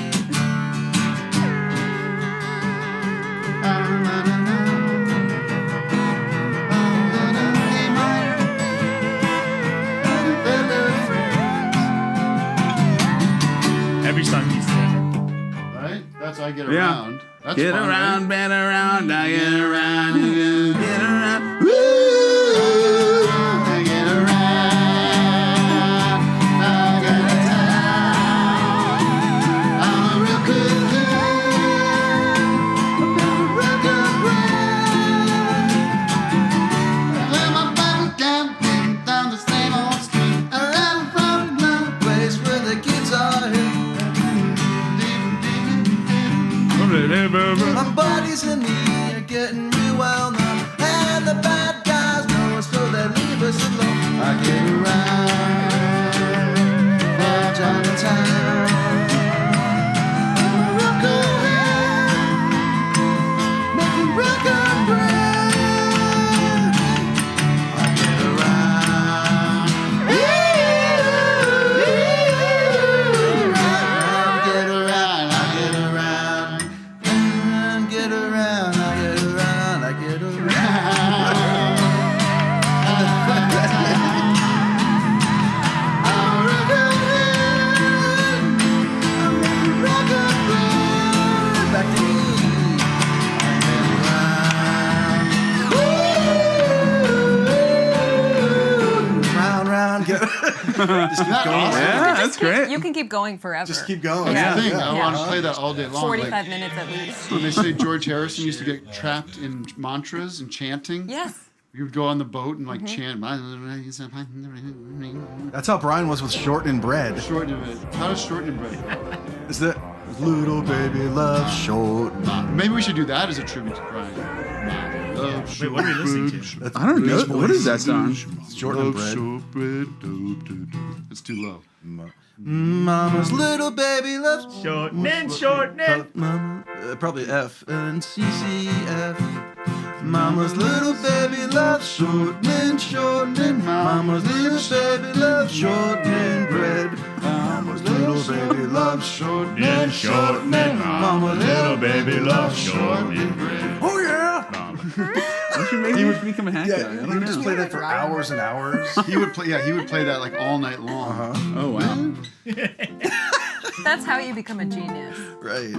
[SPEAKER 8] Every song he's singing.
[SPEAKER 6] Right? That's I get
[SPEAKER 10] Yeah.
[SPEAKER 6] around. That's
[SPEAKER 10] Get
[SPEAKER 6] fun,
[SPEAKER 10] around,
[SPEAKER 6] right?
[SPEAKER 10] bend around, I get around, you get around.
[SPEAKER 6] Woo! I get around. I get around. I'm a real good girl. I'm a real good girl. I lay my bottle down the same old street. I ran from another place where the kids are here. My buddies and me are getting real well known, and the bad guys know us, so they leave us alone. I get around from time to time. Rock around, make it rock and roll. I get around. I get around. I get around. Get around, I get around, I get around. Back to me. Round, round, get. Just keep going.
[SPEAKER 10] Yeah, that's great.
[SPEAKER 9] You can keep going forever.
[SPEAKER 7] Just keep going.
[SPEAKER 6] That's the thing.
[SPEAKER 7] Yeah.
[SPEAKER 6] I want to play that all day long.
[SPEAKER 9] 45
[SPEAKER 6] Like,
[SPEAKER 9] minutes at least.
[SPEAKER 6] when they say George Harrison used to get trapped in mantras and chanting.
[SPEAKER 9] Yes.
[SPEAKER 6] You would go on the boat and like chant.
[SPEAKER 7] That's how Brian was with shortening bread.
[SPEAKER 6] Shortening it. How does shortening bread?
[SPEAKER 7] Is that little baby love short?
[SPEAKER 6] Maybe we should do that as a tribute to Brian.
[SPEAKER 8] Wait, what are we listening to?
[SPEAKER 10] I don't know. What is that song?
[SPEAKER 7] Shortening bread.
[SPEAKER 6] It's too low.
[SPEAKER 7] Mama's little baby loves
[SPEAKER 8] Shortening.
[SPEAKER 7] Probably F and CCF. Mama's little baby loves shortening. Mama's little baby loves shortening bread. Mama's little baby loves shortening. Mama's little baby loves shortening bread. Oh yeah!
[SPEAKER 10] He would become a hack guy. I
[SPEAKER 7] He
[SPEAKER 10] don't
[SPEAKER 7] would just
[SPEAKER 10] know.
[SPEAKER 7] play that for hours and hours.
[SPEAKER 6] He would play. Yeah, he would play that like all night long.
[SPEAKER 10] Oh wow.
[SPEAKER 9] That's how you become a genius.
[SPEAKER 7] Right.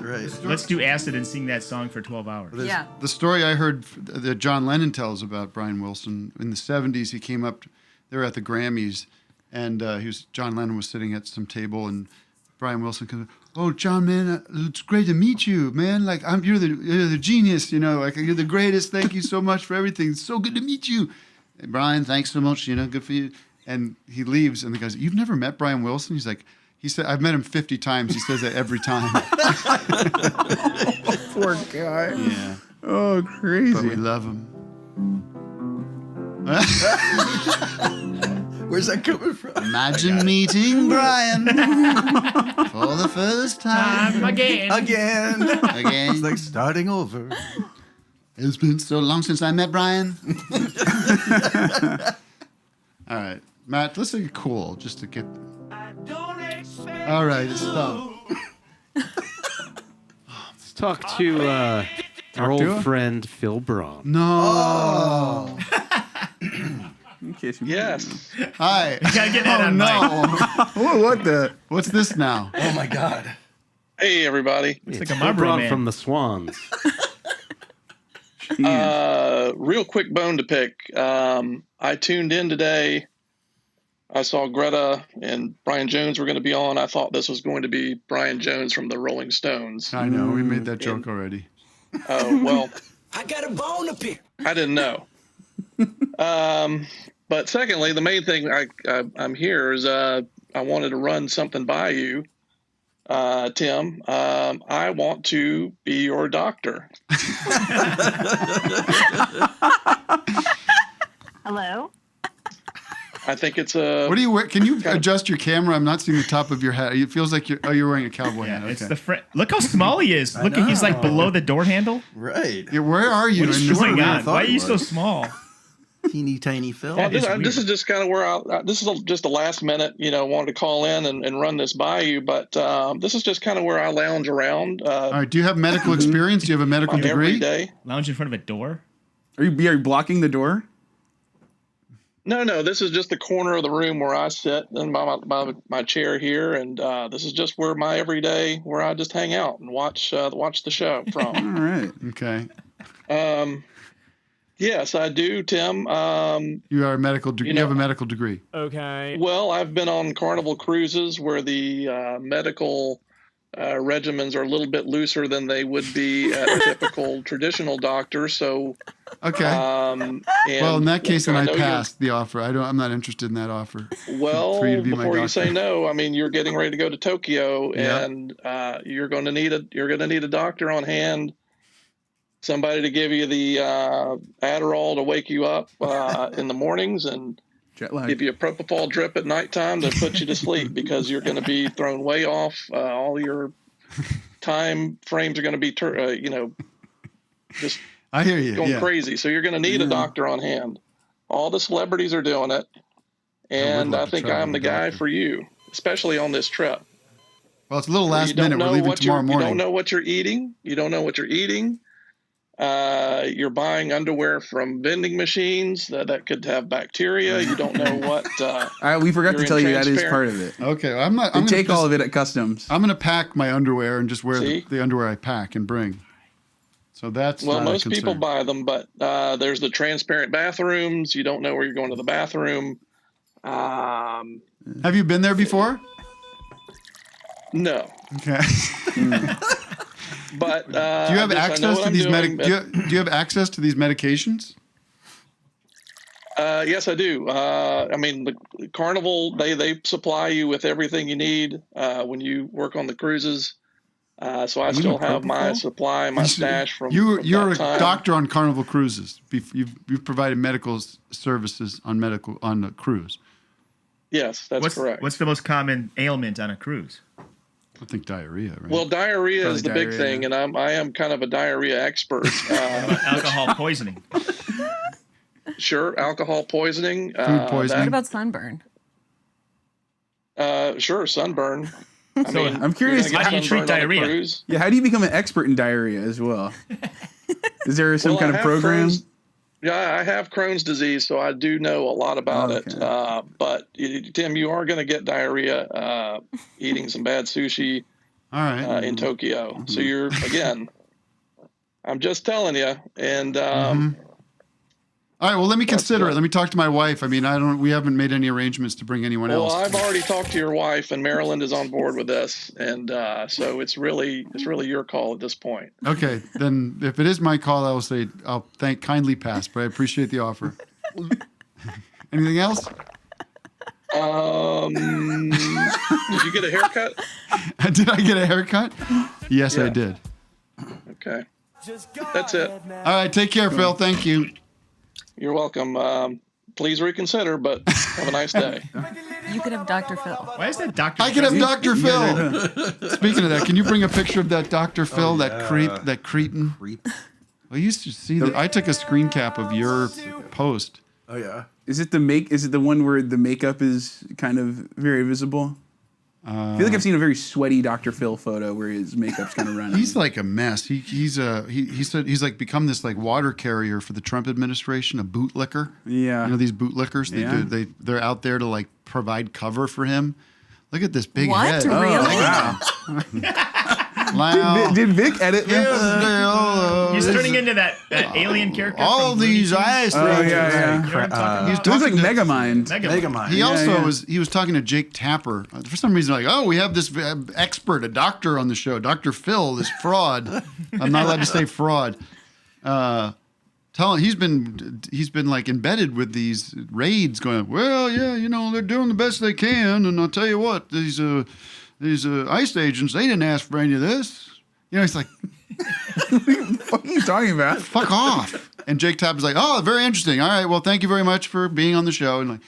[SPEAKER 8] Let's do acid and sing that song for 12 hours.
[SPEAKER 9] Yeah.
[SPEAKER 6] The story I heard that John Lennon tells about Brian Wilson in the 70s, he came up, they were at the Grammys, and John Lennon was sitting at some table, and Brian Wilson comes, "Oh, John, man, it's great to meet you, man. Like, you're the genius, you know, like you're the greatest. Thank you so much for everything. It's so good to meet you. And Brian, thanks so much, you know, good for you." And he leaves, and the guy's, "You've never met Brian Wilson?" He's like, he said, "I've met him 50 times. He says that every time."
[SPEAKER 10] Poor guy.
[SPEAKER 6] Yeah.
[SPEAKER 10] Oh, crazy.
[SPEAKER 6] But we love him.
[SPEAKER 7] Where's that coming from?
[SPEAKER 6] Imagine meeting Brian for the first time.
[SPEAKER 8] Again.
[SPEAKER 7] It's like starting over.
[SPEAKER 6] It's been so long since I met Brian. All right, Matt, let's make it cool just to get. All right, it's done.
[SPEAKER 11] Let's talk to our old friend Phil Braun.
[SPEAKER 6] No.
[SPEAKER 10] Yes.
[SPEAKER 6] Hi.
[SPEAKER 8] You gotta get that on
[SPEAKER 10] What the?
[SPEAKER 6] What's this now?
[SPEAKER 7] Oh my God.
[SPEAKER 20] Hey, everybody.
[SPEAKER 8] It's like
[SPEAKER 11] Phil
[SPEAKER 8] a Marlboro
[SPEAKER 11] Braun
[SPEAKER 8] man.
[SPEAKER 11] from the Swans.
[SPEAKER 20] Real quick bone to pick. I tuned in today. I saw Greta and Brian Jones were going to be on. I thought this was going to be Brian Jones from the Rolling Stones.
[SPEAKER 6] I know, we made that joke already.
[SPEAKER 20] Oh, well,
[SPEAKER 1] I got a bone to pick.
[SPEAKER 20] I didn't know. But secondly, the main thing I'm here is I wanted to run something by you, Tim. I want to be your doctor.
[SPEAKER 21] Hello?
[SPEAKER 20] I think it's a.
[SPEAKER 6] What do you wear? Can you adjust your camera? I'm not seeing the top of your hat. It feels like you're wearing a cowboy hat. Okay.
[SPEAKER 8] It's the Look how small he is. Look, he's like below the door handle.
[SPEAKER 7] Right.
[SPEAKER 6] Yeah, where are you?
[SPEAKER 8] What is going on? Why are you so small?
[SPEAKER 7] Teeny tiny Phil.
[SPEAKER 20] Well, this is just kind of where this is just a last minute, wanted to call in and run this by you, but this is just kind of where I lounge around.
[SPEAKER 6] All right. Do you have medical experience? Do you have a medical degree?
[SPEAKER 20] Every day.
[SPEAKER 8] Lounge in front of a door?
[SPEAKER 10] Are you blocking the door?
[SPEAKER 20] No. This is just the corner of the room where I sit in my chair here, and this is just where where I just hang out and watch the show from.
[SPEAKER 6] All right. Okay.
[SPEAKER 20] Yes, I do, Tim.
[SPEAKER 6] You are a medical. You have a medical degree.
[SPEAKER 20] Okay. Well, I've been on Carnival cruises where the medical regimens are a little bit looser than they would be at a typical traditional doctor. So.
[SPEAKER 6] Okay. Well, in that case, then I passed the offer. I'm not interested in that offer.
[SPEAKER 20] Well,
[SPEAKER 6] for you to be
[SPEAKER 20] before
[SPEAKER 6] my
[SPEAKER 20] you say no, I mean, you're getting ready to go to Tokyo,
[SPEAKER 6] Yeah.
[SPEAKER 20] and you're going to need a doctor on hand. Somebody to give you the Adderall to wake you up in the mornings, and give you a propofol drip at nighttime to put you to sleep, because you're going to be thrown way off. All your time frames are going to be, just
[SPEAKER 6] I hear you.
[SPEAKER 20] going crazy. So you're going to need a doctor on hand. All the celebrities are doing it, and I think I'm the guy for you, especially on this trip.
[SPEAKER 6] Well, it's a little last minute. We're leaving tomorrow morning.
[SPEAKER 20] You don't know what you're eating. You're buying underwear from vending machines that could have bacteria. You don't know what.
[SPEAKER 10] All right, we forgot to tell you that is part of it.
[SPEAKER 6] Okay, I'm not.
[SPEAKER 10] They take all of it at customs.
[SPEAKER 6] I'm going to pack my underwear and just wear the underwear I pack and bring. So that's
[SPEAKER 20] well,
[SPEAKER 6] not a
[SPEAKER 20] most
[SPEAKER 6] concern.
[SPEAKER 20] people buy them, but there's the transparent bathrooms. You don't know where you're going to the bathroom.
[SPEAKER 6] Have you been there before?
[SPEAKER 20] No.
[SPEAKER 6] Okay.
[SPEAKER 20] But
[SPEAKER 6] do you have access to these do you have access to these medications?
[SPEAKER 20] Yes, I do. I mean, the Carnival, they supply you with everything you need when you work on the cruises. So I still have my supply, my stash from
[SPEAKER 6] You're a
[SPEAKER 20] that time.
[SPEAKER 6] doctor on Carnival cruises. You've provided medical services on the cruise.
[SPEAKER 20] Yes, that's correct.
[SPEAKER 8] What's the most common ailment on a cruise?
[SPEAKER 6] I think diarrhea, right?
[SPEAKER 20] Well, diarrhea
[SPEAKER 8] Probably
[SPEAKER 20] is the big
[SPEAKER 8] diarrhea.
[SPEAKER 20] thing, and I am kind of a diarrhea expert.
[SPEAKER 8] Alcohol poisoning.
[SPEAKER 20] Sure, alcohol poisoning.
[SPEAKER 6] Food poisoning.
[SPEAKER 9] What about sunburn?
[SPEAKER 20] Sure, sunburn.
[SPEAKER 10] I'm curious,
[SPEAKER 20] how do you treat diarrhea?
[SPEAKER 10] Yeah, how do you become an expert in diarrhea as well? Is there some
[SPEAKER 20] Well,
[SPEAKER 10] kind
[SPEAKER 20] I
[SPEAKER 10] of
[SPEAKER 20] have
[SPEAKER 10] program?
[SPEAKER 20] Yeah, I have Crohn's disease, so I do know a lot about it. But Tim, you are going to get diarrhea eating some bad sushi in Tokyo. So you're, again, I'm just telling you. And
[SPEAKER 6] all right, well, let me consider it. Let me talk to my wife. I mean, we haven't made any arrangements to bring anyone
[SPEAKER 20] well,
[SPEAKER 6] else.
[SPEAKER 20] I've already talked to your wife, and Maryland is on board with this. And so it's really your call at this point.
[SPEAKER 6] Okay, then if it is my call, I will say I'll kindly pass, but I appreciate the offer. Anything else?
[SPEAKER 20] Did you get a haircut?
[SPEAKER 6] Did I get a haircut? Yes, I did.
[SPEAKER 20] Okay. That's it.
[SPEAKER 6] All right, take care, Phil. Thank you.
[SPEAKER 20] You're welcome. Please reconsider, but have a nice day.
[SPEAKER 9] You could have Dr. Phil.
[SPEAKER 8] Why is that Dr.
[SPEAKER 6] I can have Dr. Phil. Speaking of that, can you bring a picture of that Dr. Phil, that cretin? I used to see that. I took a screen cap of your post.
[SPEAKER 7] Oh yeah.
[SPEAKER 10] Is it the one where the makeup is kind of very visible? I feel like I've seen a very sweaty Dr. Phil photo where his makeup's kind of running.
[SPEAKER 6] He's like a mess. He said he's like become this like water carrier for the Trump administration, a bootlicker.
[SPEAKER 10] Yeah.
[SPEAKER 6] You know these bootlickers? They're out there to like provide cover for him. Look at this big head.
[SPEAKER 9] What? Really?
[SPEAKER 6] Wow.
[SPEAKER 10] Did Vic edit this?
[SPEAKER 8] He's turning into that alien character.
[SPEAKER 6] All
[SPEAKER 8] from Looney
[SPEAKER 6] these
[SPEAKER 8] Tunes.
[SPEAKER 6] eyes.
[SPEAKER 10] Oh, yeah.
[SPEAKER 8] You know what I'm talking
[SPEAKER 6] He's
[SPEAKER 8] about?
[SPEAKER 6] talking
[SPEAKER 10] like Megamind.
[SPEAKER 8] Megamind.
[SPEAKER 6] He also was talking to Jake Tapper. For some reason, like, oh, we have this expert, a doctor on the show, Dr. Phil, this fraud. I'm not allowed to say fraud. he's been like embedded with these raids going, well, yeah, you know, they're doing the best they can. And I'll tell you what, these ICE agents, they didn't ask for any of this. You know, he's like,
[SPEAKER 10] what the fuck are you talking about?
[SPEAKER 6] Fuck off. And Jake Tapper is like, oh, very interesting. All right, well, thank you very much for being on the show. And like,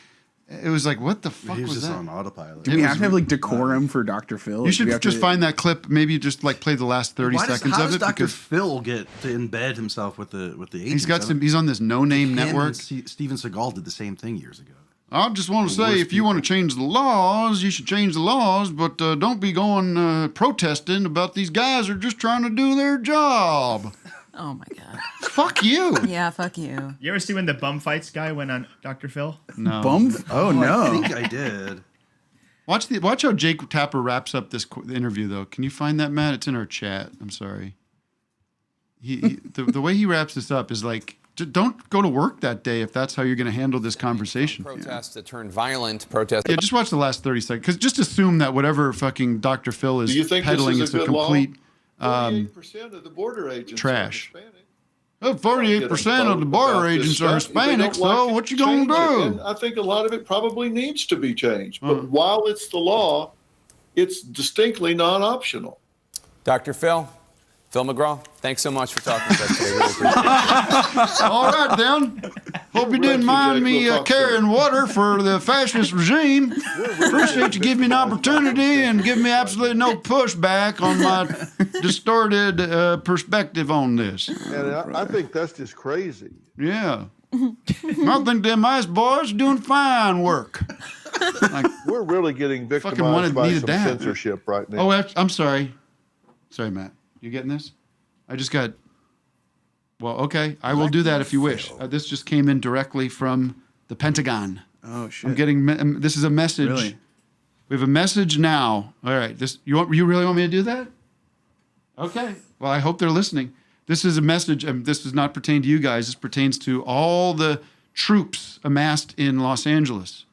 [SPEAKER 6] it was like, what the fuck
[SPEAKER 7] He
[SPEAKER 6] was
[SPEAKER 7] just
[SPEAKER 6] that?
[SPEAKER 7] on autopilot.
[SPEAKER 10] Do we have to have like decorum for Dr. Phil?
[SPEAKER 6] You should just find that clip. Maybe just like play the last 30 seconds
[SPEAKER 7] how
[SPEAKER 6] of
[SPEAKER 7] does
[SPEAKER 6] it.
[SPEAKER 7] Dr.
[SPEAKER 6] Because
[SPEAKER 7] Phil get to embed himself with the agents?
[SPEAKER 6] he's got some. He's on this no-name network.
[SPEAKER 7] Steven Seagal did the same thing years ago.
[SPEAKER 6] I just want to say, if you want to change the laws, you should change the laws, but don't be going protesting about these guys who are just trying to do their job.
[SPEAKER 9] Oh my God.
[SPEAKER 6] Fuck you.
[SPEAKER 9] Yeah, fuck you.
[SPEAKER 8] You ever see when the bum fights guy went on Dr. Phil?
[SPEAKER 6] No.
[SPEAKER 10] Oh no.
[SPEAKER 7] I think I did.
[SPEAKER 6] Watch how Jake Tapper wraps up this interview, though. Can you find that, Matt? It's in our chat. I'm sorry. The way he wraps this up is like, don't go to work that day if that's how you're going to handle this conversation.
[SPEAKER 21] Protests that turned violent. Protests.
[SPEAKER 6] Yeah, just watch the last 30 seconds. Because just assume that whatever fucking Dr. Phil is
[SPEAKER 22] Do you think
[SPEAKER 6] peddling
[SPEAKER 22] this
[SPEAKER 6] is
[SPEAKER 22] is a
[SPEAKER 6] a
[SPEAKER 22] good law?
[SPEAKER 6] complete
[SPEAKER 22] 48% of the border agents
[SPEAKER 6] trash.
[SPEAKER 22] are Hispanic.
[SPEAKER 6] 48% of the border agents are Hispanic, so what you going to do?
[SPEAKER 22] And I think a lot of it probably needs to be changed. But while it's the law, it's distinctly non-optional.
[SPEAKER 21] Dr. Phil McGraw, thanks so much for talking to us today. Really appreciate it.
[SPEAKER 6] All right, then. Hope you didn't mind me carrying water for the fascist regime. Appreciate you giving me an opportunity and giving me absolutely no pushback on my distorted perspective on this.
[SPEAKER 22] And I think that's just crazy.
[SPEAKER 6] Yeah. I think them ICE boys are doing fine work. Like,
[SPEAKER 22] we're really getting
[SPEAKER 6] fucking
[SPEAKER 22] victimized by
[SPEAKER 6] needed
[SPEAKER 22] some
[SPEAKER 6] that.
[SPEAKER 22] censorship right now.
[SPEAKER 6] Oh, I'm sorry. Sorry, Matt. You getting this? I just got... Well, okay. I will do that if you wish. This just came in directly from the Pentagon.
[SPEAKER 10] Oh, shit.
[SPEAKER 6] I'm getting... This is a message.
[SPEAKER 10] Really?
[SPEAKER 6] We have a message now. All right. You really want me to do that? Okay. Well, I hope they're listening. This is a message. This does not pertain to you guys. This pertains to all the troops amassed in Los Angeles.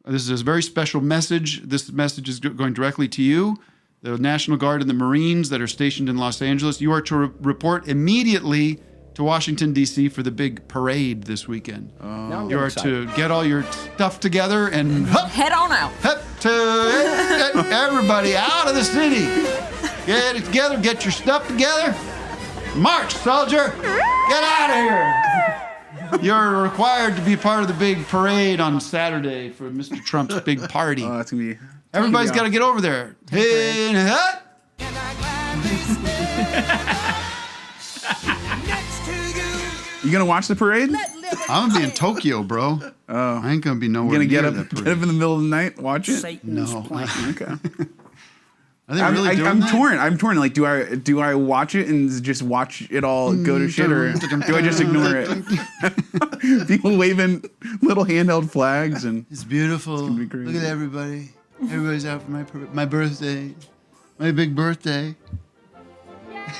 [SPEAKER 6] This is a very special message. This message is going directly to you, the National Guard and the Marines that are stationed in Los Angeles. You are to report immediately to Washington, D.C. for the big parade this weekend.
[SPEAKER 10] Oh.
[SPEAKER 6] You are to get all your stuff together and
[SPEAKER 9] head on out.
[SPEAKER 6] To everybody out of the city. Get it together, get your stuff together. March, soldier! Get out of here! You're required to be part of the big parade on Saturday for Mr. Trump's big party.
[SPEAKER 10] Oh, that's gonna be.
[SPEAKER 6] Everybody's got to get over there. Hey, hut!
[SPEAKER 10] You gonna watch the parade?
[SPEAKER 6] I'm gonna be in Tokyo, bro.
[SPEAKER 10] Oh,
[SPEAKER 6] I ain't gonna be nowhere.
[SPEAKER 10] You gonna
[SPEAKER 6] near that
[SPEAKER 10] get up in the middle of the night, watch it?
[SPEAKER 6] No.
[SPEAKER 10] Okay.
[SPEAKER 6] Are they really doing
[SPEAKER 10] I'm
[SPEAKER 6] that?
[SPEAKER 10] torn. I'm torn. Like, do I watch it and just watch it all go to shit, or do I just ignore it? People waving little handheld flags and
[SPEAKER 6] it's beautiful. Look at everybody. Everybody's out for my birthday, my big birthday.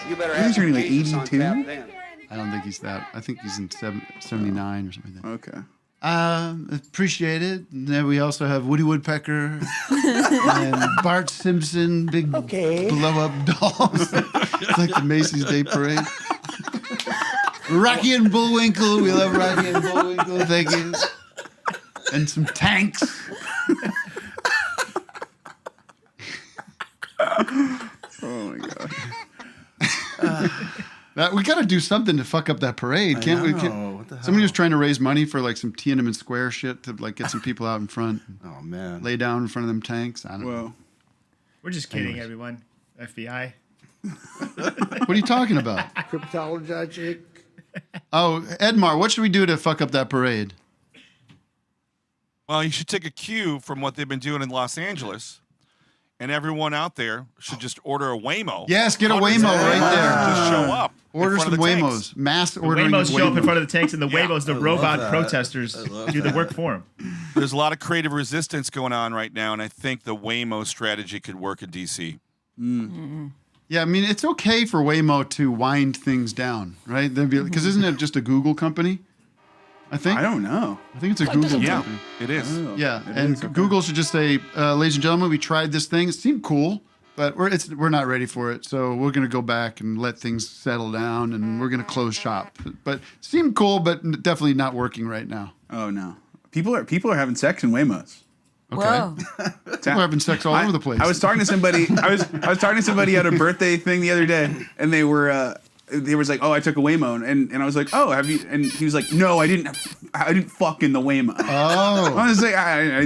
[SPEAKER 23] You better
[SPEAKER 10] He's turning like
[SPEAKER 23] Jesus on
[SPEAKER 10] 82.
[SPEAKER 23] tap then.
[SPEAKER 6] I don't think he's that. I think he's in 79 or something like that.
[SPEAKER 10] Okay.
[SPEAKER 6] Appreciate it. And then we also have Woody Woodpecker and Bart Simpson, big blow-up dolls. It's like the Macy's Day Parade. Rocky and Bullwinkle. We love Rocky and Bullwinkle. Thank you. And some tanks.
[SPEAKER 10] Oh my god.
[SPEAKER 6] We got to do something to fuck up that parade, can't we?
[SPEAKER 7] What the hell?
[SPEAKER 6] Somebody was trying to raise money for like some Tiananmen Square shit to like get some people out in front.
[SPEAKER 7] Oh man,
[SPEAKER 6] lay down in front of them tanks. I don't know.
[SPEAKER 8] We're just kidding, everyone. FBI.
[SPEAKER 6] What are you talking about?
[SPEAKER 22] Cryptologic.
[SPEAKER 6] Oh, Edmar, what should we do to fuck up that parade?
[SPEAKER 14] Well, you should take a cue from what they've been doing in Los Angeles, and everyone out there should just order a Waymo.
[SPEAKER 6] Yes, get a Waymo right there.
[SPEAKER 14] Just show up.
[SPEAKER 6] Order some Waymos. Mass ordering.
[SPEAKER 8] Waymos show up in
[SPEAKER 6] Waymo.
[SPEAKER 8] front of the tanks, and the Waymos, the
[SPEAKER 14] I love
[SPEAKER 8] robot
[SPEAKER 14] that.
[SPEAKER 8] protesters, do the work for them.
[SPEAKER 14] There's a lot of creative resistance going on right now, and I think the Waymo strategy could work in D.C.
[SPEAKER 6] Yeah, I mean, it's okay for Waymo to wind things down, right? Because isn't it just a Google company? I think.
[SPEAKER 10] I don't know.
[SPEAKER 6] I think it's a Google
[SPEAKER 14] Yeah,
[SPEAKER 6] company.
[SPEAKER 14] it is.
[SPEAKER 6] Yeah,
[SPEAKER 10] It
[SPEAKER 6] and
[SPEAKER 10] is, okay.
[SPEAKER 6] Google should just say, ladies and gentlemen, we tried this thing. It seemed cool. But we're not ready for it, so we're gonna go back and let things settle down, and we're gonna close shop. But seemed cool, but definitely not working right now.
[SPEAKER 10] Oh no, people are having sex in Waymos.
[SPEAKER 6] Okay. Whoa. People are having sex all over the place.
[SPEAKER 10] I was talking to somebody. I was talking to somebody at a birthday thing the other day, and they was like, "Oh, I took a Waymo," and I was like, "Oh, have you?" And he was like, "No, I didn't fuck in the Waymo."
[SPEAKER 6] Oh,
[SPEAKER 10] I was like,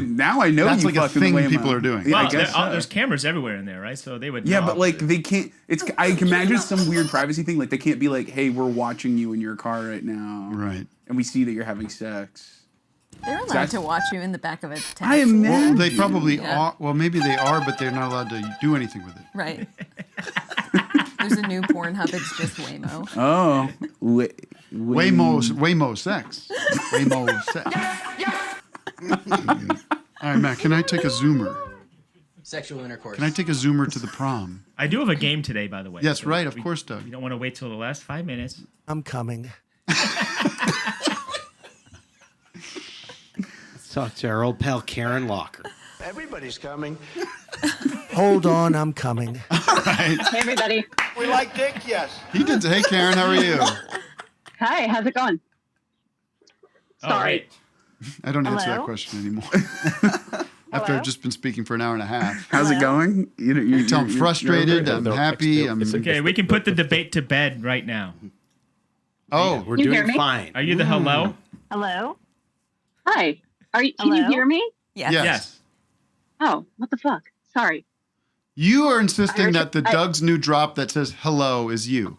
[SPEAKER 10] now I know
[SPEAKER 6] that's
[SPEAKER 10] you
[SPEAKER 6] like a
[SPEAKER 10] fucked in the
[SPEAKER 6] thing
[SPEAKER 10] Waymo.
[SPEAKER 6] people are doing.
[SPEAKER 10] Yeah,
[SPEAKER 8] Well,
[SPEAKER 10] I guess so.
[SPEAKER 8] there's cameras everywhere in there, right? So they would.
[SPEAKER 10] Yeah,
[SPEAKER 8] know.
[SPEAKER 10] but like they can't. I can imagine some weird privacy thing. Like they can't be like, "Hey, we're watching you in your car right now,"
[SPEAKER 6] right?
[SPEAKER 10] And we see that you're having sex.
[SPEAKER 9] They're allowed to watch you in the back of a taxi.
[SPEAKER 10] I imagine.
[SPEAKER 6] Well, they probably
[SPEAKER 9] Yeah.
[SPEAKER 6] are. Well, maybe they are, but they're not allowed to do anything with it.
[SPEAKER 9] Right. There's a new Pornhub. It's just Waymo.
[SPEAKER 10] Oh,
[SPEAKER 6] Waymo sex. Waymo sex. All right, Matt. Can I take a Zoomer?
[SPEAKER 2] Sexual intercourse.
[SPEAKER 6] Can I take a Zoomer to the prom?
[SPEAKER 8] I do have a game today, by the way.
[SPEAKER 6] Yes, right. Of course, Doug.
[SPEAKER 8] You don't want to wait till the last 5 minutes.
[SPEAKER 2] I'm coming.
[SPEAKER 11] Let's talk to our old pal Karen Locker.
[SPEAKER 18] Everybody's coming.
[SPEAKER 2] Hold on, I'm coming.
[SPEAKER 6] Right.
[SPEAKER 5] Hey, everybody.
[SPEAKER 18] We like dick, yes.
[SPEAKER 6] He did. Hey, Karen. How are you?
[SPEAKER 5] Hi, how's it going? Sorry.
[SPEAKER 6] I don't answer that
[SPEAKER 5] Hello?
[SPEAKER 6] question anymore. After I've just been speaking for an hour and a half.
[SPEAKER 10] How's it going?
[SPEAKER 6] You tell I'm frustrated. I'm happy.
[SPEAKER 8] It's okay. We can put the debate to bed right now.
[SPEAKER 6] Oh,
[SPEAKER 11] we're
[SPEAKER 5] Can you hear
[SPEAKER 11] doing
[SPEAKER 5] me?
[SPEAKER 11] fine.
[SPEAKER 8] Are you the hello?
[SPEAKER 5] Hello? Hi. Can you hear me?
[SPEAKER 6] Yes.
[SPEAKER 5] Oh, what the fuck? Sorry.
[SPEAKER 6] You are insisting that the
[SPEAKER 5] I-
[SPEAKER 6] Doug's new drop that says hello is you.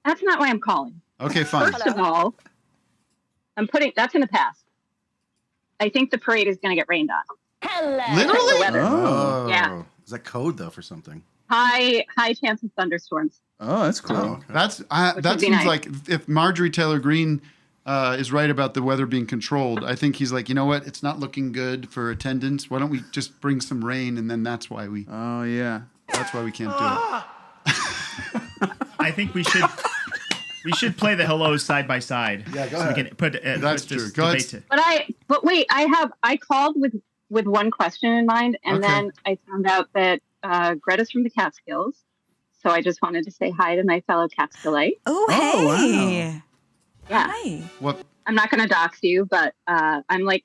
[SPEAKER 5] That's not why I'm calling.
[SPEAKER 6] Okay, fine.
[SPEAKER 5] First of all, that's in the past. I think the parade is going to get rained on. Hello.
[SPEAKER 6] Literally?
[SPEAKER 5] The weather.
[SPEAKER 7] Oh.
[SPEAKER 5] Yeah.
[SPEAKER 7] Is that code though for something?
[SPEAKER 5] High chance of thunderstorms.
[SPEAKER 10] Oh, that's cool.
[SPEAKER 7] Oh, okay.
[SPEAKER 6] That
[SPEAKER 5] would be
[SPEAKER 6] seems
[SPEAKER 5] nice.
[SPEAKER 6] like if Marjorie Taylor Greene is right about the weather being controlled, I think he's like, you know what? It's not looking good for attendance. Why don't we just bring some rain, and then that's why we can't do it.
[SPEAKER 8] I think we should play the hellos side by side.
[SPEAKER 7] Yeah, go
[SPEAKER 8] so
[SPEAKER 7] ahead.
[SPEAKER 8] we can put
[SPEAKER 6] That's
[SPEAKER 8] put this
[SPEAKER 6] true. Go ahead.
[SPEAKER 8] debate to-
[SPEAKER 5] But wait, I called with one question in mind, and
[SPEAKER 6] Okay.
[SPEAKER 5] then I found out that Greta's from the Catskills. So I just wanted to say hi to my fellow Catskillite.
[SPEAKER 9] Oh, hey.
[SPEAKER 10] wow.
[SPEAKER 5] Yeah.
[SPEAKER 9] Hi.
[SPEAKER 6] What?
[SPEAKER 5] I'm not going to dox you, but I'm like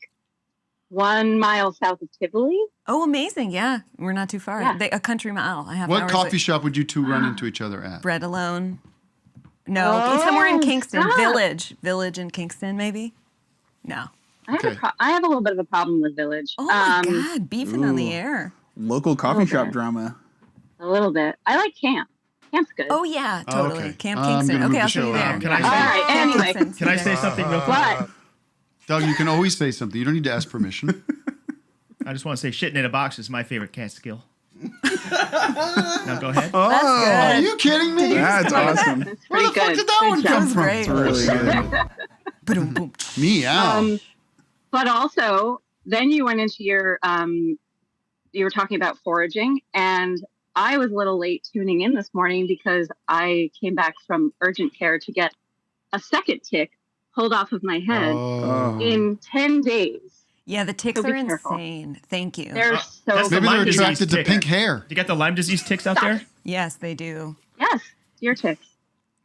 [SPEAKER 5] 1 mile south of Tivoli.
[SPEAKER 9] Oh, amazing. Yeah. We're not too far.
[SPEAKER 5] Yeah.
[SPEAKER 9] A country mile. I have
[SPEAKER 6] What coffee shop would you two run into each other at?
[SPEAKER 9] Bread Alone. No,
[SPEAKER 5] Oh,
[SPEAKER 9] somewhere in Kingston.
[SPEAKER 5] stop.
[SPEAKER 9] Village in Kingston, maybe? No.
[SPEAKER 5] I have a little bit of a problem with Village.
[SPEAKER 9] Oh, my God. Beefing on the
[SPEAKER 10] Ooh.
[SPEAKER 9] air.
[SPEAKER 10] Local coffee shop drama.
[SPEAKER 5] A little bit. I like Camp. Camp's good.
[SPEAKER 9] Oh, yeah, totally.
[SPEAKER 6] okay.
[SPEAKER 9] Camp
[SPEAKER 6] I'm
[SPEAKER 9] Kingston.
[SPEAKER 6] gonna move
[SPEAKER 9] Okay,
[SPEAKER 6] the
[SPEAKER 9] I'll see
[SPEAKER 6] show
[SPEAKER 9] you there.
[SPEAKER 6] around.
[SPEAKER 8] Can I say?
[SPEAKER 5] All right, anyway.
[SPEAKER 9] Kingston,
[SPEAKER 8] Can I
[SPEAKER 9] see
[SPEAKER 8] say
[SPEAKER 9] you there.
[SPEAKER 8] something real quick?
[SPEAKER 5] What?
[SPEAKER 6] Doug, you can always say something. You don't need to ask permission.
[SPEAKER 8] I just want to say shitting in a box is my favorite cat skill. Now go ahead.
[SPEAKER 9] That's
[SPEAKER 6] Are
[SPEAKER 9] good.
[SPEAKER 6] you kidding me?
[SPEAKER 10] That's awesome.
[SPEAKER 5] That's
[SPEAKER 6] Where
[SPEAKER 5] pretty
[SPEAKER 6] the fuck
[SPEAKER 5] good.
[SPEAKER 6] did that
[SPEAKER 5] Good
[SPEAKER 6] one
[SPEAKER 5] job.
[SPEAKER 6] come from?
[SPEAKER 9] Great.
[SPEAKER 10] It's really good.
[SPEAKER 9] Ba-dum-boom.
[SPEAKER 6] Meow.
[SPEAKER 5] But also, then you went into your, you were talking about foraging, and I was a little late tuning in this morning because I came back from urgent care to get a second tick pulled off of my head
[SPEAKER 6] Oh.
[SPEAKER 5] in 10 days.
[SPEAKER 9] Yeah, the ticks
[SPEAKER 5] So be
[SPEAKER 9] are
[SPEAKER 5] careful.
[SPEAKER 9] insane. Thank you.
[SPEAKER 5] They're
[SPEAKER 8] That's
[SPEAKER 5] so
[SPEAKER 8] the
[SPEAKER 6] Maybe they're
[SPEAKER 8] Lyme disease
[SPEAKER 6] attracted to
[SPEAKER 8] tick.
[SPEAKER 6] pink hair.
[SPEAKER 8] You got the Lyme disease ticks out there?
[SPEAKER 9] Yes, they do.
[SPEAKER 5] Yes, deer ticks.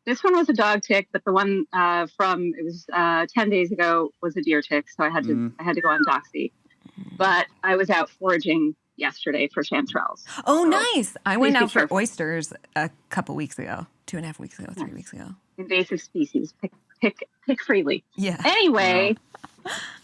[SPEAKER 5] This one was a dog tick, but the one from it was 10 days ago was a deer tick, so I had to go on doxy. But I was out foraging yesterday for chanterelles.
[SPEAKER 9] Oh,
[SPEAKER 5] So
[SPEAKER 9] nice. I
[SPEAKER 5] please
[SPEAKER 9] went
[SPEAKER 5] be
[SPEAKER 9] out for
[SPEAKER 5] careful.
[SPEAKER 9] oysters a couple weeks ago, 2.5 weeks ago, 3 weeks ago.
[SPEAKER 5] Invasive species. Pick freely.
[SPEAKER 9] Yeah.
[SPEAKER 5] Anyway,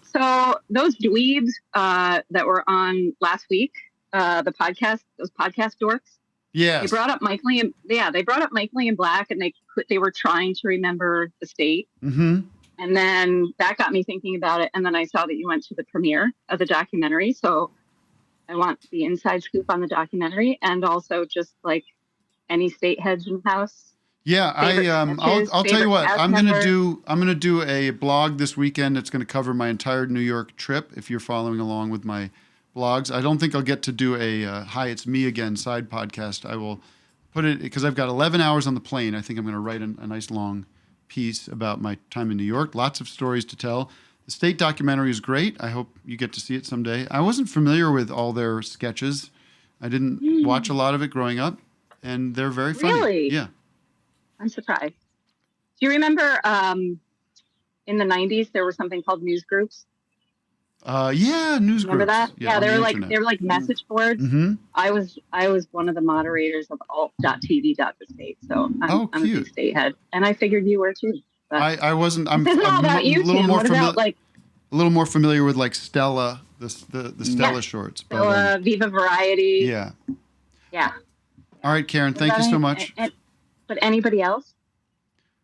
[SPEAKER 5] so those dweebs that were on last week, the podcast, those podcast dorks.
[SPEAKER 6] Yes.
[SPEAKER 5] They brought up Michael and Black, and they were trying to remember the state.
[SPEAKER 6] Mm-hmm.
[SPEAKER 5] And then that got me thinking about it. And then I saw that you went to the premiere of the documentary. So I want the inside scoop on the documentary, and also just like any state heads in the house.
[SPEAKER 6] Yeah,
[SPEAKER 5] Favorite sketches,
[SPEAKER 6] I'll tell you
[SPEAKER 5] favorite
[SPEAKER 6] what.
[SPEAKER 5] cast
[SPEAKER 6] I'm gonna
[SPEAKER 5] member?
[SPEAKER 6] do a blog this weekend that's gonna cover my entire New York trip. If you're following along with my blogs, I don't think I'll get to do a "Hi, it's me again" side podcast. I will put it because I've got 11 hours on the plane. I think I'm gonna write a nice long piece about my time in New York. Lots of stories to tell. The state documentary is great. I hope you get to see it someday. I wasn't familiar with all their sketches. I didn't watch a lot of it growing up, and they're very funny.
[SPEAKER 5] Really?
[SPEAKER 6] Yeah.
[SPEAKER 5] I'm surprised. Do you remember in the 90s there was something called news groups?
[SPEAKER 6] Yeah, news
[SPEAKER 5] Remember
[SPEAKER 6] groups.
[SPEAKER 5] that? Yeah,
[SPEAKER 6] on
[SPEAKER 5] they
[SPEAKER 6] the
[SPEAKER 5] were like
[SPEAKER 6] internet.
[SPEAKER 5] message boards.
[SPEAKER 6] Mhm.
[SPEAKER 5] I was one of the moderators of alt.tv.thestate, so I'm a big state head, and I figured you were too. But
[SPEAKER 6] I wasn't. I'm
[SPEAKER 5] this is all about you,
[SPEAKER 6] little
[SPEAKER 5] Tim.
[SPEAKER 6] more
[SPEAKER 5] What about like
[SPEAKER 6] a little more familiar with like Stella, the Stella shorts. But,
[SPEAKER 5] Viva Variety?
[SPEAKER 6] yeah.
[SPEAKER 5] Yeah.
[SPEAKER 6] All right, Karen. Thank you so much.
[SPEAKER 5] But anybody else?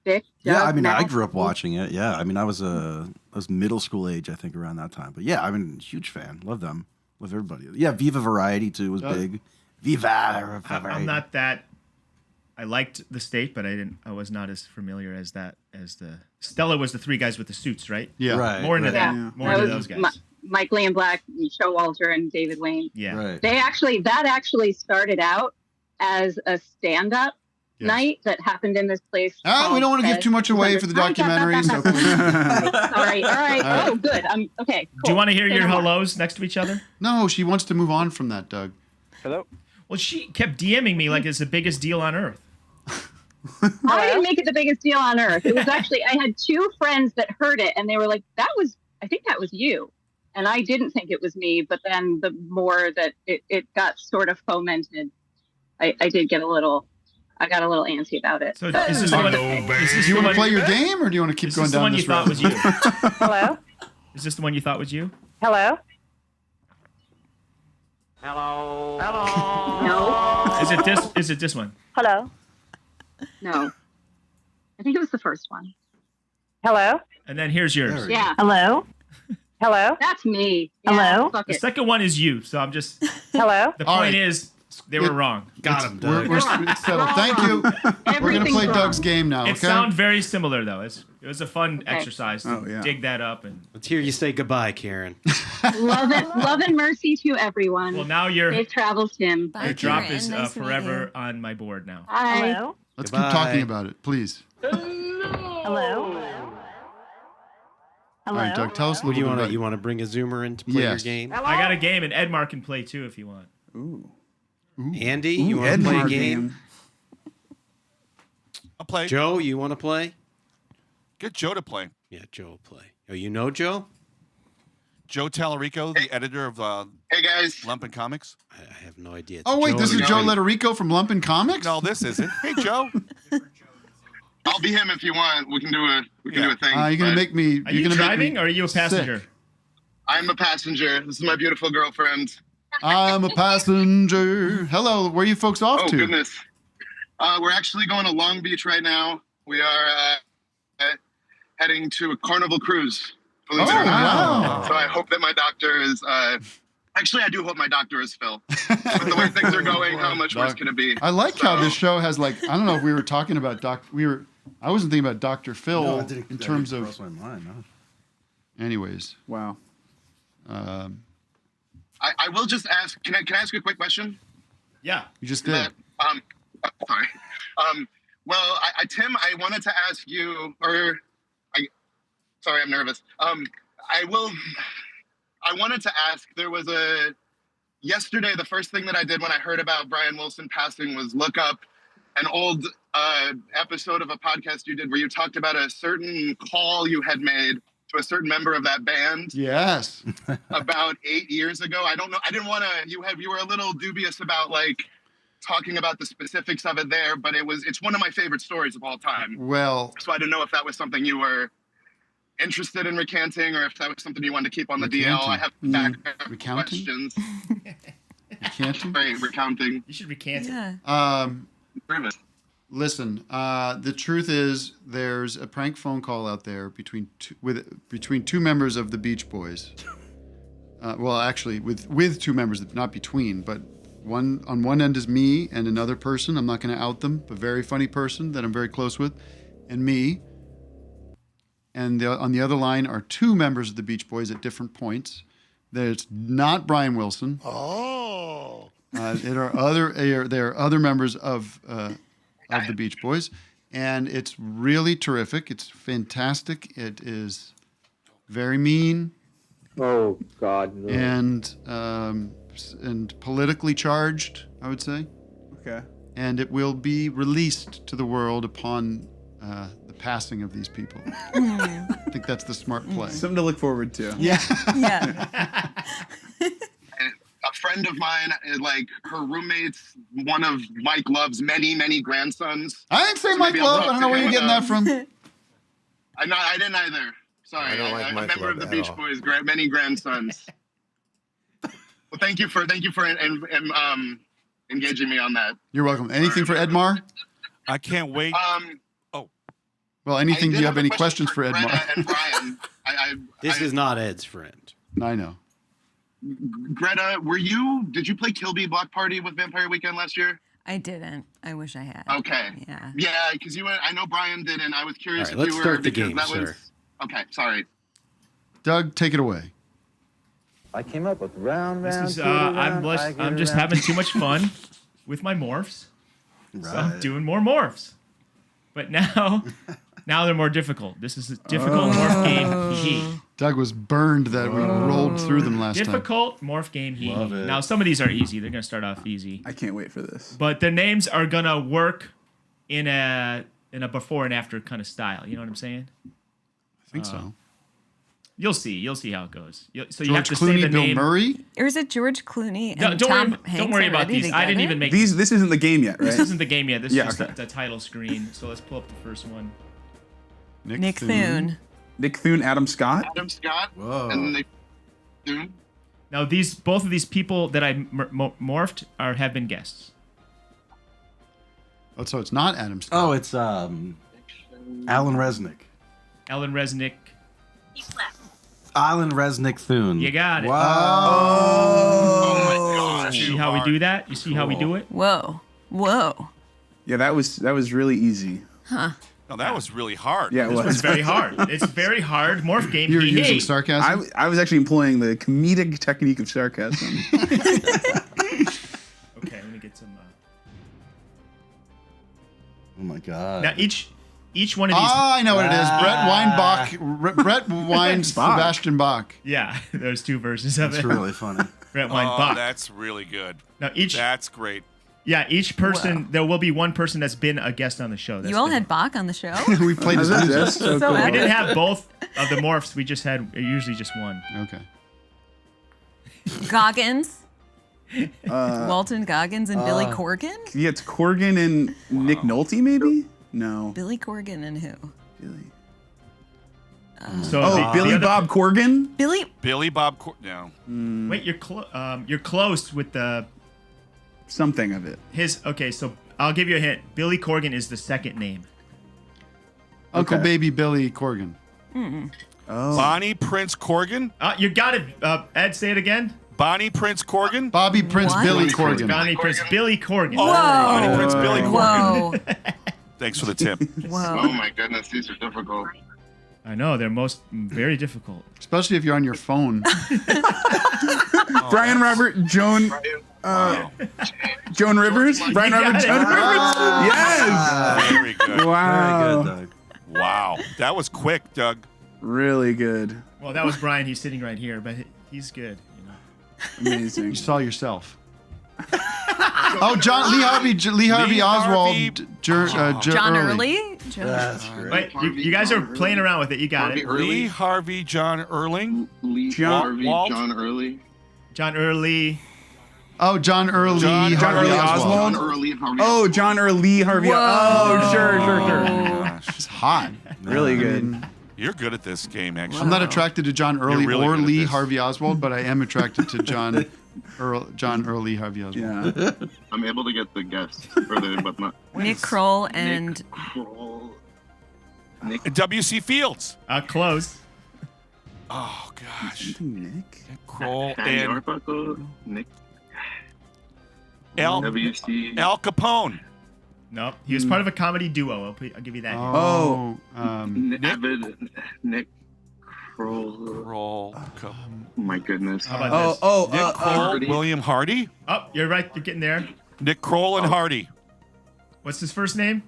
[SPEAKER 5] Vic?
[SPEAKER 7] Yeah,
[SPEAKER 5] Doug,
[SPEAKER 7] I mean, I
[SPEAKER 5] Matt?
[SPEAKER 7] grew up watching it. Yeah, I mean, I was middle school age, I think, around that time. But yeah, I'm a huge fan. Love them. Love everybody. Yeah, Viva Variety too was big. Viva Variety.
[SPEAKER 8] I'm not that. I liked the state, but I was not as familiar as the Stella was the three guys with the suits, right?
[SPEAKER 6] Yeah,
[SPEAKER 7] right.
[SPEAKER 8] More into
[SPEAKER 5] Yeah.
[SPEAKER 8] that. More into those guys.
[SPEAKER 5] Mike Liam Black, Showalter, and David Wayne.
[SPEAKER 8] Yeah.
[SPEAKER 7] Right.
[SPEAKER 5] That actually started out as a stand-up night that happened in this place.
[SPEAKER 6] We don't want to give too much away for the documentary. So please.
[SPEAKER 5] Sorry. All right.
[SPEAKER 6] All right.
[SPEAKER 5] Oh, good. Okay. Cool.
[SPEAKER 8] Do you want to hear
[SPEAKER 5] Say
[SPEAKER 8] your
[SPEAKER 5] no more.
[SPEAKER 8] hellos next to each other?
[SPEAKER 6] No, she wants to move on from that, Doug.
[SPEAKER 23] Hello.
[SPEAKER 8] Well, she kept DMing me like it's the biggest deal on earth.
[SPEAKER 5] I didn't make it the biggest deal on earth. It was actually, I had two friends that heard it and they were like, I think that was you. And I didn't think it was me. But then the more that it got sort of fomented, I got a little antsy about it.
[SPEAKER 8] So is this the one?
[SPEAKER 6] Do you want to play your game, or do you want to keep going down this road?
[SPEAKER 8] Is this the one you thought was you?
[SPEAKER 3] Hello?
[SPEAKER 8] Is this the one you thought was you?
[SPEAKER 3] Hello?
[SPEAKER 23] Hello.
[SPEAKER 5] No.
[SPEAKER 8] Is it this one?
[SPEAKER 3] Hello?
[SPEAKER 5] No. I think it was the first one.
[SPEAKER 3] Hello?
[SPEAKER 8] And then here's yours.
[SPEAKER 5] Yeah.
[SPEAKER 3] Hello? Hello?
[SPEAKER 5] That's me.
[SPEAKER 3] Hello?
[SPEAKER 5] Fuck
[SPEAKER 8] The
[SPEAKER 5] it.
[SPEAKER 8] second one is you. So I'm just.
[SPEAKER 3] Hello?
[SPEAKER 8] The
[SPEAKER 6] All
[SPEAKER 8] point
[SPEAKER 6] right.
[SPEAKER 8] is, they were wrong.
[SPEAKER 11] Got him, Doug.
[SPEAKER 6] We're settled. Thank you. We're going to
[SPEAKER 5] Everything's
[SPEAKER 6] play
[SPEAKER 5] wrong.
[SPEAKER 6] Doug's game now.
[SPEAKER 8] It
[SPEAKER 6] Okay.
[SPEAKER 8] sounds very similar though. It was a fun exercise to
[SPEAKER 10] Oh, yeah.
[SPEAKER 8] dig that up and.
[SPEAKER 11] Let's hear you say goodbye, Karen.
[SPEAKER 5] Love and mercy to everyone.
[SPEAKER 8] Well, now your
[SPEAKER 5] Safe travels, Tim.
[SPEAKER 8] your drop
[SPEAKER 9] Karen.
[SPEAKER 8] is
[SPEAKER 9] Nice to meet
[SPEAKER 8] forever on my board now.
[SPEAKER 5] Bye.
[SPEAKER 3] Hello?
[SPEAKER 6] Let's
[SPEAKER 11] Goodbye.
[SPEAKER 6] keep talking about it, please.
[SPEAKER 3] Hello?
[SPEAKER 6] All right, Doug, tell us a
[SPEAKER 11] What do
[SPEAKER 6] little bit about
[SPEAKER 11] you want to bring a Zoomer in to play
[SPEAKER 6] Yes.
[SPEAKER 11] your game?
[SPEAKER 8] I got a game and Edmar can play too if you want.
[SPEAKER 10] Ooh.
[SPEAKER 11] Andy, you want to
[SPEAKER 10] Edmar
[SPEAKER 11] play a game?
[SPEAKER 14] I'll play.
[SPEAKER 11] Joe, you want to play?
[SPEAKER 14] Get Joe to play.
[SPEAKER 11] Yeah, Joe will play. Oh, you know Joe?
[SPEAKER 14] Joe Tallarico, the editor of
[SPEAKER 12] Hey guys.
[SPEAKER 14] Lumpen Comics.
[SPEAKER 11] I have no idea.
[SPEAKER 6] Oh, wait, this is Joe
[SPEAKER 11] Letterman.
[SPEAKER 6] Letterico from Lumpen Comics?
[SPEAKER 14] No, this isn't. Hey, Joe.
[SPEAKER 12] I'll be him if you want. We can do a thing.
[SPEAKER 6] You're going to make me...
[SPEAKER 8] Are
[SPEAKER 6] you're
[SPEAKER 8] you
[SPEAKER 6] gonna
[SPEAKER 8] driving
[SPEAKER 6] make
[SPEAKER 8] or
[SPEAKER 6] me
[SPEAKER 8] are you a passenger?
[SPEAKER 6] sick.
[SPEAKER 12] I'm a passenger. This is my beautiful girlfriend.
[SPEAKER 6] I'm a passenger. Hello, where are you folks off
[SPEAKER 12] Oh
[SPEAKER 6] to?
[SPEAKER 12] goodness. We're actually going to Long Beach right now. We are heading to a Carnival cruise. Believe it or not.
[SPEAKER 6] wow.
[SPEAKER 12] So I hope that my doctor is. Actually, I do hope my doctor is Phil. With the way things are going, how much worse can it be?
[SPEAKER 6] I like how this show has like, I don't know if we were talking about I wasn't thinking about Dr. Phil
[SPEAKER 7] No,
[SPEAKER 6] in terms
[SPEAKER 7] didn't
[SPEAKER 6] of,
[SPEAKER 7] cross my mind, no.
[SPEAKER 6] anyways.
[SPEAKER 10] Wow.
[SPEAKER 12] I will just ask. Can I ask you a quick question?
[SPEAKER 8] Yeah.
[SPEAKER 6] You just did.
[SPEAKER 12] Sorry. Well, Tim, I wanted to ask you, sorry, I'm nervous. I wanted to ask, yesterday, the first thing that I did when I heard about Brian Wilson passing was look up an old episode of a podcast you did where you talked about a certain call you had made to a certain member of that band.
[SPEAKER 6] Yes.
[SPEAKER 12] About 8 years ago. I don't know. I didn't want to, you were a little dubious about like talking about the specifics of it there, but it's one of my favorite stories of all time.
[SPEAKER 6] Well,
[SPEAKER 12] so I didn't know if that was something you were interested in recanting or if that was something you wanted to keep on the DL. I have questions.
[SPEAKER 6] Recanting?
[SPEAKER 12] Right, recounting.
[SPEAKER 8] You should recant
[SPEAKER 12] it.
[SPEAKER 6] Listen, the truth is there's a prank phone call out there between two members of the Beach Boys. Well, actually, with two members, not between, but on one end is me and another person. I'm not going to out them, a very funny person that I'm very close with, and me. And on the other line are two members of the Beach Boys at different points. There's not Brian Wilson.
[SPEAKER 18] Oh.
[SPEAKER 6] There are other members of the Beach Boys, and it's really terrific. It's fantastic. It is very mean.
[SPEAKER 23] Oh God. No.
[SPEAKER 6] And and politically charged, I would say.
[SPEAKER 10] Okay.
[SPEAKER 6] And it will be released to the world upon the passing of these people. I think that's the smart play.
[SPEAKER 10] Something to look forward to.
[SPEAKER 6] Yeah.
[SPEAKER 9] Yeah.
[SPEAKER 12] A friend of mine, like her roommate's one of Mike Love's many, many grandsons.
[SPEAKER 6] I didn't say
[SPEAKER 12] So
[SPEAKER 6] Mike
[SPEAKER 12] maybe I'll
[SPEAKER 6] Love. I
[SPEAKER 12] talk
[SPEAKER 6] don't
[SPEAKER 12] to
[SPEAKER 6] know where
[SPEAKER 12] him
[SPEAKER 6] you're getting that
[SPEAKER 12] about-
[SPEAKER 6] from.
[SPEAKER 12] I didn't either. Sorry,
[SPEAKER 23] I don't like
[SPEAKER 12] I'm a
[SPEAKER 23] Mike
[SPEAKER 12] member
[SPEAKER 23] Love
[SPEAKER 12] of the
[SPEAKER 23] at
[SPEAKER 12] Beach
[SPEAKER 23] all.
[SPEAKER 12] Boys, many grandsons. Well, thank you for engaging me on that.
[SPEAKER 6] You're welcome. Anything for Edmar?
[SPEAKER 14] I can't wait.
[SPEAKER 6] Well, anything? Do you have any questions for
[SPEAKER 12] Greta
[SPEAKER 6] Edmar?
[SPEAKER 12] and Brian.
[SPEAKER 11] This is not Ed's friend.
[SPEAKER 6] I know.
[SPEAKER 12] Greta, did you play Kill Bee Block Party with Vampire Weekend last year?
[SPEAKER 9] I didn't. I wish I had.
[SPEAKER 12] Okay.
[SPEAKER 9] Yeah.
[SPEAKER 12] Yeah, because I know Brian didn't. I was curious
[SPEAKER 11] All
[SPEAKER 12] if
[SPEAKER 11] right,
[SPEAKER 12] you
[SPEAKER 11] let's
[SPEAKER 12] were.
[SPEAKER 11] start the
[SPEAKER 12] because
[SPEAKER 11] game,
[SPEAKER 12] that
[SPEAKER 11] sir.
[SPEAKER 12] was, okay, sorry.
[SPEAKER 6] Doug, take it away.
[SPEAKER 23] I came up with round,
[SPEAKER 8] This
[SPEAKER 23] round.
[SPEAKER 8] is,
[SPEAKER 23] two round, I get
[SPEAKER 8] I'm just
[SPEAKER 23] around.
[SPEAKER 8] having too much fun with my morphs. So I'm
[SPEAKER 7] Right.
[SPEAKER 8] doing more morphs. But now they're more difficult. This is a difficult morph game. Hee hee.
[SPEAKER 6] Doug was burned that we rolled through them last time.
[SPEAKER 8] Difficult morph game. Hee
[SPEAKER 7] Love
[SPEAKER 8] hee.
[SPEAKER 7] it.
[SPEAKER 8] Now some of these are easy. They're gonna start off easy.
[SPEAKER 10] I can't wait for this.
[SPEAKER 8] But the names are gonna work in a before and after kind of style. You know what I'm saying?
[SPEAKER 6] I think so.
[SPEAKER 8] You'll see. You'll see how it goes. So you
[SPEAKER 6] George
[SPEAKER 8] have to
[SPEAKER 6] Clooney,
[SPEAKER 8] say the
[SPEAKER 6] Bill
[SPEAKER 8] name.
[SPEAKER 6] Murray.
[SPEAKER 9] Or is it George Clooney and
[SPEAKER 8] No,
[SPEAKER 9] Tom Hanks
[SPEAKER 8] don't worry about
[SPEAKER 9] already
[SPEAKER 8] these. I didn't
[SPEAKER 9] together?
[SPEAKER 8] even make
[SPEAKER 10] These. This isn't the game yet, right?
[SPEAKER 8] This isn't the game yet. This
[SPEAKER 10] Yeah,
[SPEAKER 8] is just
[SPEAKER 10] okay.
[SPEAKER 8] the title screen. So let's pull up the first one.
[SPEAKER 9] Nick Thune.
[SPEAKER 10] Nick Thune, Adam Scott.
[SPEAKER 12] Adam Scott.
[SPEAKER 7] Whoa.
[SPEAKER 12] And Nick Thune.
[SPEAKER 8] Now both of these people that I morphed have been guests.
[SPEAKER 6] Oh, so it's not Adam Scott.
[SPEAKER 7] Oh, it's Alan Resnick.
[SPEAKER 8] Ellen Resnick.
[SPEAKER 7] Alan Resnick Thune.
[SPEAKER 8] You got it.
[SPEAKER 7] Wow.
[SPEAKER 12] Oh my gosh.
[SPEAKER 8] See how we do that? You see how we do it?
[SPEAKER 9] Whoa. Whoa.
[SPEAKER 10] Yeah, that was really easy.
[SPEAKER 9] Huh.
[SPEAKER 14] No, that was really hard.
[SPEAKER 10] Yeah, it was.
[SPEAKER 8] It's very hard. It's very hard. Morph game.
[SPEAKER 6] You're
[SPEAKER 8] hee
[SPEAKER 6] using
[SPEAKER 8] hee.
[SPEAKER 6] sarcasm.
[SPEAKER 10] I was actually employing the comedic technique of sarcasm.
[SPEAKER 8] Okay, let me get some.
[SPEAKER 7] Oh my god.
[SPEAKER 8] Now each one of these.
[SPEAKER 6] I know what it is. Brett Weinbach, Sebastian Bach.
[SPEAKER 8] Yeah, there's two versions of
[SPEAKER 7] That's
[SPEAKER 8] it.
[SPEAKER 7] really funny.
[SPEAKER 8] Brett
[SPEAKER 14] Oh,
[SPEAKER 8] Weinbach.
[SPEAKER 14] that's really good.
[SPEAKER 8] Now
[SPEAKER 14] That's great.
[SPEAKER 8] Yeah, each person. There will be one person that's been a guest on the show.
[SPEAKER 9] You all had Bach on the show?
[SPEAKER 6] We played his
[SPEAKER 10] That's
[SPEAKER 6] music.
[SPEAKER 10] so
[SPEAKER 9] So
[SPEAKER 10] cool.
[SPEAKER 8] We didn't have both of the morphs. We just had usually just one.
[SPEAKER 6] Okay.
[SPEAKER 9] Goggins. Walton Goggins and Billy Corgan?
[SPEAKER 10] Yeah, it's Corgan and Nick Nolte, maybe? No.
[SPEAKER 9] Billy Corgan and who?
[SPEAKER 10] Billy.
[SPEAKER 8] So
[SPEAKER 10] Oh,
[SPEAKER 8] the
[SPEAKER 10] Billy
[SPEAKER 8] other-
[SPEAKER 10] Bob Corgan?
[SPEAKER 9] Billy
[SPEAKER 14] No.
[SPEAKER 8] Wait, you're close with the
[SPEAKER 10] Something of it.
[SPEAKER 8] Okay, so I'll give you a hint. Billy Corgan is the second name.
[SPEAKER 6] Uncle
[SPEAKER 10] Okay.
[SPEAKER 6] Baby Billy Corgan.
[SPEAKER 10] Oh.
[SPEAKER 14] Bonnie Prince Corgan.
[SPEAKER 8] You got it. Ed, say it again.
[SPEAKER 14] Bonnie Prince Corgan.
[SPEAKER 6] Bobby Prince
[SPEAKER 9] What?
[SPEAKER 6] Billy Corgan.
[SPEAKER 8] Bonnie Prince Billy Corgan.
[SPEAKER 14] Oh, Bonnie Prince Billy Corgan.
[SPEAKER 9] Whoa.
[SPEAKER 14] Thanks for the tip.
[SPEAKER 9] Whoa.
[SPEAKER 12] Oh my goodness, these are difficult.
[SPEAKER 8] I know they're very difficult.
[SPEAKER 6] Especially if you're on your phone.
[SPEAKER 10] Brian Robert, Joan Rivers? Brian
[SPEAKER 8] You
[SPEAKER 10] Robert,
[SPEAKER 8] got it.
[SPEAKER 10] Joan Rivers? Yes!
[SPEAKER 14] Very good.
[SPEAKER 10] Wow.
[SPEAKER 7] Very good, Doug.
[SPEAKER 14] Wow. That was quick, Doug.
[SPEAKER 10] Really good.
[SPEAKER 8] Well, that was Brian. He's sitting right here, but he's good. You know.
[SPEAKER 10] Amazing.
[SPEAKER 6] You saw yourself. Oh, Lee Harvey Oswald.
[SPEAKER 9] John Early?
[SPEAKER 7] That's great.
[SPEAKER 8] Wait, you guys are playing around with it. You got it.
[SPEAKER 14] Lee Harvey John Erling.
[SPEAKER 12] Lee
[SPEAKER 10] John-
[SPEAKER 12] Harvey,
[SPEAKER 14] Walt?
[SPEAKER 12] John Early.
[SPEAKER 8] John Early.
[SPEAKER 6] Oh, John Early.
[SPEAKER 10] John
[SPEAKER 6] Harvey
[SPEAKER 10] Early
[SPEAKER 6] Oswald.
[SPEAKER 12] John Early, Harvey.
[SPEAKER 10] Oh, John Early Harvey.
[SPEAKER 9] Whoa.
[SPEAKER 10] Oh, sure.
[SPEAKER 6] It's hot.
[SPEAKER 10] Really
[SPEAKER 6] I
[SPEAKER 10] good.
[SPEAKER 6] mean,
[SPEAKER 14] You're good at this game, actually.
[SPEAKER 6] I'm not attracted to John Early
[SPEAKER 14] really
[SPEAKER 6] or
[SPEAKER 14] good at
[SPEAKER 6] Lee
[SPEAKER 14] this.
[SPEAKER 6] Harvey Oswald, but I am attracted to John Early Harvey Oswald.
[SPEAKER 10] Yeah.
[SPEAKER 12] I'm able to get the guess, but not.
[SPEAKER 9] Nick Kroll and
[SPEAKER 12] Kroll.
[SPEAKER 14] W.C. Fields.
[SPEAKER 8] Close.
[SPEAKER 14] Oh, gosh.
[SPEAKER 10] Nick?
[SPEAKER 14] Kroll
[SPEAKER 12] Patty
[SPEAKER 14] and
[SPEAKER 12] Arbuckle, Nick.
[SPEAKER 14] Al
[SPEAKER 12] WC.
[SPEAKER 14] Capone.
[SPEAKER 8] Nope. He was part of a comedy duo. I'll give you that.
[SPEAKER 6] Oh,
[SPEAKER 12] Nick Kroll.
[SPEAKER 14] Kroll.
[SPEAKER 12] Oh my goodness.
[SPEAKER 8] How about this?
[SPEAKER 14] Nick Kroll. William Hardy.
[SPEAKER 8] Oh, you're right. You're getting there.
[SPEAKER 14] Nick Kroll and Hardy.
[SPEAKER 8] What's his first name?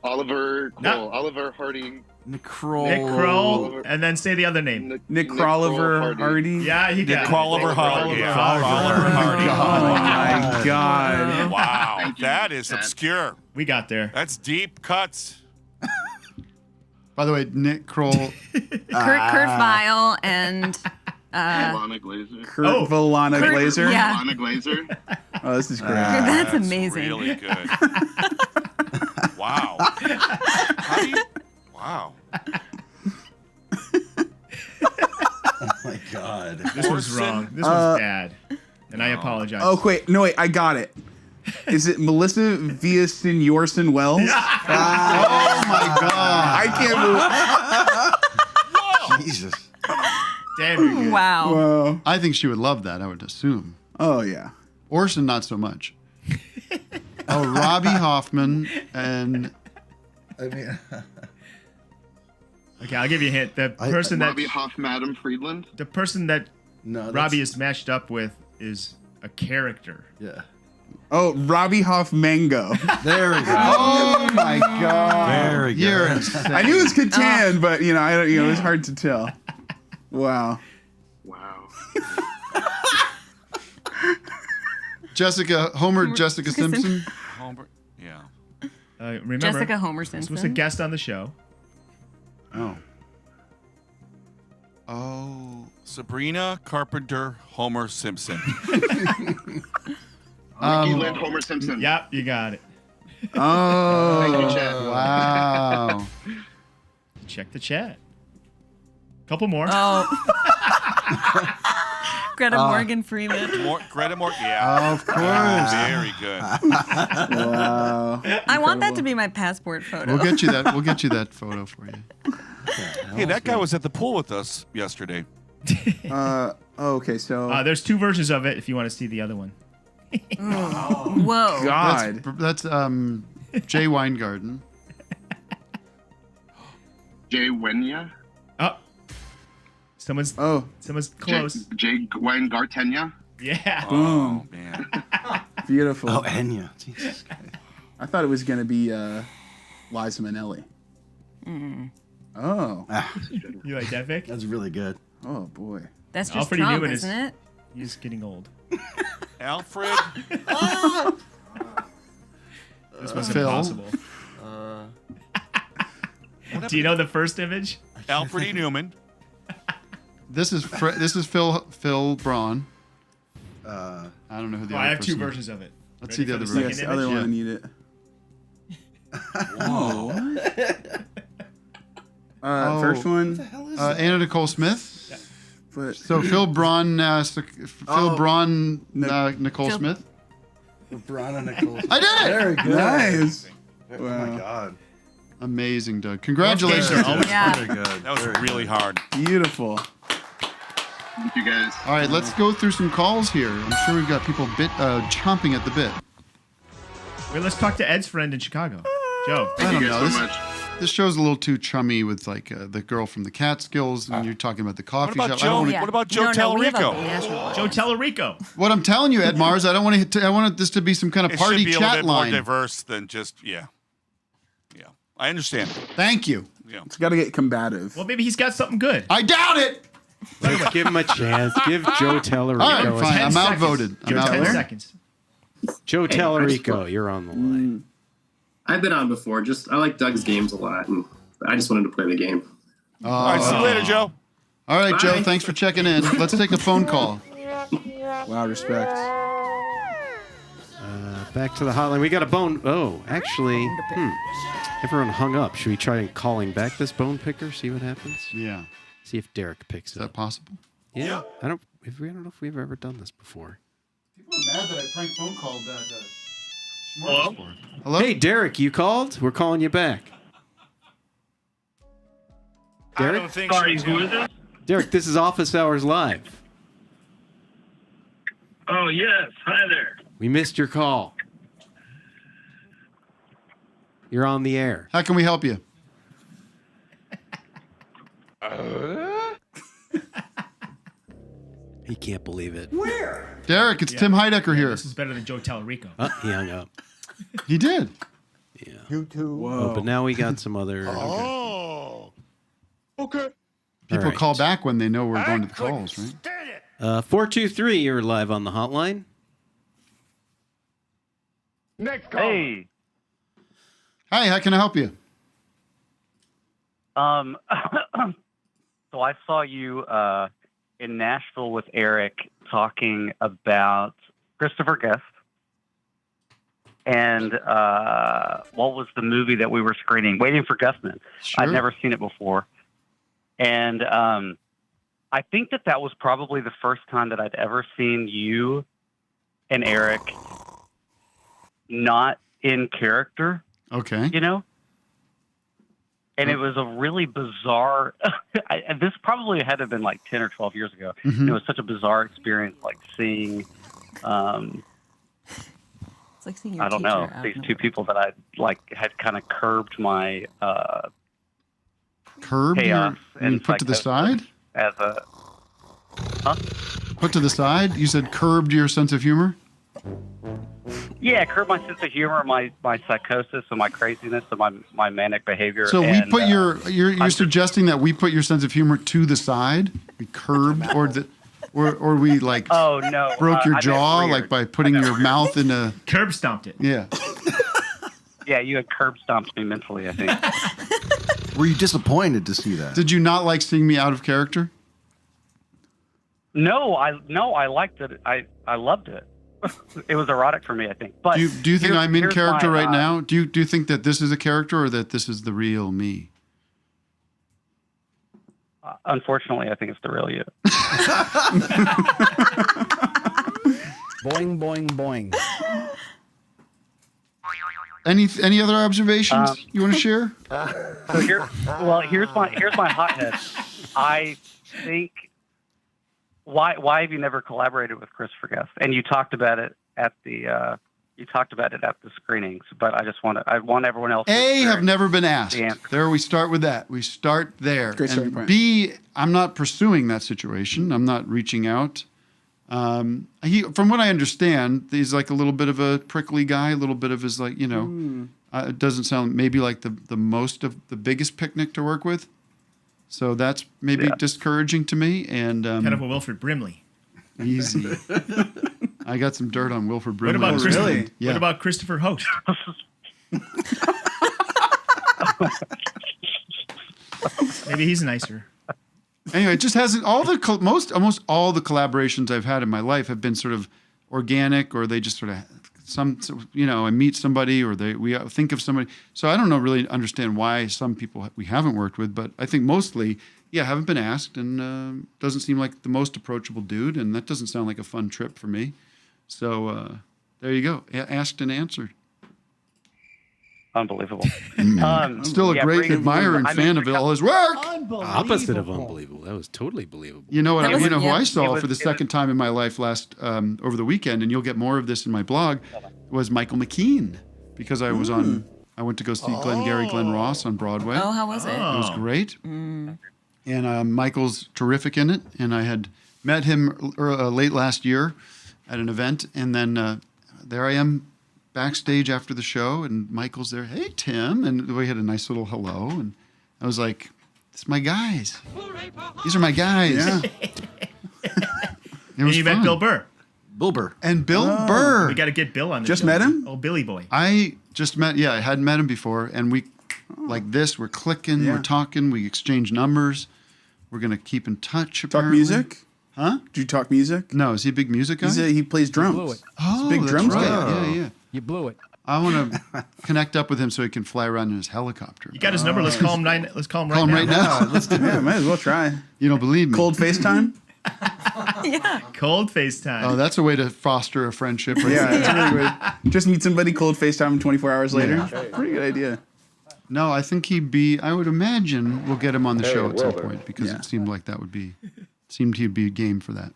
[SPEAKER 12] Oliver Cole.
[SPEAKER 8] No.
[SPEAKER 12] Oliver Hardy.
[SPEAKER 7] Nick Kroll.
[SPEAKER 8] Nick Kroll, and then say the other name.
[SPEAKER 10] Nick Krolliver Hardy.
[SPEAKER 8] Yeah, he got
[SPEAKER 14] Nick Krolliver Hardy.
[SPEAKER 10] Krolliver Hardy. Oh my God.
[SPEAKER 14] Wow, that is obscure.
[SPEAKER 8] We got there.
[SPEAKER 14] That's deep cuts.
[SPEAKER 6] By the way, Nick Kroll.
[SPEAKER 9] Kurt Vile and
[SPEAKER 12] Volana Glazer.
[SPEAKER 10] Kurt Volana Glazer.
[SPEAKER 9] Yeah.
[SPEAKER 12] Volana Glazer.
[SPEAKER 10] Oh, this is great.
[SPEAKER 9] That's amazing.
[SPEAKER 14] Really good. Wow. How do you? Wow.
[SPEAKER 7] Oh my God.
[SPEAKER 8] This was wrong. This was bad, and I apologize.
[SPEAKER 10] Oh wait, no wait, I got it. Is it Melissa Villasenor Wells?
[SPEAKER 6] Oh my God!
[SPEAKER 10] I can't believe.
[SPEAKER 7] Jesus.
[SPEAKER 8] Damn, you're good.
[SPEAKER 9] Wow.
[SPEAKER 10] Whoa.
[SPEAKER 6] I think she would love that. I would assume.
[SPEAKER 10] Oh yeah.
[SPEAKER 6] Orson, not so much. Oh, Robbie Hoffman and.
[SPEAKER 7] I mean.
[SPEAKER 8] Okay, I'll give you a hint. The person that
[SPEAKER 12] Robbie Hoffman Friedland.
[SPEAKER 8] the person that
[SPEAKER 7] No.
[SPEAKER 8] Robbie is matched up with is a character.
[SPEAKER 7] Yeah.
[SPEAKER 10] Oh, Robbie Hoffmango.
[SPEAKER 7] There we go.
[SPEAKER 6] Oh my God!
[SPEAKER 7] Very good.
[SPEAKER 6] You're insane.
[SPEAKER 10] I knew it was Catan, but you know, it was hard to tell. Wow.
[SPEAKER 12] Wow.
[SPEAKER 6] Homer Jessica Simpson.
[SPEAKER 14] Homer. Yeah.
[SPEAKER 8] Remember,
[SPEAKER 9] Jessica Homer
[SPEAKER 8] this was a
[SPEAKER 9] Simpson.
[SPEAKER 8] guest on the show.
[SPEAKER 6] Oh. Oh.
[SPEAKER 14] Sabrina Carpenter Homer
[SPEAKER 12] Ricky
[SPEAKER 14] Simpson.
[SPEAKER 12] Lynn Homer Simpson.
[SPEAKER 8] Yep, you got it.
[SPEAKER 10] Oh.
[SPEAKER 12] Thank you, Chad.
[SPEAKER 6] Wow.
[SPEAKER 8] Check the chat. Couple more.
[SPEAKER 9] Oh. Greta Morgan Freeman.
[SPEAKER 14] Greta Morgan. Yeah.
[SPEAKER 6] Of course.
[SPEAKER 14] Very good.
[SPEAKER 10] Wow.
[SPEAKER 9] I want that to be my passport photo.
[SPEAKER 6] We'll get you that. We'll get you that photo for you.
[SPEAKER 14] Hey, that guy was at the pool with us yesterday.
[SPEAKER 10] Okay, so.
[SPEAKER 8] There's two versions of it if you want to see the other one.
[SPEAKER 9] Whoa.
[SPEAKER 10] God.
[SPEAKER 6] That's Jay Weingarten.
[SPEAKER 12] Jay Wenya.
[SPEAKER 8] Oh. Someone's close.
[SPEAKER 12] Jay Weingartenia.
[SPEAKER 8] Yeah.
[SPEAKER 10] Boom.
[SPEAKER 14] Oh, man.
[SPEAKER 10] Beautiful.
[SPEAKER 7] Oh, Enya. Jesus.
[SPEAKER 10] I thought it was going to be Liza Minnelli. Oh.
[SPEAKER 8] You like that, Vic?
[SPEAKER 7] That's really good.
[SPEAKER 10] Oh, boy.
[SPEAKER 9] That's just
[SPEAKER 8] Alfred
[SPEAKER 9] Trump,
[SPEAKER 8] Newman
[SPEAKER 9] isn't it?
[SPEAKER 8] He's getting old.
[SPEAKER 14] Alfred.
[SPEAKER 8] This was
[SPEAKER 6] Phil.
[SPEAKER 8] impossible. Do you know the first image?
[SPEAKER 14] Alfred E. Newman.
[SPEAKER 6] This is Phil Braun. I don't know who the other
[SPEAKER 8] I have two
[SPEAKER 6] person is.
[SPEAKER 8] versions of it.
[SPEAKER 6] Let's
[SPEAKER 8] Ready
[SPEAKER 6] see the
[SPEAKER 8] for
[SPEAKER 6] other
[SPEAKER 8] second
[SPEAKER 6] version.
[SPEAKER 10] Yes, the
[SPEAKER 8] image?
[SPEAKER 10] other one,
[SPEAKER 6] Yeah.
[SPEAKER 10] I need it.
[SPEAKER 6] Oh.
[SPEAKER 10] First one.
[SPEAKER 6] Anna Nicole Smith.
[SPEAKER 10] But
[SPEAKER 6] So Phil Braun, Nicole
[SPEAKER 9] Phil-
[SPEAKER 6] Smith.
[SPEAKER 7] LeBron and Nicole.
[SPEAKER 6] I did it.
[SPEAKER 7] Very good.
[SPEAKER 10] nice.
[SPEAKER 7] Oh my God.
[SPEAKER 6] Amazing, Doug. Congratulations.
[SPEAKER 8] Games are always
[SPEAKER 9] Yeah.
[SPEAKER 7] Very good.
[SPEAKER 14] That was really hard.
[SPEAKER 10] Beautiful.
[SPEAKER 12] Thank you guys.
[SPEAKER 6] All right, let's go through some calls here. I'm sure we've got people chomping at the bit.
[SPEAKER 8] Wait, let's talk to Ed's friend in Chicago, Joe.
[SPEAKER 6] I
[SPEAKER 12] Thank
[SPEAKER 6] don't
[SPEAKER 12] you
[SPEAKER 6] know.
[SPEAKER 12] guys so much.
[SPEAKER 6] This show's a little too chummy with like the girl from the Catskills, and you're talking about the coffee
[SPEAKER 14] What about
[SPEAKER 6] shop. I don't
[SPEAKER 14] Joe?
[SPEAKER 6] wanna-
[SPEAKER 9] Yeah.
[SPEAKER 14] What about Joe
[SPEAKER 9] No, we have a
[SPEAKER 14] Tallarico?
[SPEAKER 9] national one.
[SPEAKER 8] Joe Tallarico.
[SPEAKER 6] What I'm telling you, Ed Mars, I don't want to. I want this to be some kind of
[SPEAKER 14] It
[SPEAKER 6] party
[SPEAKER 14] should be a little
[SPEAKER 6] chat
[SPEAKER 14] bit
[SPEAKER 6] line.
[SPEAKER 14] more diverse than just yeah. I understand.
[SPEAKER 6] Thank you.
[SPEAKER 14] Yeah.
[SPEAKER 10] It's got to get combative.
[SPEAKER 8] Well, maybe he's got something good.
[SPEAKER 6] I doubt it.
[SPEAKER 11] Let's give him a chance. Give Joe Tellerico
[SPEAKER 6] All right,
[SPEAKER 11] a
[SPEAKER 6] fine.
[SPEAKER 11] chance.
[SPEAKER 6] I'm outvoted. I'm
[SPEAKER 8] Give it 10
[SPEAKER 6] outvoted.
[SPEAKER 8] seconds.
[SPEAKER 11] Joe
[SPEAKER 13] Hey,
[SPEAKER 11] Tellerico, you're on the line.
[SPEAKER 13] I've been on before. I like Doug's games a lot, and I just wanted to play the game.
[SPEAKER 14] All right, see you later, Joe.
[SPEAKER 6] All right, Joe.
[SPEAKER 13] Bye.
[SPEAKER 6] Thanks for checking in. Let's take a phone call.
[SPEAKER 10] Wow, respect.
[SPEAKER 11] Back to the hotline. We got a bone. Oh, actually, everyone hung up. Should we try calling back this bone picker? See what happens.
[SPEAKER 6] Yeah.
[SPEAKER 11] See if Derek picks
[SPEAKER 6] Is
[SPEAKER 11] it
[SPEAKER 6] that
[SPEAKER 11] up.
[SPEAKER 6] possible?
[SPEAKER 11] Yeah. I don't know if we've ever done this before.
[SPEAKER 6] People are mad that I prank phone called that.
[SPEAKER 13] Hello?
[SPEAKER 6] Hello.
[SPEAKER 11] Hey, Derek, you called? We're calling you back. Derek?
[SPEAKER 14] I don't think
[SPEAKER 13] Sorry,
[SPEAKER 14] so.
[SPEAKER 13] who is this?
[SPEAKER 11] Derek, this is Office Hours Live.
[SPEAKER 13] Oh, yes. Hi there.
[SPEAKER 11] We missed your call. You're on the air.
[SPEAKER 6] How can we help you?
[SPEAKER 11] He can't believe it.
[SPEAKER 6] Derek, it's Tim Heidecker here.
[SPEAKER 8] This is better than Joe Tallarico.
[SPEAKER 11] He hung up.
[SPEAKER 6] He did.
[SPEAKER 11] Yeah.
[SPEAKER 7] You too.
[SPEAKER 11] Oh, but now we got some other.
[SPEAKER 22] Okay.
[SPEAKER 6] People
[SPEAKER 11] All right.
[SPEAKER 6] call back when they know we're going to the calls, right?
[SPEAKER 11] 423, you're live on the hotline.
[SPEAKER 22] Next call.
[SPEAKER 15] Hey.
[SPEAKER 6] Hi, how can I help you?
[SPEAKER 15] So I saw you in Nashville with Eric talking about Christopher Guest. And what was the movie that we were screening? Waiting for Gustman.
[SPEAKER 6] Sure.
[SPEAKER 15] I'd never seen it before. And I think that was probably the first time that I'd ever seen you and Eric not in character.
[SPEAKER 6] Okay.
[SPEAKER 15] You know? And it was a really bizarre, this probably had to have been like 10 or 12 years ago.
[SPEAKER 6] Mhm.
[SPEAKER 15] It was such a bizarre experience, like seeing,
[SPEAKER 9] It's like seeing your
[SPEAKER 15] I don't know,
[SPEAKER 9] teacher out
[SPEAKER 15] these
[SPEAKER 9] in
[SPEAKER 15] two people that I like had kind of curbed my
[SPEAKER 6] Curb
[SPEAKER 15] chaos
[SPEAKER 6] and put to the
[SPEAKER 15] psychosis
[SPEAKER 6] side?
[SPEAKER 15] as a, huh?
[SPEAKER 6] Put to the side? You said curbed your sense of humor?
[SPEAKER 15] Yeah, curb my sense of humor, my psychosis, and my craziness, and my manic behavior.
[SPEAKER 6] So we
[SPEAKER 15] and,
[SPEAKER 6] put you're suggesting that we put your sense of humor to the side? We curbed or we like
[SPEAKER 15] Oh, no,
[SPEAKER 6] broke your
[SPEAKER 15] I meant
[SPEAKER 6] jaw
[SPEAKER 15] reared.
[SPEAKER 6] like by putting your mouth in a
[SPEAKER 8] curb stomped it.
[SPEAKER 6] Yeah.
[SPEAKER 15] Yeah, you had curb stomped me mentally, I think.
[SPEAKER 7] Were you disappointed to see that?
[SPEAKER 6] Did you not like seeing me out of character?
[SPEAKER 15] No, I liked it. I loved it. It was erotic for me, I think. But
[SPEAKER 6] Do you think I'm in
[SPEAKER 15] here's
[SPEAKER 6] character
[SPEAKER 15] my,
[SPEAKER 6] right now? Do you think that this is a character or that this is the real me?
[SPEAKER 15] Unfortunately, I think it's the real you.
[SPEAKER 2] Boing, boing, boing.
[SPEAKER 6] Any other observations you want to share?
[SPEAKER 15] So here's my hothead. I think why have you never collaborated with Christopher Guest? And you talked about it at the screenings, but I want everyone else.
[SPEAKER 6] A, have never been asked.
[SPEAKER 15] the answer.
[SPEAKER 6] There we start with that. We start there.
[SPEAKER 10] Great starting
[SPEAKER 6] And
[SPEAKER 10] point.
[SPEAKER 6] B, I'm not pursuing that situation. I'm not reaching out. From what I understand, he's like a little bit of a prickly guy. A little bit of his like, it doesn't sound maybe like the most of the biggest picnic to work with. So that's maybe discouraging to me. And
[SPEAKER 8] Kind of a Wilford Brimley.
[SPEAKER 6] Easy. I got some dirt on Wilford
[SPEAKER 8] What
[SPEAKER 6] Brimley.
[SPEAKER 8] about Christopher?
[SPEAKER 6] Really? Yeah.
[SPEAKER 8] What about Christopher Host? Maybe he's nicer.
[SPEAKER 6] Anyway, it just hasn't almost all the collaborations I've had in my life have been sort of organic, or they just sort of I meet somebody or we think of somebody. So I don't really understand why some people we haven't worked with, but I think mostly, haven't been asked, and doesn't seem like the most approachable dude, and that doesn't sound like a fun trip for me. So there you go, asked and answered.
[SPEAKER 15] Unbelievable.
[SPEAKER 6] Still a great admirer and fan of all his work.
[SPEAKER 11] Opposite of unbelievable. That was totally believable.
[SPEAKER 6] You know what?
[SPEAKER 11] That was-
[SPEAKER 6] who I
[SPEAKER 11] yeah.
[SPEAKER 6] saw
[SPEAKER 11] It was-
[SPEAKER 6] for the second time in my life last over the weekend, and you'll get more of this in my blog, was Michael McKean, because I was I went to go see Glenn Ross on Broadway.
[SPEAKER 9] Oh, how was it?
[SPEAKER 6] It was great.
[SPEAKER 9] Mm.
[SPEAKER 6] And Michael's terrific in it. And I had met him late last year at an event, and then there I am backstage after the show, and Michael's there. Hey, Tim, and we had a nice little hello, and I was like, "It's my guys. These are my guys."
[SPEAKER 8] Yeah.
[SPEAKER 6] It was
[SPEAKER 8] And you met
[SPEAKER 6] fun.
[SPEAKER 8] Bill Burr.
[SPEAKER 7] Bill Burr.
[SPEAKER 6] And Bill Burr.
[SPEAKER 8] We got to get Bill on the
[SPEAKER 10] Just
[SPEAKER 8] show.
[SPEAKER 10] met him?
[SPEAKER 8] Oh, Billy Boy.
[SPEAKER 6] I just met, I hadn't met him before, and we, like this, we're clicking, we're talking, we exchange numbers, we're gonna keep in touch.
[SPEAKER 10] Talk
[SPEAKER 6] Apparently.
[SPEAKER 10] music?
[SPEAKER 6] Huh?
[SPEAKER 10] Do you talk music?
[SPEAKER 6] No, is he a big music guy?
[SPEAKER 10] He plays drums.
[SPEAKER 2] blew it.
[SPEAKER 6] Oh,
[SPEAKER 10] He's a big
[SPEAKER 6] that's
[SPEAKER 10] drums
[SPEAKER 6] right.
[SPEAKER 10] guy.
[SPEAKER 6] Yeah.
[SPEAKER 2] You blew it.
[SPEAKER 6] I want to connect up with him so he can fly around in his helicopter.
[SPEAKER 8] You got his number. Let's call him. Let's call him right
[SPEAKER 6] Call him
[SPEAKER 8] now.
[SPEAKER 6] right now.
[SPEAKER 10] Let's do it. Might as well try.
[SPEAKER 6] You don't believe me?
[SPEAKER 10] Cold FaceTime?
[SPEAKER 8] Cold FaceTime.
[SPEAKER 6] Oh, that's a way to foster a friendship. Right
[SPEAKER 10] Yeah,
[SPEAKER 6] there.
[SPEAKER 10] that's a really good. Just meet somebody, cold FaceTime 24 hours later.
[SPEAKER 6] Yeah.
[SPEAKER 10] Pretty good idea.
[SPEAKER 6] No, I think I would imagine we'll get him on the show at some point, because it seemed like he'd be game for that.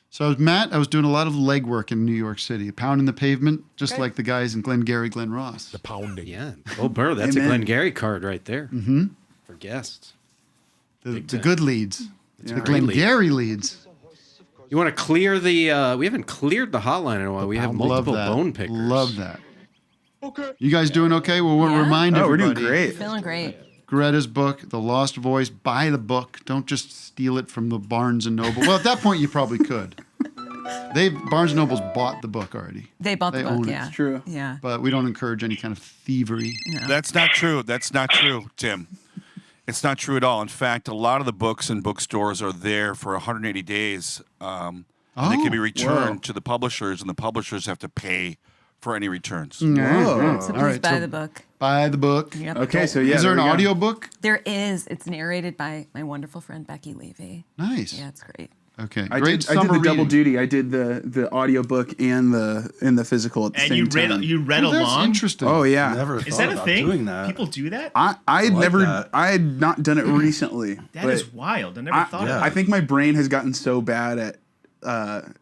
[SPEAKER 6] So I was doing a lot of legwork in New York City, pounding the pavement, just like the guys in Glenn Ross. The
[SPEAKER 2] pounding.
[SPEAKER 11] Yeah. Oh, Burr, that's
[SPEAKER 10] Amen.
[SPEAKER 11] a Glengarry card right there for guests.
[SPEAKER 6] The good leads.
[SPEAKER 11] Yeah.
[SPEAKER 6] The
[SPEAKER 11] Great
[SPEAKER 6] Glengarry leads.
[SPEAKER 11] You want to clear the? We haven't cleared the hotline in a while. We have multiple bone pickers.
[SPEAKER 6] Love that. Okay. You guys doing okay? Well, we'll remind
[SPEAKER 10] Oh, we're
[SPEAKER 6] everybody.
[SPEAKER 10] doing great.
[SPEAKER 9] Feeling great.
[SPEAKER 6] Greta's book, The Lost Voice. Buy the book. Don't just steal it from the Barnes and Noble. Well, at that point, you probably could. Barnes and Noble's bought the book already.
[SPEAKER 9] They bought the book,
[SPEAKER 6] own it.
[SPEAKER 9] yeah.
[SPEAKER 10] It's true.
[SPEAKER 9] Yeah.
[SPEAKER 6] But we don't encourage any kind of thievery.
[SPEAKER 9] No.
[SPEAKER 14] That's not true. That's not true, Tim. It's not true at all. In fact, a lot of the books in bookstores are there for 180 days. And they can be returned to the publishers, and the publishers have to pay for any returns.
[SPEAKER 6] Whoa.
[SPEAKER 9] So please buy the book.
[SPEAKER 6] Buy the book.
[SPEAKER 9] Yep.
[SPEAKER 10] Okay, so yeah.
[SPEAKER 6] Is there an
[SPEAKER 10] we go.
[SPEAKER 6] audio book?
[SPEAKER 9] There is. It's narrated by my wonderful friend Becky Levy.
[SPEAKER 6] Nice.
[SPEAKER 9] Yeah, it's great.
[SPEAKER 6] Okay.
[SPEAKER 10] I
[SPEAKER 6] Great
[SPEAKER 10] did the
[SPEAKER 6] summer
[SPEAKER 10] double
[SPEAKER 6] reading.
[SPEAKER 10] duty. I did the audiobook and the physical at the
[SPEAKER 8] And
[SPEAKER 10] same
[SPEAKER 8] you
[SPEAKER 10] time.
[SPEAKER 8] read
[SPEAKER 6] Oh, that's
[SPEAKER 8] along.
[SPEAKER 6] interesting.
[SPEAKER 10] Oh yeah.
[SPEAKER 7] Never
[SPEAKER 8] Is
[SPEAKER 7] thought
[SPEAKER 8] that a
[SPEAKER 7] about
[SPEAKER 8] thing?
[SPEAKER 7] doing that.
[SPEAKER 8] People do that?
[SPEAKER 10] I had
[SPEAKER 7] like
[SPEAKER 10] never
[SPEAKER 7] that.
[SPEAKER 10] I had not done it recently.
[SPEAKER 8] That
[SPEAKER 10] but
[SPEAKER 8] is wild. I never thought of
[SPEAKER 7] yeah.
[SPEAKER 8] that.
[SPEAKER 10] I think my brain has gotten so bad at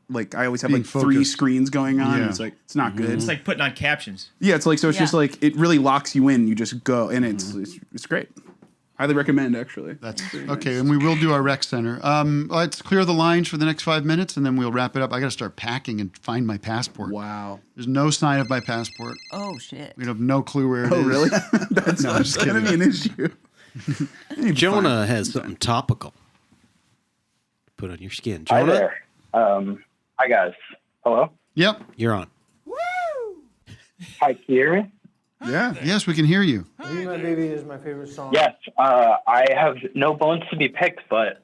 [SPEAKER 10] like I always have
[SPEAKER 6] Being
[SPEAKER 10] like 3
[SPEAKER 6] focused.
[SPEAKER 10] screens going on.
[SPEAKER 6] Yeah.
[SPEAKER 10] And it's like it's not good.
[SPEAKER 8] It's like putting on captions.
[SPEAKER 10] Yeah, it's like so it's just
[SPEAKER 9] Yeah.
[SPEAKER 10] like it really locks you in. You just go and it's great. Highly recommend actually.
[SPEAKER 6] That's
[SPEAKER 10] very
[SPEAKER 6] okay,
[SPEAKER 10] nice.
[SPEAKER 6] and we will do our rec center. Let's clear the lines for the next 5 minutes, and then we'll wrap it up. I got to start packing and find my passport.
[SPEAKER 10] Wow.
[SPEAKER 6] There's no sign of my passport.
[SPEAKER 9] Oh, shit.
[SPEAKER 6] We have no clue where it is.
[SPEAKER 10] Oh really? That's
[SPEAKER 6] No, I'm just
[SPEAKER 10] gonna
[SPEAKER 6] kidding.
[SPEAKER 10] be an issue.
[SPEAKER 11] Jonah has something topical. Put on your skin.
[SPEAKER 16] Hi
[SPEAKER 11] Jonah,
[SPEAKER 16] there. Hi guys. Hello.
[SPEAKER 6] Yep.
[SPEAKER 11] you're on.
[SPEAKER 16] Hi, Kieran.
[SPEAKER 10] Yeah.
[SPEAKER 6] Yes, we can hear you.
[SPEAKER 23] Be My Baby is my favorite song.
[SPEAKER 16] Yes. I have no bones to be picked, but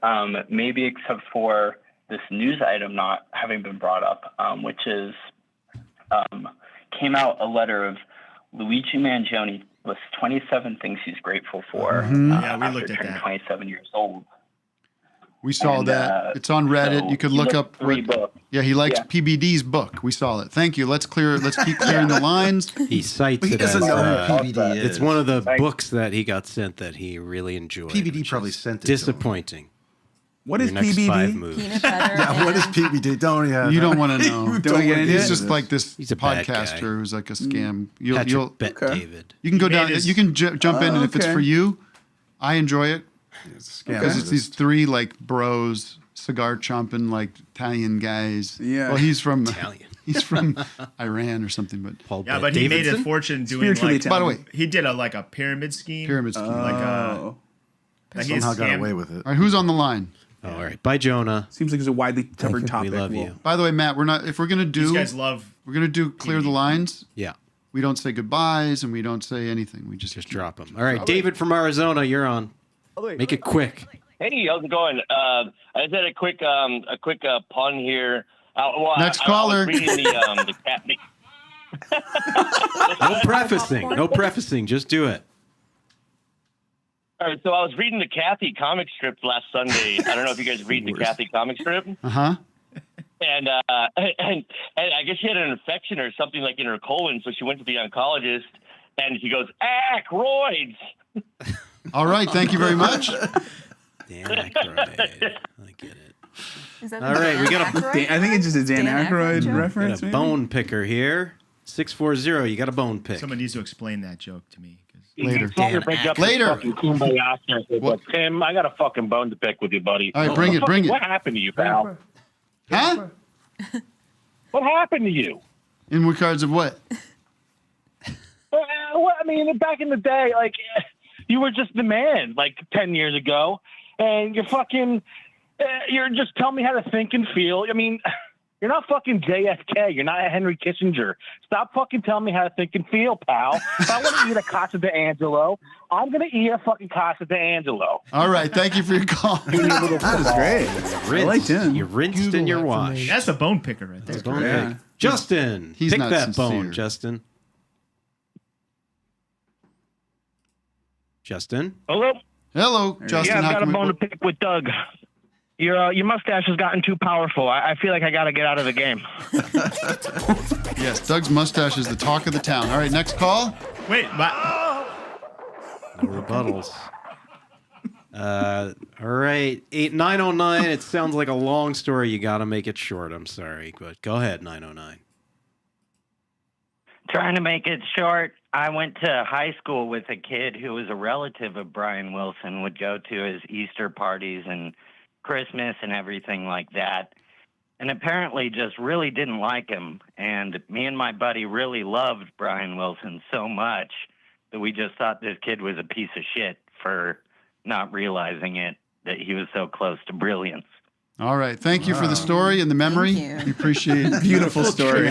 [SPEAKER 16] maybe except for this news item not having been brought up, which is came out a letter of Luigi Mangione lists 27 things he's grateful for.
[SPEAKER 8] Yeah, we
[SPEAKER 16] after
[SPEAKER 8] looked at
[SPEAKER 16] turning
[SPEAKER 8] that.
[SPEAKER 16] 27 years old.
[SPEAKER 6] We saw
[SPEAKER 16] And,
[SPEAKER 6] that. It's on Reddit.
[SPEAKER 16] so
[SPEAKER 6] You could
[SPEAKER 16] he
[SPEAKER 6] look
[SPEAKER 16] lists
[SPEAKER 6] up.
[SPEAKER 16] 3 books.
[SPEAKER 6] Yeah, he likes
[SPEAKER 16] Yeah.
[SPEAKER 6] PBD's book. We saw it. Thank you. Let's keep clearing the lines.
[SPEAKER 11] He cites
[SPEAKER 7] He
[SPEAKER 11] it as
[SPEAKER 7] doesn't know who PBD is.
[SPEAKER 11] it's one of the
[SPEAKER 16] Thanks.
[SPEAKER 11] books that he got sent that he really enjoyed.
[SPEAKER 7] PBD
[SPEAKER 11] which
[SPEAKER 7] probably
[SPEAKER 11] is
[SPEAKER 7] sent it to him.
[SPEAKER 11] disappointing.
[SPEAKER 10] What
[SPEAKER 11] Your
[SPEAKER 10] is
[SPEAKER 11] next
[SPEAKER 10] PBD?
[SPEAKER 11] 5 moves.
[SPEAKER 9] Peanut butter.
[SPEAKER 7] Yeah, what is PBD? Don't yeah.
[SPEAKER 6] You don't want to know.
[SPEAKER 10] Don't get into
[SPEAKER 6] He's
[SPEAKER 10] it.
[SPEAKER 6] just like this
[SPEAKER 11] He's a bad guy.
[SPEAKER 6] podcaster who's like a scam.
[SPEAKER 11] Patrick Bet
[SPEAKER 10] okay.
[SPEAKER 11] David.
[SPEAKER 6] You can go
[SPEAKER 8] He
[SPEAKER 6] down.
[SPEAKER 8] made his-
[SPEAKER 6] You can jump in, and if it's
[SPEAKER 10] okay.
[SPEAKER 6] for you, I enjoy it
[SPEAKER 7] It's a scam
[SPEAKER 6] because it's
[SPEAKER 7] artist.
[SPEAKER 6] these 3 like bros, cigar chomping like Italian guys.
[SPEAKER 10] Yeah.
[SPEAKER 6] Well, he's from
[SPEAKER 11] Italian.
[SPEAKER 6] He's from Iran or something, but
[SPEAKER 11] Paul
[SPEAKER 8] Yeah,
[SPEAKER 11] Bet
[SPEAKER 8] but he made a
[SPEAKER 11] Davidson?
[SPEAKER 8] fortune doing
[SPEAKER 10] Spiritually
[SPEAKER 8] like.
[SPEAKER 10] Italian.
[SPEAKER 6] By the way,
[SPEAKER 8] He did a pyramid scheme.
[SPEAKER 6] pyramid scheme.
[SPEAKER 8] Like
[SPEAKER 10] Oh.
[SPEAKER 8] like he
[SPEAKER 7] Somehow got
[SPEAKER 8] scammed-
[SPEAKER 7] away with it.
[SPEAKER 6] All right, who's on the line?
[SPEAKER 11] Oh, all right. Bye, Jonah.
[SPEAKER 10] Seems like it's a widely covered topic.
[SPEAKER 11] We love
[SPEAKER 10] Well,
[SPEAKER 11] you.
[SPEAKER 6] By the way, Matt, we're not. If we're gonna
[SPEAKER 8] These
[SPEAKER 6] do,
[SPEAKER 8] guys love.
[SPEAKER 6] we're gonna do clear the lines.
[SPEAKER 11] Yeah,
[SPEAKER 6] We don't say goodbyes and we don't say anything. We just
[SPEAKER 11] drop them. All right, David from Arizona, you're on. Make it quick.
[SPEAKER 17] Hey, how's it going? I just had a quick pun here. Well,
[SPEAKER 6] Next
[SPEAKER 17] I
[SPEAKER 6] caller.
[SPEAKER 17] was reading the cat.
[SPEAKER 11] No prefacing. No prefacing. Just do it.
[SPEAKER 17] All right, so I was reading the Kathy comic strip last Sunday. I don't know if you guys read the Kathy comic strip.
[SPEAKER 6] Uh-huh.
[SPEAKER 17] And I guess she had an infection or something like in her colon, so she went to the oncologist, and he goes, "Roids."
[SPEAKER 6] All right. Thank you very much.
[SPEAKER 11] Dan Aykroyd. I get it.
[SPEAKER 9] Is that
[SPEAKER 11] All right, we got a.
[SPEAKER 10] I think it's just a Dan Aykroyd
[SPEAKER 11] Got
[SPEAKER 10] reference.
[SPEAKER 11] a
[SPEAKER 10] maybe?
[SPEAKER 11] bone picker here. 640. You got a bone pick.
[SPEAKER 8] Someone needs to explain that joke to me.
[SPEAKER 6] Later.
[SPEAKER 17] Later. But Tim, I got a fucking bone to pick with you, buddy.
[SPEAKER 6] All right, bring it, bring it.
[SPEAKER 17] What happened to you, pal?
[SPEAKER 6] Huh?
[SPEAKER 17] What happened to you?
[SPEAKER 6] In regards of what?
[SPEAKER 17] Well, I mean, back in the day, like, you were just the man, like 10 years ago, and you're fucking, you're just telling me how to think and feel. I mean, you're not fucking JFK. You're not Henry Kissinger. Stop fucking telling me how to think and feel, pal. If I want to eat a Casa d'Angelo, I'm going to eat a fucking Casa d'Angelo.
[SPEAKER 6] All right. Thank you for your call.
[SPEAKER 10] That was great. I liked him.
[SPEAKER 11] You rinsed in your wash.
[SPEAKER 8] That's a bone picker right there.
[SPEAKER 11] Bone
[SPEAKER 10] Yeah.
[SPEAKER 11] pick. Justin,
[SPEAKER 6] He's
[SPEAKER 11] pick
[SPEAKER 6] not
[SPEAKER 11] that
[SPEAKER 6] sincere.
[SPEAKER 11] bone, Justin. Justin.
[SPEAKER 17] Hello?
[SPEAKER 6] Hello, Justin.
[SPEAKER 17] Yeah, I've
[SPEAKER 6] how
[SPEAKER 17] got a
[SPEAKER 6] can we-
[SPEAKER 17] bone to pick with Doug. Your mustache has gotten too powerful. I feel like I got to get out of the game.
[SPEAKER 6] Yes, Doug's mustache is the talk of the town. All right, next call.
[SPEAKER 8] Wait, what?
[SPEAKER 11] No rebuttals. All right, 909. It sounds like a long story. You got to make it short. I'm sorry, but go ahead, 909.
[SPEAKER 19] Trying to make it short, I went to high school with a kid who was a relative of Brian Wilson, would go to his Easter parties and Christmas and everything like that, and apparently just really didn't like him. And me and my buddy really loved Brian Wilson so much that we just thought this kid was a piece of shit for not realizing it, that he was so close to brilliance.
[SPEAKER 6] All right. Thank you for the story and the memory. We appreciate it.
[SPEAKER 10] Beautiful story.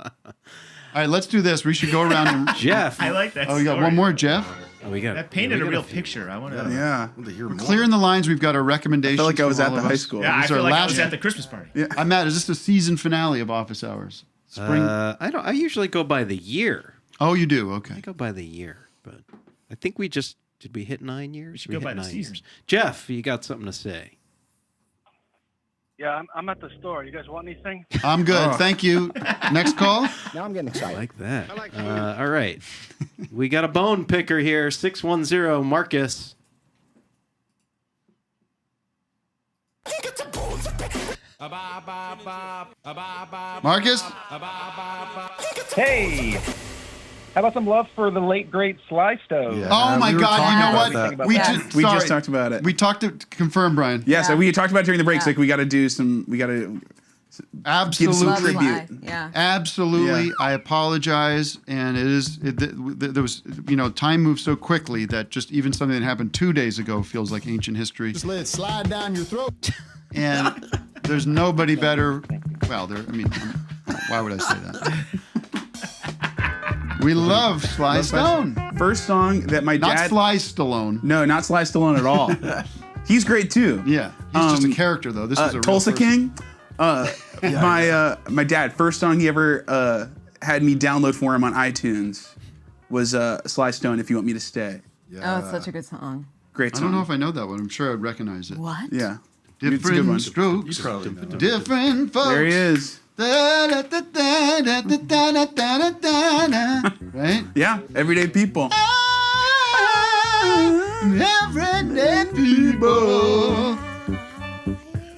[SPEAKER 6] All right, let's do this. We should go around and
[SPEAKER 11] Jeff.
[SPEAKER 8] I like that.
[SPEAKER 6] Oh, we got
[SPEAKER 8] story.
[SPEAKER 6] one more, Jeff.
[SPEAKER 11] Oh, we got
[SPEAKER 8] That painted a real picture. I want to.
[SPEAKER 10] Yeah.
[SPEAKER 6] We're clearing the lines. We've got our recommendations.
[SPEAKER 10] I felt like I was
[SPEAKER 6] from
[SPEAKER 10] at
[SPEAKER 6] all
[SPEAKER 10] the
[SPEAKER 6] of
[SPEAKER 10] high
[SPEAKER 6] us.
[SPEAKER 10] school.
[SPEAKER 8] Yeah, I
[SPEAKER 6] These are
[SPEAKER 8] feel like I
[SPEAKER 6] last-
[SPEAKER 8] was at the Christmas party.
[SPEAKER 10] Yeah.
[SPEAKER 6] I'm Matt. Is this the season finale of Office Hours? Spring.
[SPEAKER 11] I usually go by the year.
[SPEAKER 6] Oh, you do? Okay.
[SPEAKER 11] I go by the year, but I think we just did we hit 9 years? We
[SPEAKER 8] should go
[SPEAKER 11] hit
[SPEAKER 8] by the
[SPEAKER 11] 9
[SPEAKER 8] season.
[SPEAKER 11] years. Jeff, you got something to say?
[SPEAKER 17] Yeah, I'm at the store. You guys want anything?
[SPEAKER 6] I'm good. Thank you. Next call.
[SPEAKER 2] Now I'm getting
[SPEAKER 11] I
[SPEAKER 2] excited.
[SPEAKER 11] like that. All right. We got a bone picker here. 610 Marcus.
[SPEAKER 6] Marcus?
[SPEAKER 17] Hey, how about some love for the late great Sly Stone?
[SPEAKER 6] Oh my
[SPEAKER 7] we were
[SPEAKER 6] God!
[SPEAKER 7] talking
[SPEAKER 6] You know
[SPEAKER 7] about
[SPEAKER 6] what?
[SPEAKER 7] that.
[SPEAKER 6] We
[SPEAKER 9] Yes.
[SPEAKER 6] just
[SPEAKER 10] We
[SPEAKER 6] sorry.
[SPEAKER 10] just talked about it.
[SPEAKER 6] We talked to confirm, Brian.
[SPEAKER 10] Yeah, so
[SPEAKER 9] Yeah.
[SPEAKER 10] we talked about it during the breaks.
[SPEAKER 9] Yeah.
[SPEAKER 10] Like we got to do some. We got to
[SPEAKER 6] Absolutely.
[SPEAKER 9] Love
[SPEAKER 10] tribute.
[SPEAKER 9] Sly. Yeah.
[SPEAKER 6] Absolutely.
[SPEAKER 10] Yeah.
[SPEAKER 6] I apologize. And there was, time moves so quickly that just even something that happened 2 days ago feels like ancient history.
[SPEAKER 2] Just let it slide down your throat.
[SPEAKER 6] And there's nobody better. Well, why would I say that? We love Sly Stone.
[SPEAKER 10] First song that my
[SPEAKER 6] Not
[SPEAKER 10] dad.
[SPEAKER 6] Sly Stallone.
[SPEAKER 10] No, not Sly Stallone at all. He's great too.
[SPEAKER 6] Yeah. He's just a character, though. This is a real
[SPEAKER 10] Tulsa
[SPEAKER 6] person.
[SPEAKER 10] King. My dad, first song he ever had me download for him on iTunes was Sly Stone, If You Want Me to Stay.
[SPEAKER 9] Oh, it's such a good song.
[SPEAKER 10] Great
[SPEAKER 6] I
[SPEAKER 10] song.
[SPEAKER 6] don't know if I know that one. I'm sure I'd recognize it.
[SPEAKER 9] What?
[SPEAKER 10] Yeah. It's a good one.
[SPEAKER 6] Different strokes,
[SPEAKER 7] You probably know.
[SPEAKER 6] different folks.
[SPEAKER 10] There he is.
[SPEAKER 6] Right?
[SPEAKER 10] Yeah, everyday people.
[SPEAKER 6] Everyday people.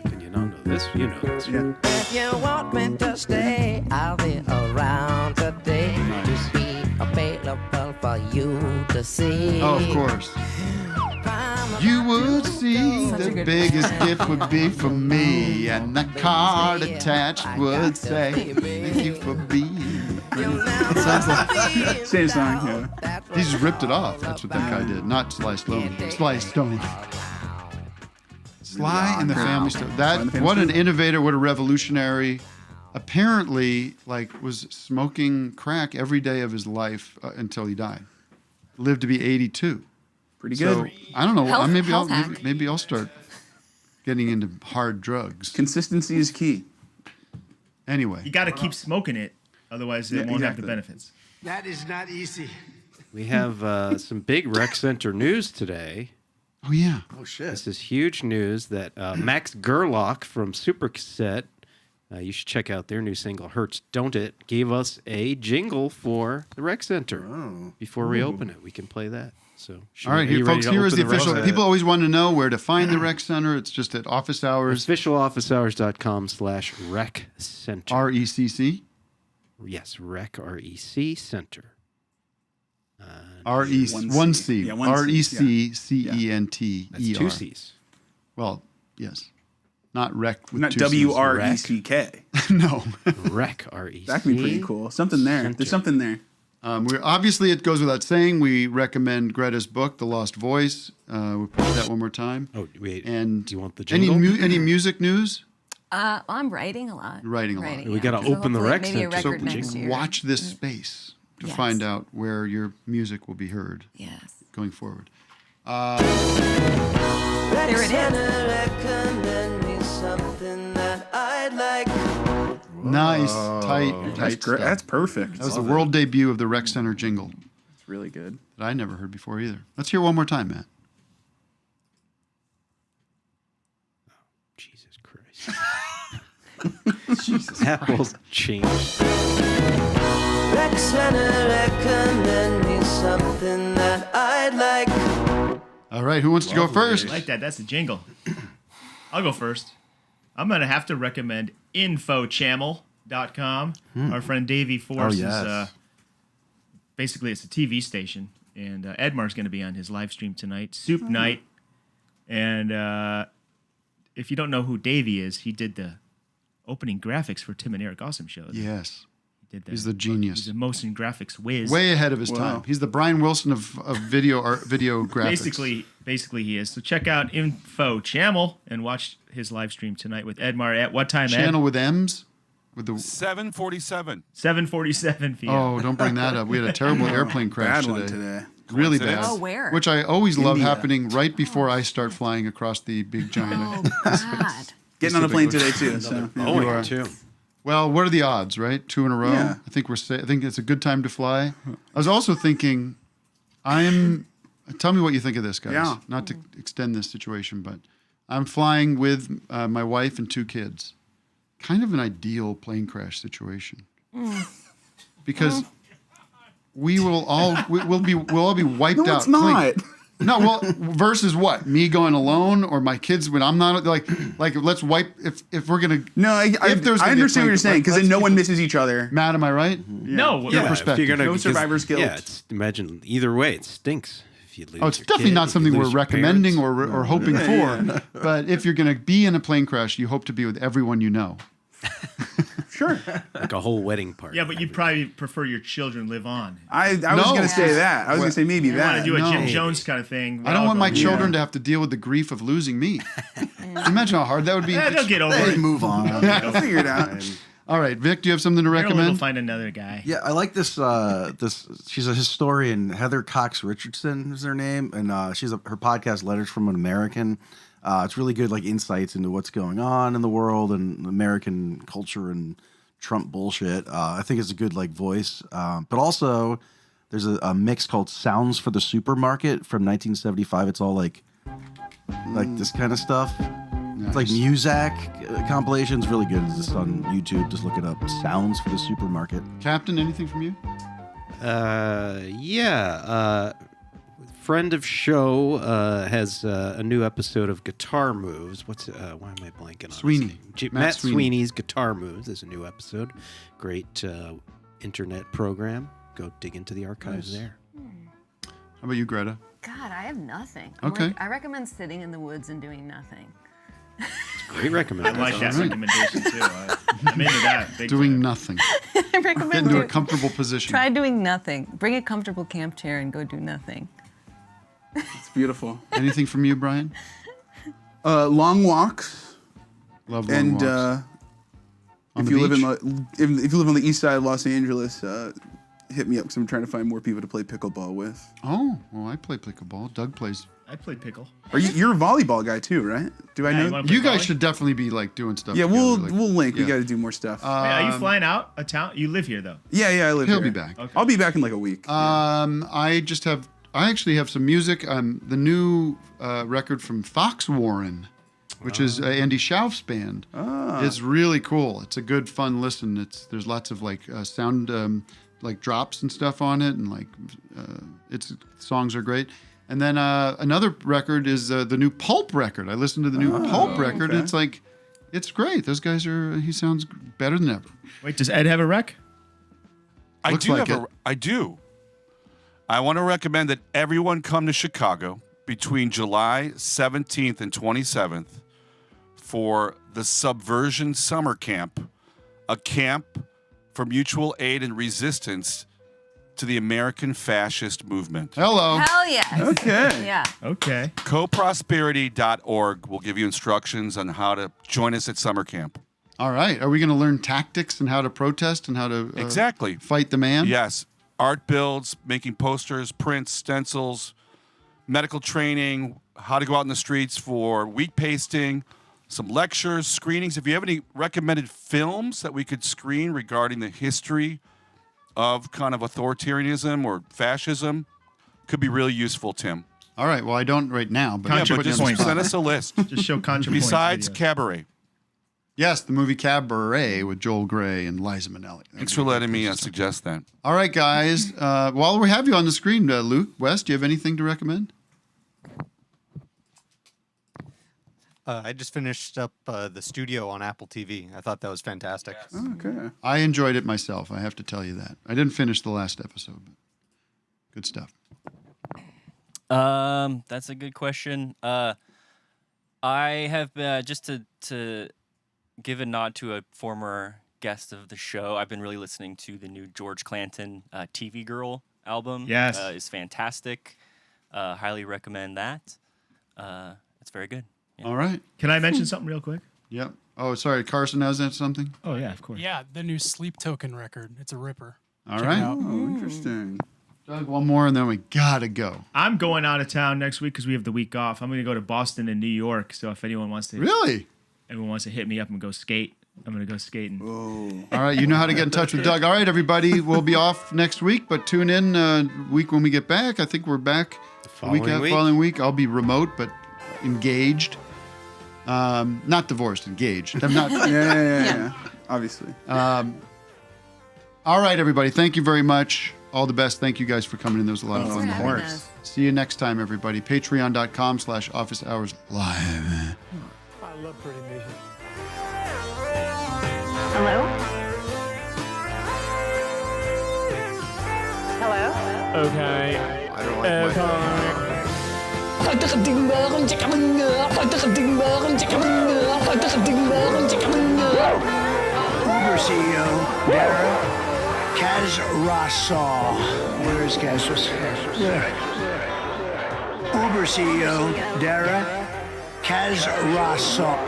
[SPEAKER 11] Can you not know this? You know this.
[SPEAKER 10] Yeah.
[SPEAKER 1] If you want me to stay, I'll be around today to be available for you to see.
[SPEAKER 6] Oh, of course. You would see
[SPEAKER 9] Such a
[SPEAKER 6] the
[SPEAKER 9] good
[SPEAKER 6] biggest
[SPEAKER 9] one.
[SPEAKER 6] gift would be for me, and the card attached would say, "Thank you for being." It sounds like
[SPEAKER 10] Same song. Yeah.
[SPEAKER 6] he just ripped it off. That's what that guy did, not Sly Stone. Sly Stone. Sly and the Family Stone. What an innovator! What a revolutionary! Apparently, was smoking crack every day of his life until he died. Lived to be 82.
[SPEAKER 10] Pretty
[SPEAKER 6] So
[SPEAKER 10] good.
[SPEAKER 6] I don't know.
[SPEAKER 9] Health
[SPEAKER 6] Maybe I'll start getting into hard drugs.
[SPEAKER 10] Consistency is key.
[SPEAKER 6] Anyway,
[SPEAKER 8] You got to keep smoking it, otherwise it
[SPEAKER 10] Yeah,
[SPEAKER 8] won't have the
[SPEAKER 10] exactly.
[SPEAKER 8] benefits.
[SPEAKER 2] That is not easy.
[SPEAKER 11] We have some big rec center news today.
[SPEAKER 6] oh yeah,
[SPEAKER 7] Oh shit.
[SPEAKER 11] This is huge news that Max Gerlach from Super Cassette, you should check out their new single, Hurts Don't It, gave us a jingle for the rec center.
[SPEAKER 7] Oh.
[SPEAKER 11] Before we open it, we can play that. So,
[SPEAKER 6] all right, here, folks. Here is the official. People always want to know where to find the rec center. It's just at office hours.
[SPEAKER 11] Officialofficehours.com/rec center.
[SPEAKER 6] RECC.
[SPEAKER 11] Yes, rec REC center.
[SPEAKER 6] REC one C.
[SPEAKER 10] Yeah, one C,
[SPEAKER 6] RECCENTER.
[SPEAKER 11] That's two C's.
[SPEAKER 6] Well, yes, not rec with
[SPEAKER 10] Not
[SPEAKER 6] two C's.
[SPEAKER 10] WRECK.
[SPEAKER 6] No.
[SPEAKER 11] Rec REC.
[SPEAKER 10] That could be pretty cool. Something there.
[SPEAKER 11] Center.
[SPEAKER 10] There's something there.
[SPEAKER 6] Obviously, it goes without saying, we recommend Greta's book, The Lost Voice. We'll play that one more time.
[SPEAKER 11] Oh, wait.
[SPEAKER 6] And
[SPEAKER 11] do you want the
[SPEAKER 6] any
[SPEAKER 11] jingle?
[SPEAKER 6] any music news?
[SPEAKER 9] I'm writing a lot.
[SPEAKER 6] Writing a lot.
[SPEAKER 11] We gotta
[SPEAKER 9] So
[SPEAKER 11] open the
[SPEAKER 9] hopefully
[SPEAKER 11] rec
[SPEAKER 9] maybe a
[SPEAKER 11] center.
[SPEAKER 6] So
[SPEAKER 9] record next year.
[SPEAKER 6] watch this space to
[SPEAKER 9] Yes.
[SPEAKER 6] find out where your music will be heard
[SPEAKER 9] Yes.
[SPEAKER 6] going forward.
[SPEAKER 9] There it is.
[SPEAKER 1] Recommend me something that I'd like.
[SPEAKER 6] Nice, tight
[SPEAKER 10] That's great.
[SPEAKER 6] stuff.
[SPEAKER 10] That's perfect.
[SPEAKER 6] That was the world debut of the Rec Center jingle
[SPEAKER 10] It's really good.
[SPEAKER 6] that I never heard before either. Let's hear one more time, Matt.
[SPEAKER 11] Jesus Christ. Jesus Apple's changed.
[SPEAKER 1] Rec Center, recommend me something that I'd like.
[SPEAKER 6] All right, who wants to go first?
[SPEAKER 8] I like that. That's the jingle. I'll go first. I'm going to have to recommend infochannel.com. Our friend Davey Force is basically it's a TV station, and Edmar's going to be on his live stream tonight, Soup Night. And if you don't know who Davey is, he did the opening graphics for Tim and Eric Awesome Show.
[SPEAKER 6] Yes.
[SPEAKER 8] Did that.
[SPEAKER 6] He's the genius.
[SPEAKER 8] He's a motion graphics whiz.
[SPEAKER 6] Way ahead of his time. He's the Brian Wilson of video graphics.
[SPEAKER 8] Basically, he is. So check out Info Channel and watch his live stream tonight with Edmar at what time?
[SPEAKER 6] Channel with M's. With the
[SPEAKER 14] 7:47.
[SPEAKER 8] 7:47 p.m.
[SPEAKER 6] Oh, don't bring that up. We had a terrible airplane crash
[SPEAKER 10] Bad one
[SPEAKER 6] today.
[SPEAKER 10] today.
[SPEAKER 6] Really bad.
[SPEAKER 9] Oh, where?
[SPEAKER 6] Which I always love
[SPEAKER 10] India.
[SPEAKER 6] happening right before I start flying across the big giant.
[SPEAKER 9] Oh, God.
[SPEAKER 10] Getting on a plane today too. So
[SPEAKER 6] You are. Well, what are the odds, right? 2 in a row.
[SPEAKER 10] Yeah.
[SPEAKER 6] I think I think it's a good time to fly. I was also thinking, tell me what you think of this, guys.
[SPEAKER 10] Yeah.
[SPEAKER 6] Not to extend this situation, but I'm flying with my wife and 2 kids. Kind of an ideal plane crash situation. Because we'll all be wiped out.
[SPEAKER 10] No, it's not.
[SPEAKER 6] Clean. No, well, versus what? Me going alone or my kids when I'm not like let's wipe if we're gonna.
[SPEAKER 10] No, I understand what you're saying because then no one misses each other.
[SPEAKER 6] Matt, am I right?
[SPEAKER 8] No,
[SPEAKER 6] Your
[SPEAKER 11] If
[SPEAKER 6] perspective.
[SPEAKER 11] you're gonna,
[SPEAKER 10] No survivor's guilt.
[SPEAKER 11] Yeah, imagine either way, it stinks. If you lose
[SPEAKER 6] Oh, it's
[SPEAKER 11] your
[SPEAKER 6] definitely
[SPEAKER 11] kid,
[SPEAKER 6] not
[SPEAKER 11] if you
[SPEAKER 6] something we're
[SPEAKER 11] lose your
[SPEAKER 6] recommending
[SPEAKER 11] parents.
[SPEAKER 6] or hoping for. But if you're going to be in a plane crash, you hope to be with everyone you know.
[SPEAKER 10] Sure.
[SPEAKER 11] Like a whole wedding party.
[SPEAKER 8] Yeah, but you'd probably prefer your children live on.
[SPEAKER 10] I was going to say that. I was going to say maybe
[SPEAKER 8] You
[SPEAKER 10] that.
[SPEAKER 8] want to do a Jim
[SPEAKER 6] No.
[SPEAKER 8] Jones kind of thing.
[SPEAKER 6] I don't want my children
[SPEAKER 10] Yeah.
[SPEAKER 6] to have to deal with the grief of losing me. Imagine how hard that would be.
[SPEAKER 8] Yeah, they'll get over
[SPEAKER 10] Hey,
[SPEAKER 8] it.
[SPEAKER 10] move on. I'll figure it out.
[SPEAKER 6] All right, Vic, do you have something to
[SPEAKER 8] They'll
[SPEAKER 6] recommend?
[SPEAKER 8] find another guy.
[SPEAKER 7] Yeah, I like this. She's a historian, Heather Cox Richardson is her name, and her podcast, Letters from an American. It's really good, like insights into what's going on in the world and American culture and Trump bullshit. I think it's a good like voice, but also there's a mix called Sounds for the Supermarket from 1975. It's all like this kind of stuff. It's like Muzak compilations, really good. It's just on YouTube. Just look it up. Sounds for the Supermarket.
[SPEAKER 6] Captain, anything from you?
[SPEAKER 11] Friend of show has a new episode of Guitar Moves. Why am I blanking on
[SPEAKER 6] Sweeney.
[SPEAKER 11] his name?
[SPEAKER 6] Matt
[SPEAKER 11] Matt
[SPEAKER 6] Sweeney.
[SPEAKER 11] Sweeney's Guitar Moves. There's a new episode. Great internet program. Go dig into the archives
[SPEAKER 6] Nice.
[SPEAKER 11] there.
[SPEAKER 6] How about you, Greta?
[SPEAKER 9] God, I have nothing.
[SPEAKER 6] Okay.
[SPEAKER 9] I recommend sitting in the woods and doing nothing.
[SPEAKER 11] Great
[SPEAKER 8] I
[SPEAKER 11] recommendation.
[SPEAKER 8] like that recommendation too. I'm into that. Big
[SPEAKER 6] Doing
[SPEAKER 8] time.
[SPEAKER 6] nothing.
[SPEAKER 9] I
[SPEAKER 6] Get
[SPEAKER 9] recommend
[SPEAKER 6] into a comfortable position.
[SPEAKER 9] try doing nothing. Bring a comfortable camp chair and go do nothing.
[SPEAKER 10] It's beautiful.
[SPEAKER 6] Anything from you, Brian?
[SPEAKER 10] Long walks.
[SPEAKER 6] Love long
[SPEAKER 10] And
[SPEAKER 6] walks. On
[SPEAKER 10] if
[SPEAKER 6] the
[SPEAKER 10] you live
[SPEAKER 6] beach?
[SPEAKER 10] if you live on the east side of Los Angeles, hit me up because I'm trying to find more people to play pickleball with.
[SPEAKER 6] Oh, well, I play pickleball. Doug plays.
[SPEAKER 8] I played pickle.
[SPEAKER 10] You're a volleyball guy too, right? Do I know?
[SPEAKER 6] You guys should definitely be like doing stuff.
[SPEAKER 10] Yeah,
[SPEAKER 6] together,
[SPEAKER 10] we'll link. We
[SPEAKER 6] yeah.
[SPEAKER 10] got to do more stuff.
[SPEAKER 8] Wait, are you flying out of town? You live here though.
[SPEAKER 10] Yeah, I live
[SPEAKER 6] He'll
[SPEAKER 10] here.
[SPEAKER 6] be back.
[SPEAKER 8] Okay.
[SPEAKER 10] I'll be back in like a week.
[SPEAKER 6] I actually have some music. The new record from Fox Warren, which is Andy Schauf's band. It's really cool. It's a good, fun listen. There's lots of like sound, like drops and stuff on it, and like its songs are great. And then another record is the new Pulp record. I listened to the new Pulp record.
[SPEAKER 10] okay.
[SPEAKER 6] It's like, it's great. Those guys he sounds better than ever.
[SPEAKER 8] Wait, does Ed have a rec?
[SPEAKER 14] I
[SPEAKER 6] Looks
[SPEAKER 14] do
[SPEAKER 6] like
[SPEAKER 14] have
[SPEAKER 6] it.
[SPEAKER 14] I do. I want to recommend that everyone come to Chicago between July 17th and 27th for the Subversion Summer Camp, a camp for mutual aid and resistance to the American fascist movement.
[SPEAKER 6] Hello.
[SPEAKER 9] Hell yes.
[SPEAKER 10] Okay.
[SPEAKER 9] Yeah.
[SPEAKER 8] Okay.
[SPEAKER 14] Coprosperity.org will give you instructions on how to join us at summer camp.
[SPEAKER 6] All right. Are we going to learn tactics and how to protest and how to
[SPEAKER 14] Exactly.
[SPEAKER 6] fight the man?
[SPEAKER 14] Yes. Art builds, making posters, prints, stencils, medical training, how to go out in the streets for wheat pasting, some lectures, screenings. If you have any recommended films that we could screen regarding the history of kind of authoritarianism or fascism, could be really useful, Tim.
[SPEAKER 6] All right. Well, I don't right now, but
[SPEAKER 14] Yeah,
[SPEAKER 6] I'll
[SPEAKER 14] but
[SPEAKER 6] put you
[SPEAKER 14] just
[SPEAKER 6] on the spot.
[SPEAKER 14] send us a list.
[SPEAKER 8] Just show contra
[SPEAKER 14] Besides
[SPEAKER 8] videos.
[SPEAKER 14] Cabaret.
[SPEAKER 6] Yes, the movie Cabaret with Joel Grey and Liza Minnelli.
[SPEAKER 14] Thanks for letting me suggest that.
[SPEAKER 6] All right, guys. While we have you on the screen, Luke, Wes, do you have anything to recommend?
[SPEAKER 4] I just finished up The Studio on Apple TV. I thought that was fantastic.
[SPEAKER 10] Okay.
[SPEAKER 6] I enjoyed it myself. I have to tell you that. I didn't finish the last episode, but good stuff.
[SPEAKER 20] That's a good question. I have just to give a nod to a former guest of the show. I've been really listening to the new George Clanton TV Girl album.
[SPEAKER 8] Yes.
[SPEAKER 20] It's fantastic. Highly recommend that. It's very good. Yeah.
[SPEAKER 6] All right.
[SPEAKER 8] Can I mention something real quick?
[SPEAKER 6] Yep. Oh, sorry. Carson has that something?
[SPEAKER 8] Oh, yeah, of course.
[SPEAKER 3] Yeah, the new Sleep Token record. It's a ripper.
[SPEAKER 6] All
[SPEAKER 3] Check
[SPEAKER 6] right.
[SPEAKER 3] it out.
[SPEAKER 10] Oh, interesting.
[SPEAKER 6] Doug, one more, and then we gotta go.
[SPEAKER 8] I'm going out of town next week because we have the week off. I'm going to go to Boston and New York. So if anyone wants to, everyone wants to hit me up and go skate, I'm going to go skating.
[SPEAKER 6] All right. You know how to get in touch with Doug. All right, everybody. We'll be off next week, but tune in week when we get back. I think we're back the following week. I'll be remote, but engaged. Not divorced, engaged. I'm not.
[SPEAKER 10] Yeah. Obviously.
[SPEAKER 6] All right, everybody. Thank you very much. All the best. Thank you guys for coming in. There was a lot of fun.
[SPEAKER 9] Thanks for having us.
[SPEAKER 6] See you next time, everybody. Patreon.com/officehours live.
[SPEAKER 23] I love pretty music.
[SPEAKER 5] Hello? Hello?
[SPEAKER 23] Okay.
[SPEAKER 2] I don't like
[SPEAKER 18] Uber CEO, Dara, Kaz Rassal. Where is Kaz Rassal? Uber CEO, Dara, Kaz Rassal.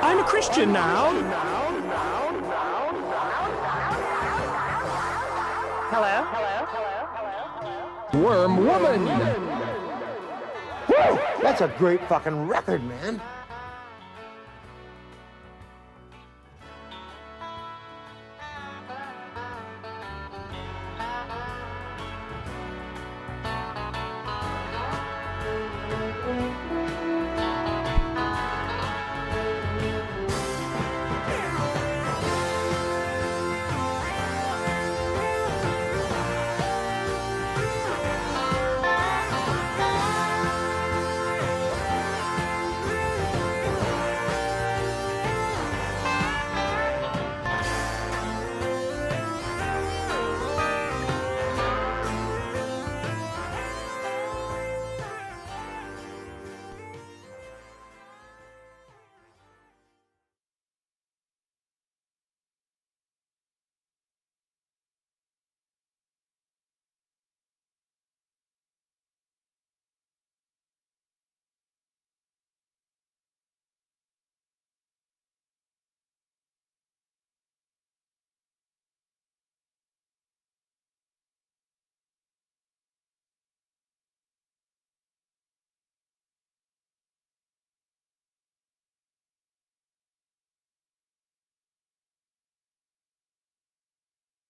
[SPEAKER 23] I'm a Christian now.
[SPEAKER 5] Hello?
[SPEAKER 23] Worm Woman. Woo! That's a great fucking record, man.